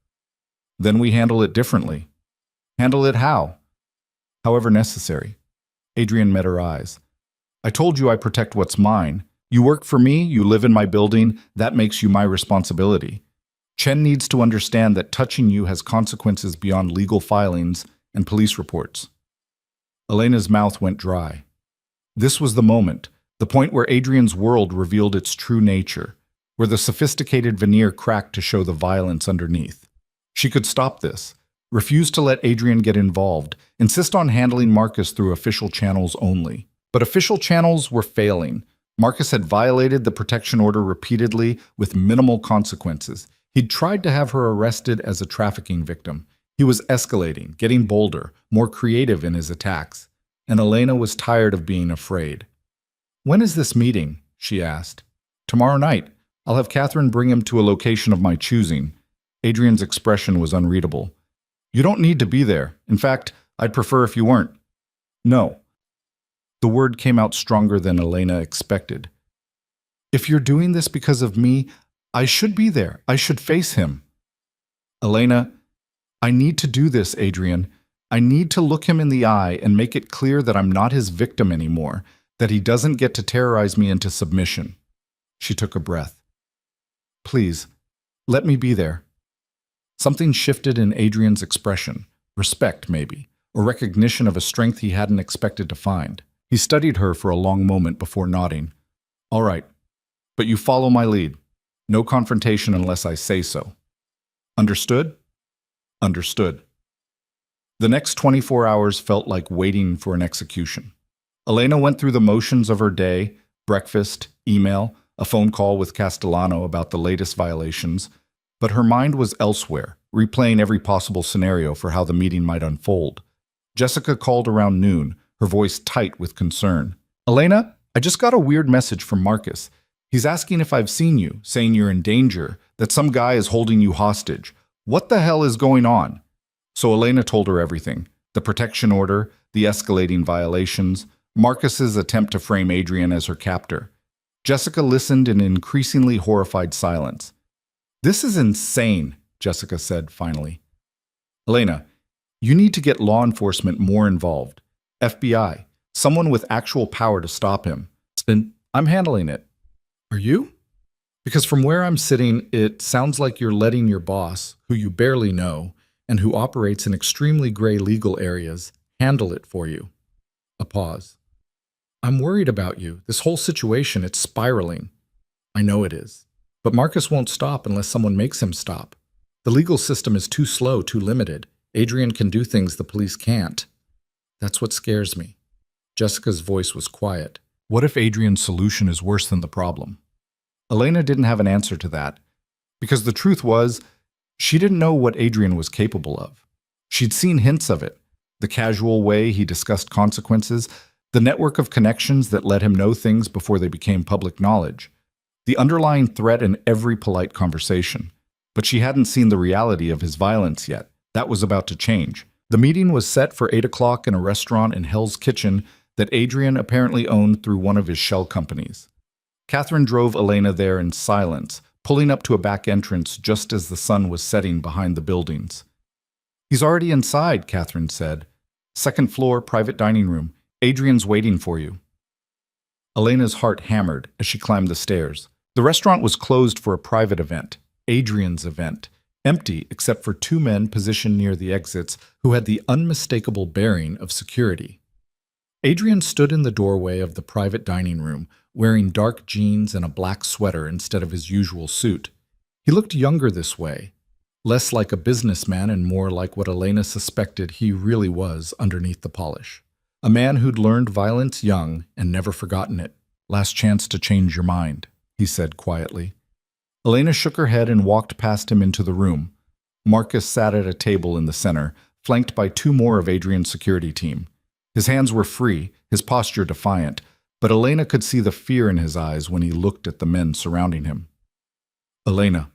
"Then we handle it differently." "Handle it how?" "However necessary." Adrian met her eyes. "I told you I protect what's mine. You work for me, you live in my building, that makes you my responsibility. Chen needs to understand that touching you has consequences beyond legal filings and police reports." Elena's mouth went dry. This was the moment, the point where Adrian's world revealed its true nature, where the sophisticated veneer cracked to show the violence underneath. She could stop this, refuse to let Adrian get involved, insist on handling Marcus through official channels only. But official channels were failing. Marcus had violated the protection order repeatedly with minimal consequences. He'd tried to have her arrested as a trafficking victim. He was escalating, getting bolder, more creative in his attacks. And Elena was tired of being afraid. "When is this meeting?" she asked. "Tomorrow night. I'll have Catherine bring him to a location of my choosing." Adrian's expression was unreadable. "You don't need to be there. In fact, I'd prefer if you weren't." "No." The word came out stronger than Elena expected. "If you're doing this because of me, I should be there. I should face him." "Elena, I need to do this, Adrian. I need to look him in the eye and make it clear that I'm not his victim anymore, that he doesn't get to terrorize me into submission." She took a breath. "Please, let me be there." Something shifted in Adrian's expression. Respect, maybe, or recognition of a strength he hadn't expected to find. He studied her for a long moment before nodding. "All right, but you follow my lead. No confrontation unless I say so." "Understood?" "Understood." The next 24 hours felt like waiting for an execution. Elena went through the motions of her day: breakfast, email, a phone call with Castellano about the latest violations, but her mind was elsewhere, replaying every possible scenario for how the meeting might unfold. Jessica called around noon, her voice tight with concern. "Elena, I just got a weird message from Marcus. He's asking if I've seen you, saying you're in danger, that some guy is holding you hostage. What the hell is going on?" So Elena told her everything: the protection order, the escalating violations, Marcus's attempt to frame Adrian as her captor. Jessica listened in increasingly horrified silence. "This is insane," Jessica said finally. "Elena, you need to get law enforcement more involved. FBI, someone with actual power to stop him. And I'm handling it." "Are you?" "Because from where I'm sitting, it sounds like you're letting your boss, who you barely know, and who operates in extremely gray legal areas, handle it for you." A pause. "I'm worried about you. This whole situation, it's spiraling." "I know it is. But Marcus won't stop unless someone makes him stop. The legal system is too slow, too limited. Adrian can do things the police can't. That's what scares me." Jessica's voice was quiet. "What if Adrian's solution is worse than the problem?" Elena didn't have an answer to that, because the truth was, she didn't know what Adrian was capable of. She'd seen hints of it: the casual way he discussed consequences, the network of connections that let him know things before they became public knowledge, the underlying threat in every polite conversation. But she hadn't seen the reality of his violence yet. That was about to change. The meeting was set for 8 o'clock in a restaurant in Hell's Kitchen that Adrian apparently owned through one of his shell companies. Catherine drove Elena there in silence, pulling up to a back entrance just as the sun was setting behind the buildings. "He's already inside," Catherine said. "Second floor, private dining room. Adrian's waiting for you." Elena's heart hammered as she climbed the stairs. The restaurant was closed for a private event, Adrian's event, empty except for 2 men positioned near the exits who had the unmistakable bearing of security. Adrian stood in the doorway of the private dining room, wearing dark jeans and a black sweater instead of his usual suit. He looked younger this way, less like a businessman and more like what Elena suspected he really was underneath the polish. A man who'd learned violence young and never forgotten it. "Last chance to change your mind," he said quietly. Elena shook her head and walked past him into the room. Marcus sat at a table in the center, flanked by 2 more of Adrian's security team. His hands were free, his posture defiant, but Elena could see the fear in his eyes when he looked at the men surrounding him. "Elena."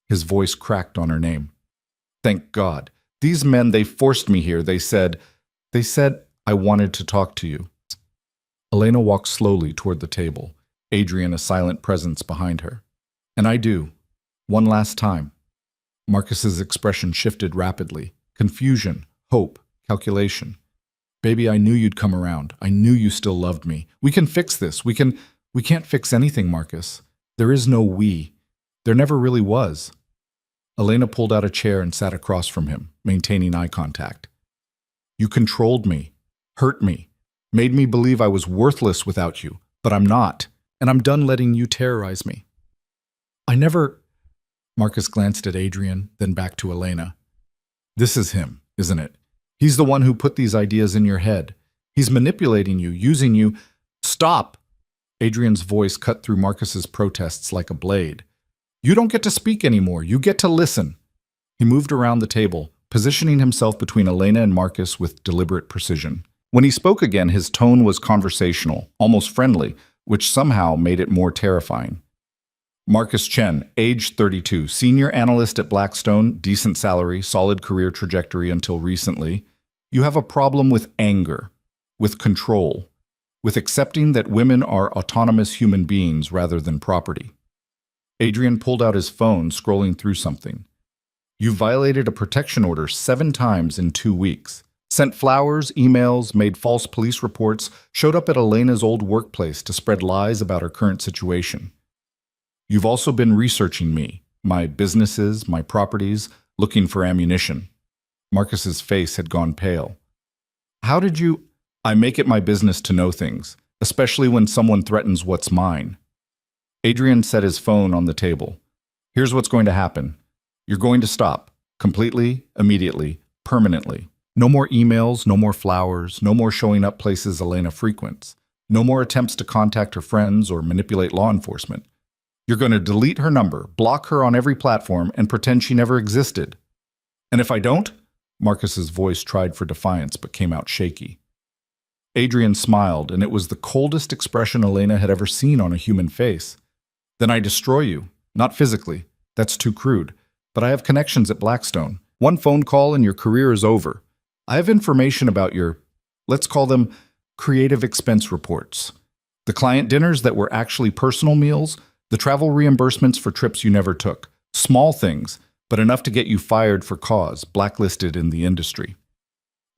His voice cracked on her name. "Thank God. These men, they forced me here. They said, I wanted to talk to you." Elena walked slowly toward the table, Adrian a silent presence behind her. "And I do. One last time." Marcus's expression shifted rapidly. Confusion, hope, calculation. "Baby, I knew you'd come around. I knew you still loved me. We can fix this. We can't fix anything, Marcus. There is no we. There never really was." Elena pulled out a chair and sat across from him, maintaining eye contact. "You controlled me, hurt me, made me believe I was worthless without you, but I'm not, and I'm done letting you terrorize me." "I never—" Marcus glanced at Adrian, then back to Elena. "This is him, isn't it? He's the one who put these ideas in your head. He's manipulating you, using you—" "Stop!" Adrian's voice cut through Marcus's protests like a blade. You don't get to speak anymore. You get to listen. He moved around the table, positioning himself between Elena and Marcus with deliberate precision. When he spoke again, his tone was conversational, almost friendly, which somehow made it more terrifying. Marcus Chen, age 32, senior analyst at Blackstone, decent salary, solid career trajectory until recently. You have a problem with anger, with control, with accepting that women are autonomous human beings rather than property. Adrian pulled out his phone, scrolling through something. You violated a protection order 7 times in 2 weeks. Sent flowers, emails, made false police reports, showed up at Elena's old workplace to spread lies about her current situation. You've also been researching me, my businesses, my properties, looking for ammunition. Marcus's face had gone pale. How did you... I make it my business to know things, especially when someone threatens what's mine. Adrian set his phone on the table. Here's what's going to happen. You're going to stop. Completely, immediately, permanently. No more emails, no more flowers, no more showing up places Elena frequents. No more attempts to contact her friends or manipulate law enforcement. You're going to delete her number, block her on every platform, and pretend she never existed. And if I don't? Marcus's voice tried for defiance but came out shaky. Adrian smiled, and it was the coldest expression Elena had ever seen on a human face. Then I destroy you. Not physically. That's too crude. But I have connections at Blackstone. One phone call and your career is over. I have information about your, let's call them, creative expense reports. The client dinners that were actually personal meals, the travel reimbursements for trips you never took. Small things, but enough to get you fired for cause, blacklisted in the industry.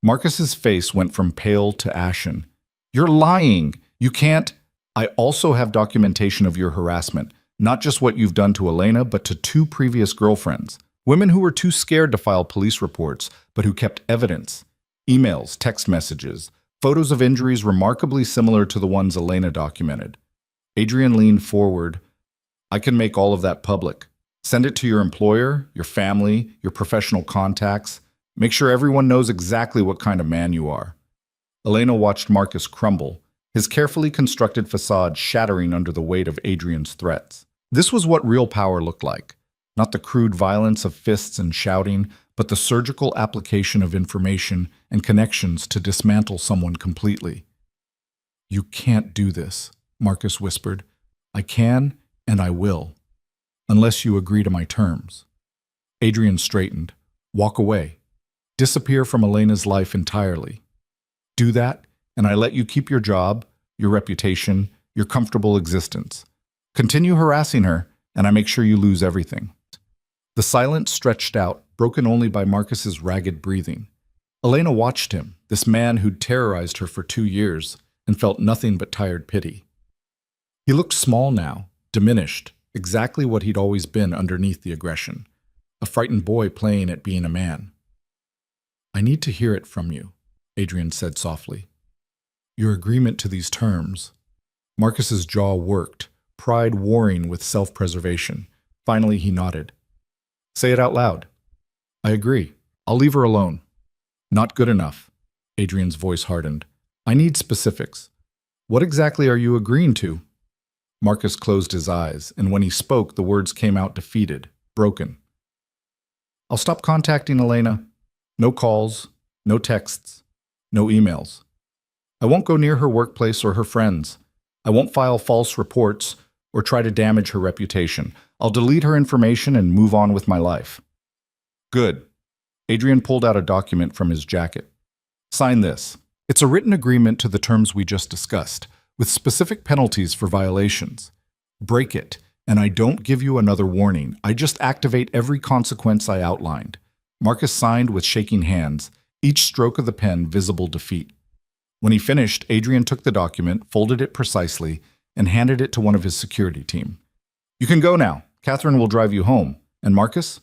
Marcus's face went from pale to ashen. You're lying. You can't. I also have documentation of your harassment, not just what you've done to Elena, but to 2 previous girlfriends. Women who were too scared to file police reports, but who kept evidence. Emails, text messages, photos of injuries remarkably similar to the ones Elena documented. Adrian leaned forward. I can make all of that public. Send it to your employer, your family, your professional contacts. Make sure everyone knows exactly what kind of man you are. Elena watched Marcus crumble, his carefully constructed facade shattering under the weight of Adrian's threats. This was what real power looked like. Not the crude violence of fists and shouting, but the surgical application of information and connections to dismantle someone completely. You can't do this, Marcus whispered. I can, and I will. Unless you agree to my terms. Adrian straightened. Walk away. Disappear from Elena's life entirely. Do that, and I let you keep your job, your reputation, your comfortable existence. Continue harassing her, and I make sure you lose everything. The silence stretched out, broken only by Marcus's ragged breathing. Elena watched him, this man who'd terrorized her for 2 years, and felt nothing but tired pity. He looked small now, diminished, exactly what he'd always been underneath the aggression. A frightened boy playing at being a man. I need to hear it from you, Adrian said softly. Your agreement to these terms. Marcus's jaw worked, pride warring with self-preservation. Finally, he nodded. Say it out loud. I agree. I'll leave her alone. Not good enough. Adrian's voice hardened. I need specifics. What exactly are you agreeing to? Marcus closed his eyes, and when he spoke, the words came out defeated, broken. I'll stop contacting Elena. No calls, no texts, no emails. I won't go near her workplace or her friends. I won't file false reports or try to damage her reputation. I'll delete her information and move on with my life. Good. Adrian pulled out a document from his jacket. Sign this. It's a written agreement to the terms we just discussed, with specific penalties for violations. Break it, and I don't give you another warning. I just activate every consequence I outlined. Marcus signed with shaking hands, each stroke of the pen visible defeat. When he finished, Adrian took the document, folded it precisely, and handed it to one of his security team. You can go now. Catherine will drive you home. And Marcus?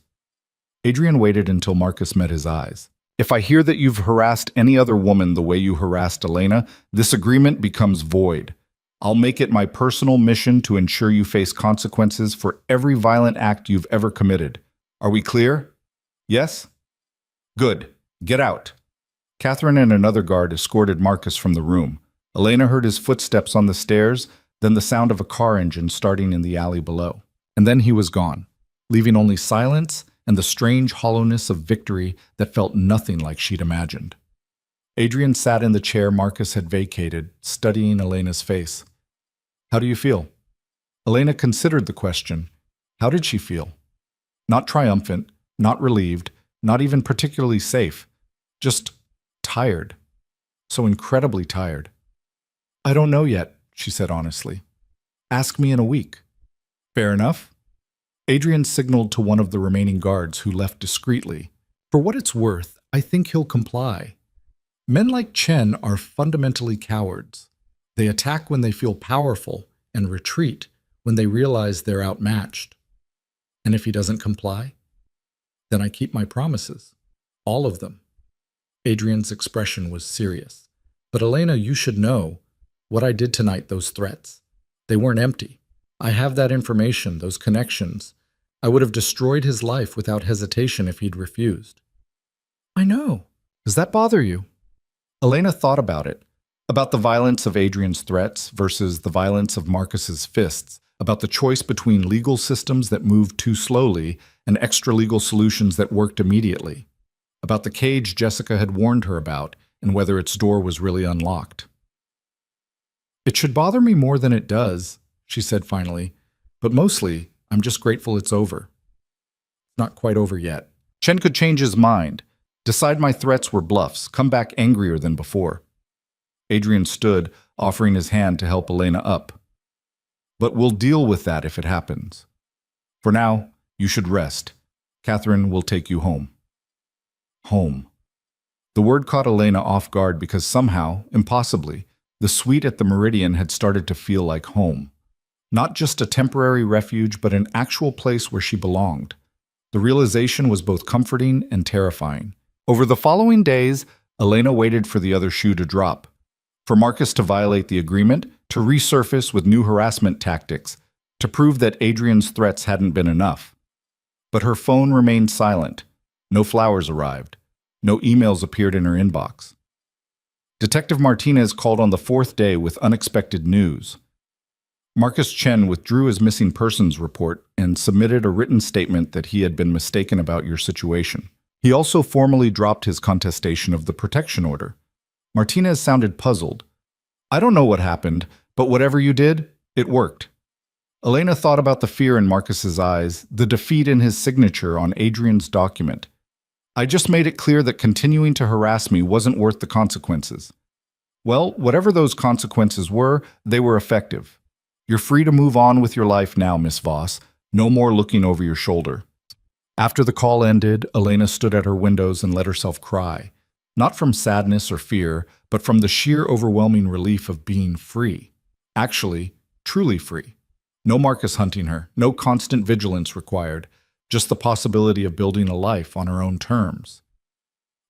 Adrian waited until Marcus met his eyes. If I hear that you've harassed any other woman the way you harassed Elena, this agreement becomes void. I'll make it my personal mission to ensure you face consequences for every violent act you've ever committed. Are we clear? Yes? Good. Get out. Catherine and another guard escorted Marcus from the room. Elena heard his footsteps on the stairs, then the sound of a car engine starting in the alley below. And then he was gone, leaving only silence and the strange hollowness of victory that felt nothing like she'd imagined. Adrian sat in the chair Marcus had vacated, studying Elena's face. "How do you feel?" Elena considered the question. How did she feel? Not triumphant, not relieved, not even particularly safe. Just tired. So incredibly tired. "I don't know yet," she said honestly. "Ask me in a week." "Fair enough." Adrian signaled to one of the remaining guards, who left discreetly. "For what it's worth, I think he'll comply. Men like Chen are fundamentally cowards. They attack when they feel powerful and retreat when they realize they're outmatched. And if he doesn't comply, then I keep my promises. All of them." Adrian's expression was serious. "But Elena, you should know what I did tonight, those threats. They weren't empty. I have that information, those connections. I would have destroyed his life without hesitation if he'd refused." "I know. Does that bother you?" Elena thought about it, about the violence of Adrian's threats versus the violence of Marcus's fists, about the choice between legal systems that moved too slowly and extra-legal solutions that worked immediately, about the cage Jessica had warned her about and whether its door was really unlocked. "It should bother me more than it does," she said finally, "but mostly I'm just grateful it's over." Not quite over yet. Chen could change his mind, decide my threats were bluffs, come back angrier than before. Adrian stood, offering his hand to help Elena up. "But we'll deal with that if it happens. For now, you should rest. Catherine will take you home." Home. The word caught Elena off guard because somehow, impossibly, the suite at the Meridian had started to feel like home. Not just a temporary refuge, but an actual place where she belonged. The realization was both comforting and terrifying. Over the following days, Elena waited for the other shoe to drop, for Marcus to violate the agreement, to resurface with new harassment tactics, to prove that Adrian's threats hadn't been enough. But her phone remained silent. No flowers arrived. No emails appeared in her inbox. Detective Martinez called on the fourth day with unexpected news. Marcus Chen withdrew his missing persons report and submitted a written statement that he had been mistaken about your situation. He also formally dropped his contestation of the protection order. Martinez sounded puzzled. "I don't know what happened, but whatever you did, it worked." Elena thought about the fear in Marcus's eyes, the defeat in his signature on Adrian's document. "I just made it clear that continuing to harass me wasn't worth the consequences." "Well, whatever those consequences were, they were effective. You're free to move on with your life now, Miss Voss. No more looking over your shoulder." After the call ended, Elena stood at her windows and let herself cry. Not from sadness or fear, but from the sheer overwhelming relief of being free. Actually, truly free. No Marcus hunting her, no constant vigilance required, just the possibility of building a life on her own terms.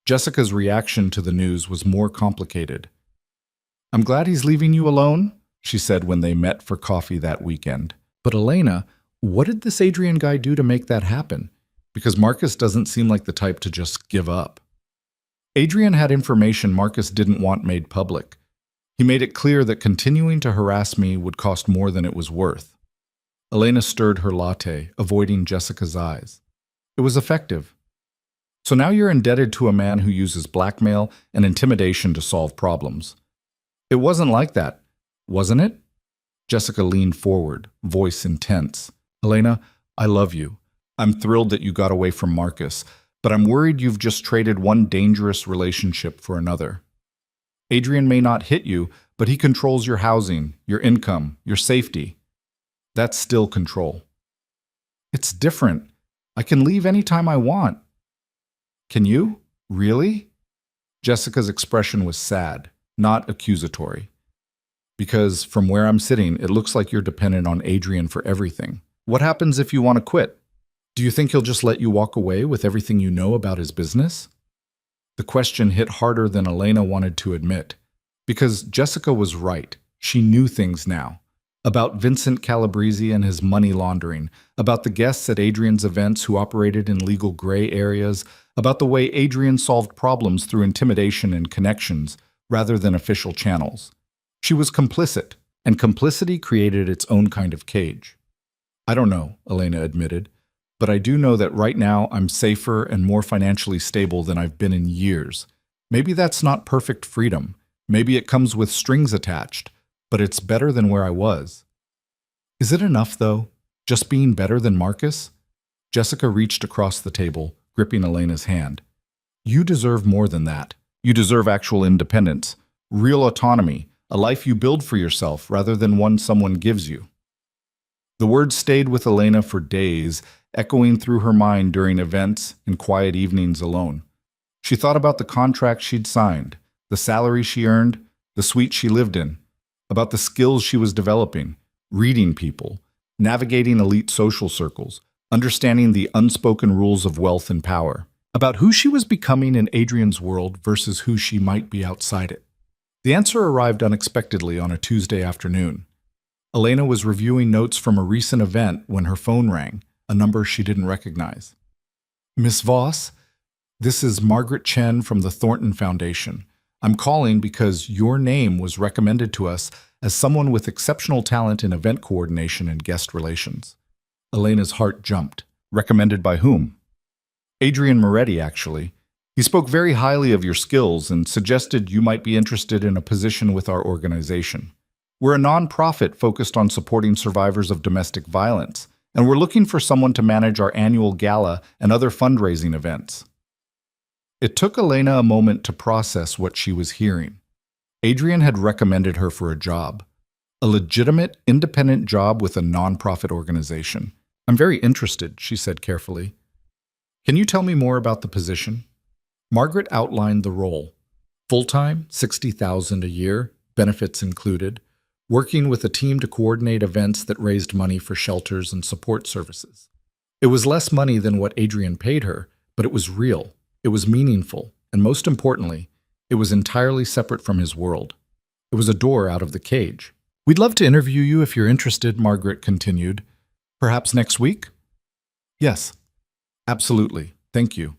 Jessica's reaction to the news was more complicated. "I'm glad he's leaving you alone," she said when they met for coffee that weekend. "But Elena, what did this Adrian guy do to make that happen? Because Marcus doesn't seem like the type to just give up." Adrian had information Marcus didn't want made public. He made it clear that continuing to harass me would cost more than it was worth. Elena stirred her latte, avoiding Jessica's eyes. It was effective. "So now you're indebted to a man who uses blackmail and intimidation to solve problems." "It wasn't like that, wasn't it?" Jessica leaned forward, voice intense. "Elena, I love you. I'm thrilled that you got away from Marcus, but I'm worried you've just traded one dangerous relationship for another. Adrian may not hit you, but he controls your housing, your income, your safety. That's still control." "It's different. I can leave anytime I want." "Can you? Really?" Jessica's expression was sad, not accusatory. "Because from where I'm sitting, it looks like you're dependent on Adrian for everything. What happens if you want to quit? Do you think he'll just let you walk away with everything you know about his business?" The question hit harder than Elena wanted to admit. Because Jessica was right. She knew things now. About Vincent Calabrese and his money laundering, about the guests at Adrian's events who operated in legal gray areas, about the way Adrian solved problems through intimidation and connections rather than official channels. She was complicit, and complicity created its own kind of cage. I don't know, Elena admitted, but I do know that right now I'm safer and more financially stable than I've been in years. Maybe that's not perfect freedom. Maybe it comes with strings attached, but it's better than where I was. Is it enough, though? Just being better than Marcus? Jessica reached across the table, gripping Elena's hand. You deserve more than that. You deserve actual independence, real autonomy, a life you build for yourself rather than one someone gives you. The words stayed with Elena for days, echoing through her mind during events and quiet evenings alone. She thought about the contract she'd signed, the salary she earned, the suite she lived in, about the skills she was developing, reading people, navigating elite social circles, understanding the unspoken rules of wealth and power, about who she was becoming in Adrian's world versus who she might be outside it. The answer arrived unexpectedly on a Tuesday afternoon. Elena was reviewing notes from a recent event when her phone rang, a number she didn't recognize. Miss Voss, this is Margaret Chen from the Thornton Foundation. I'm calling because your name was recommended to us as someone with exceptional talent in event coordination and guest relations. Elena's heart jumped. Recommended by whom? Adrian Moretti, actually. He spoke very highly of your skills and suggested you might be interested in a position with our organization. We're a nonprofit focused on supporting survivors of domestic violence, and we're looking for someone to manage our annual gala and other fundraising events. It took Elena a moment to process what she was hearing. Adrian had recommended her for a job, a legitimate, independent job with a nonprofit organization. I'm very interested, she said carefully. Can you tell me more about the position? Margaret outlined the role. Full-time, $60,000 a year, benefits included, working with a team to coordinate events that raised money for shelters and support services. It was less money than what Adrian paid her, but it was real, it was meaningful, and most importantly, it was entirely separate from his world. It was a door out of the cage. We'd love to interview you if you're interested, Margaret continued. Perhaps next week? Yes, absolutely. Thank you.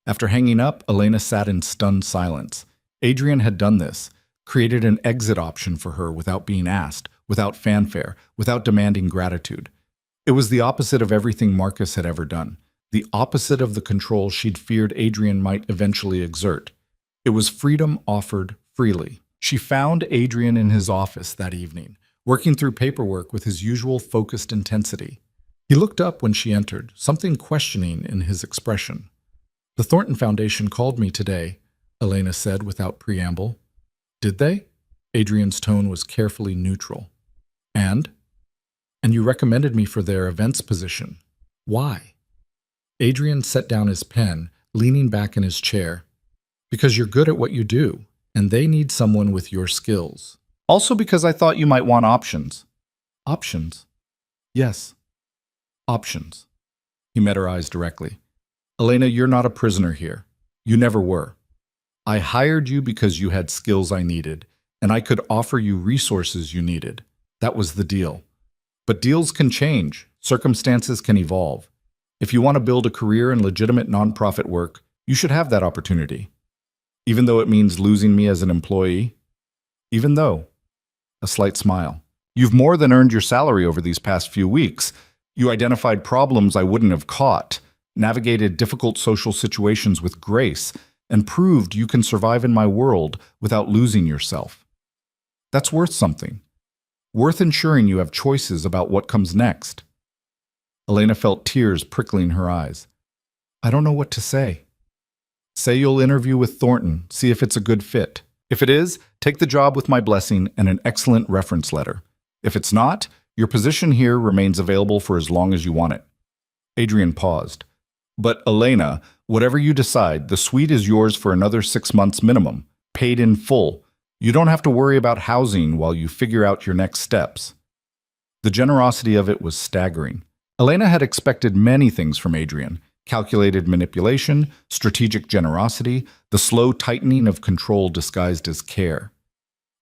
After hanging up, Elena sat in stunned silence. Adrian had done this, created an exit option for her without being asked, without fanfare, without demanding gratitude. It was the opposite of everything Marcus had ever done, the opposite of the control she'd feared Adrian might eventually exert. It was freedom offered freely. She found Adrian in his office that evening, working through paperwork with his usual focused intensity. He looked up when she entered, something questioning in his expression. The Thornton Foundation called me today, Elena said without preamble. Did they? Adrian's tone was carefully neutral. And you recommended me for their events position. Why? Adrian set down his pen, leaning back in his chair. Because you're good at what you do, and they need someone with your skills. Also because I thought you might want options. Options? Yes. Options. He met her eyes directly. Elena, you're not a prisoner here. You never were. I hired you because you had skills I needed, and I could offer you resources you needed. That was the deal. But deals can change. Circumstances can evolve. If you want to build a career in legitimate nonprofit work, you should have that opportunity. Even though it means losing me as an employee? Even though. A slight smile. You've more than earned your salary over these past few weeks. You identified problems I wouldn't have caught, navigated difficult social situations with grace, and proved you can survive in my world without losing yourself. That's worth something. Worth ensuring you have choices about what comes next. Elena felt tears prickling her eyes. I don't know what to say. Say you'll interview with Thornton, see if it's a good fit. If it is, take the job with my blessing and an excellent reference letter. If it's not, your position here remains available for as long as you want it. Adrian paused. But Elena, whatever you decide, the suite is yours for another 6 months minimum, paid in full. You don't have to worry about housing while you figure out your next steps. The generosity of it was staggering. Elena had expected many things from Adrian: calculated manipulation, strategic generosity, the slow tightening of control disguised as care.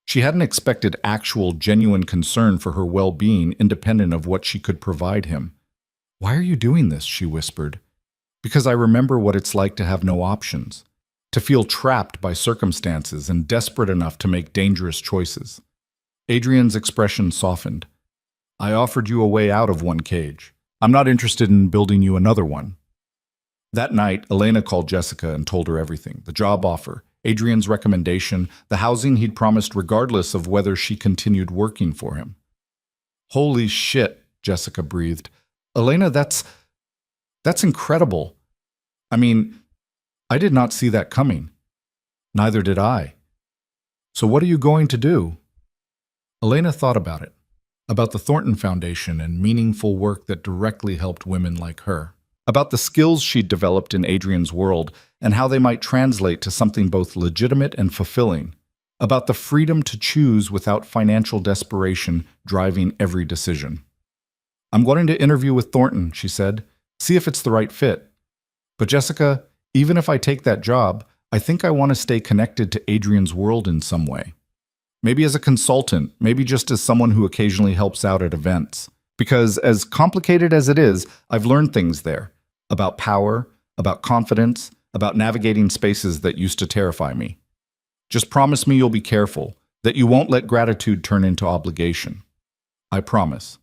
She hadn't expected actual, genuine concern for her well-being independent of what she could provide him. Why are you doing this? She whispered. Because I remember what it's like to have no options, to feel trapped by circumstances and desperate enough to make dangerous choices. Adrian's expression softened. I offered you a way out of one cage. I'm not interested in building you another one. That night, Elena called Jessica and told her everything. The job offer, Adrian's recommendation, the housing he'd promised regardless of whether she continued working for him. Holy shit, Jessica breathed. Elena, that's incredible. I mean, I did not see that coming. Neither did I. So what are you going to do? Elena thought about it, about the Thornton Foundation and meaningful work that directly helped women like her, about the skills she'd developed in Adrian's world and how they might translate to something both legitimate and fulfilling, about the freedom to choose without financial desperation driving every decision. I'm going to interview with Thornton, she said, see if it's the right fit. But Jessica, even if I take that job, I think I want to stay connected to Adrian's world in some way. Maybe as a consultant, maybe just as someone who occasionally helps out at events. Because as complicated as it is, I've learned things there. About power, about confidence, about navigating spaces that used to terrify me. Just promise me you'll be careful, that you won't let gratitude turn into obligation. I promise.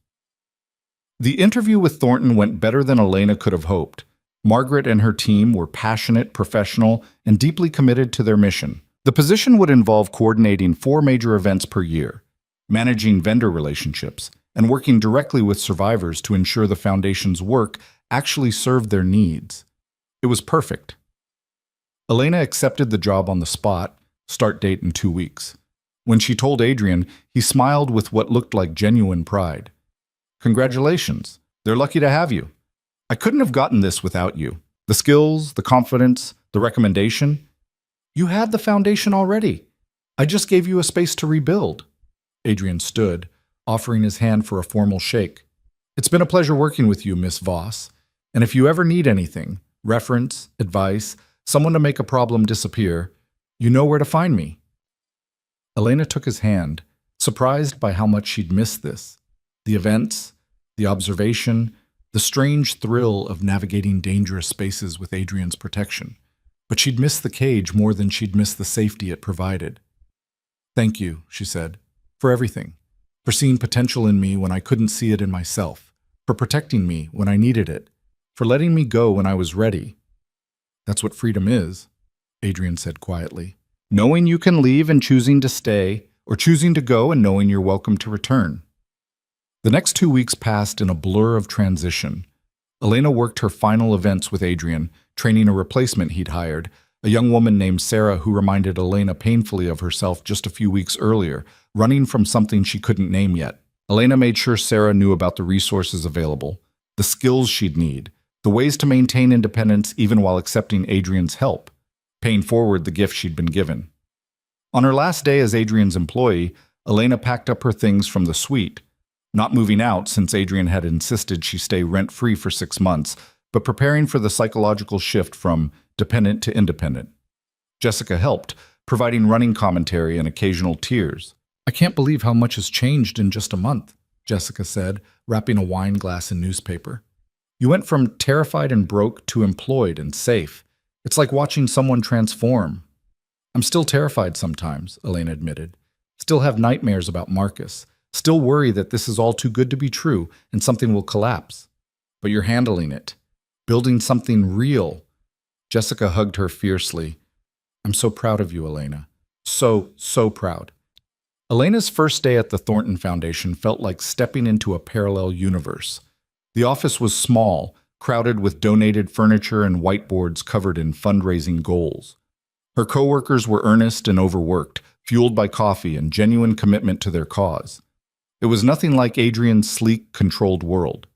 The interview with Thornton went better than Elena could have hoped. Margaret and her team were passionate, professional, and deeply committed to their mission. The position would involve coordinating 4 major events per year, managing vendor relationships, and working directly with survivors to ensure the foundation's work actually served their needs. It was perfect. Elena accepted the job on the spot, start date in 2 weeks. When she told Adrian, he smiled with what looked like genuine pride. Congratulations, they're lucky to have you. I couldn't have gotten this without you. The skills, the confidence, the recommendation. You had the foundation already. I just gave you a space to rebuild. Adrian stood, offering his hand for a formal shake. It's been a pleasure working with you, Miss Voss. And if you ever need anything, reference, advice, someone to make a problem disappear, you know where to find me. Elena took his hand, surprised by how much she'd missed this. The events, the observation, the strange thrill of navigating dangerous spaces with Adrian's protection. But she'd missed the cage more than she'd missed the safety it provided. Thank you, she said, for everything. For seeing potential in me when I couldn't see it in myself. For protecting me when I needed it. For letting me go when I was ready. That's what freedom is, Adrian said quietly. Knowing you can leave and choosing to stay, or choosing to go and knowing you're welcome to return. The next 2 weeks passed in a blur of transition. Elena worked her final events with Adrian, training a replacement he'd hired, a young woman named Sarah who reminded Elena painfully of herself just a few weeks earlier, running from something she couldn't name yet. Elena made sure Sarah knew about the resources available, the skills she'd need, the ways to maintain independence even while accepting Adrian's help, paying forward the gift she'd been given. On her last day as Adrian's employee, Elena packed up her things from the suite, not moving out since Adrian had insisted she stay rent-free for 6 months, but preparing for the psychological shift from dependent to independent. Jessica helped, providing running commentary and occasional tears. I can't believe how much has changed in just a month, Jessica said, wrapping a wine glass in newspaper. You went from terrified and broke to employed and safe. It's like watching someone transform. I'm still terrified sometimes, Elena admitted. Still have nightmares about Marcus. Still worry that this is all too good to be true and something will collapse. But you're handling it. Building something real. Jessica hugged her fiercely. I'm so proud of you, Elena. So proud. Elena's first day at the Thornton Foundation felt like stepping into a parallel universe. The office was small, crowded with donated furniture and whiteboards covered in fundraising goals. Her coworkers were earnest and overworked, fueled by coffee and genuine commitment to their cause. It was nothing like Adrian's sleek, controlled world.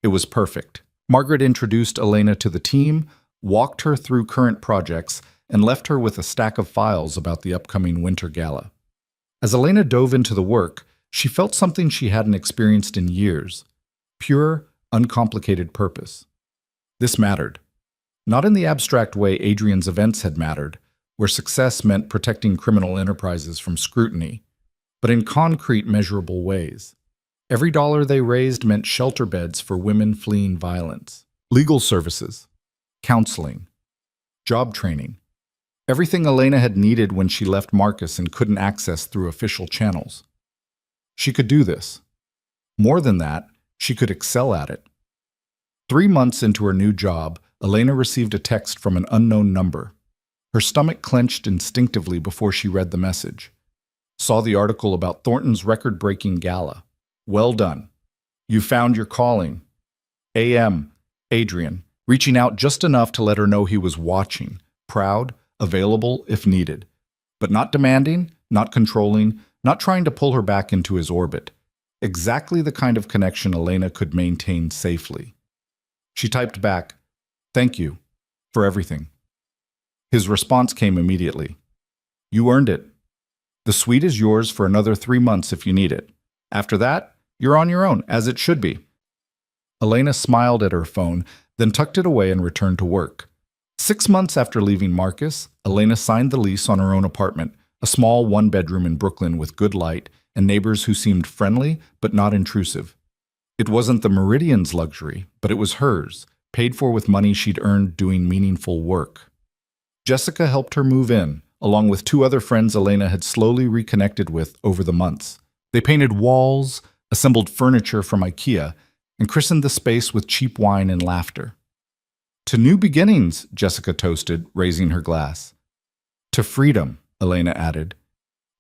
It was perfect. Margaret introduced Elena to the team, walked her through current projects, and left her with a stack of files about the upcoming winter gala. As Elena dove into the work, she felt something she hadn't experienced in years. Pure, uncomplicated purpose. This mattered. Not in the abstract way Adrian's events had mattered, where success meant protecting criminal enterprises from scrutiny, but in concrete, measurable ways. Every dollar they raised meant shelter beds for women fleeing violence, legal services, counseling, job training, everything Elena had needed when she left Marcus and couldn't access through official channels. She could do this. More than that, she could excel at it. 3 months into her new job, Elena received a text from an unknown number. Her stomach clenched instinctively before she read the message. Saw the article about Thornton's record-breaking gala. Well done. You found your calling. A.M. Adrian, reaching out just enough to let her know he was watching, proud, available if needed, but not demanding, not controlling, not trying to pull her back into his orbit. Exactly the kind of connection Elena could maintain safely. She typed back, "Thank you for everything." His response came immediately. "You earned it. The suite is yours for another 3 months if you need it. After that, you're on your own, as it should be." Elena smiled at her phone, then tucked it away and returned to work. 6 months after leaving Marcus, Elena signed the lease on her own apartment, a small one-bedroom in Brooklyn with good light and neighbors who seemed friendly but not intrusive. It wasn't the Meridian's luxury, but it was hers, paid for with money she'd earned doing meaningful work. Jessica helped her move in, along with 2 other friends Elena had slowly reconnected with over the months. They painted walls, assembled furniture from IKEA, and christened the space with cheap wine and laughter. "To new beginnings," Jessica toasted, raising her glass. "To freedom," Elena added.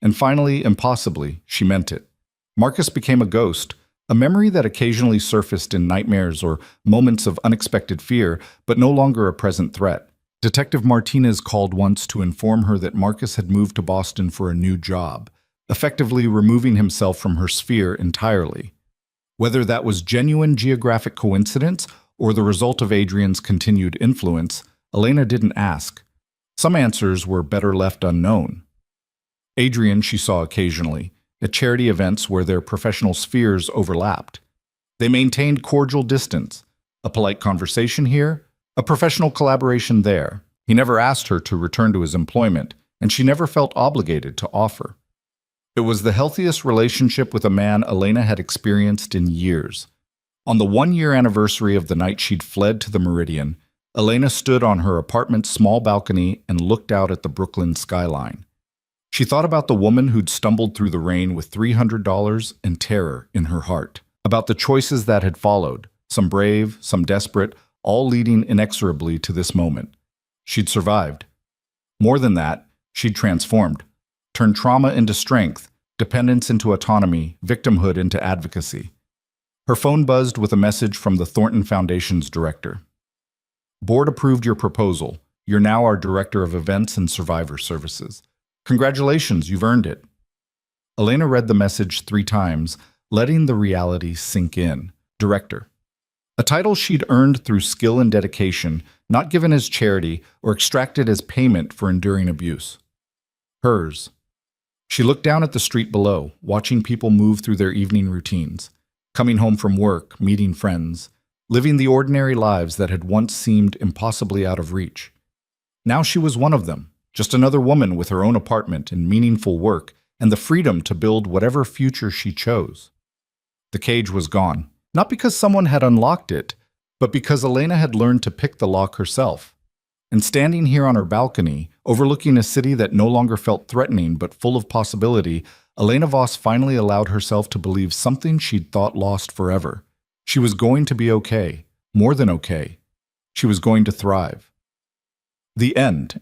And finally, impossibly, she meant it. Marcus became a ghost, a memory that occasionally surfaced in nightmares or moments of unexpected fear, but no longer a present threat. Detective Martinez called once to inform her that Marcus had moved to Boston for a new job, effectively removing himself from her sphere entirely. Whether that was genuine geographic coincidence or the result of Adrian's continued influence, Elena didn't ask. Some answers were better left unknown. Adrian she saw occasionally, at charity events where their professional spheres overlapped. They maintained cordial distance, a polite conversation here, a professional collaboration there. He never asked her to return to his employment, and she never felt obligated to offer. It was the healthiest relationship with a man Elena had experienced in years. On the 1-year anniversary of the night she'd fled to the Meridian, Elena stood on her apartment's small balcony and looked out at the Brooklyn skyline. She thought about the woman who'd stumbled through the rain with $300 and terror in her heart, about the choices that had followed, some brave, some desperate, all leading inexorably to this moment. She'd survived. More than that, she'd transformed, turned trauma into strength, dependence into autonomy, victimhood into advocacy. Her phone buzzed with a message from the Thornton Foundation's director. "Board approved your proposal. You're now our Director of Events and Survivor Services. Congratulations, you've earned it." Elena read the message 3 times, letting the reality sink in. Director. A title she'd earned through skill and dedication, not given as charity or extracted as payment for enduring abuse. Hers. She looked down at the street below, watching people move through their evening routines, coming home from work, meeting friends, living the ordinary lives that had once seemed impossibly out of reach. Now she was one of them, just another woman with her own apartment and meaningful work and the freedom to build whatever future she chose. The cage was gone, not because someone had unlocked it, but because Elena had learned to pick the lock herself. And standing here on her balcony, overlooking a city that no longer felt threatening but full of possibility, Elena Voss finally allowed herself to believe something she'd thought lost forever. She was going to be okay, more than okay. She was going to thrive. The end.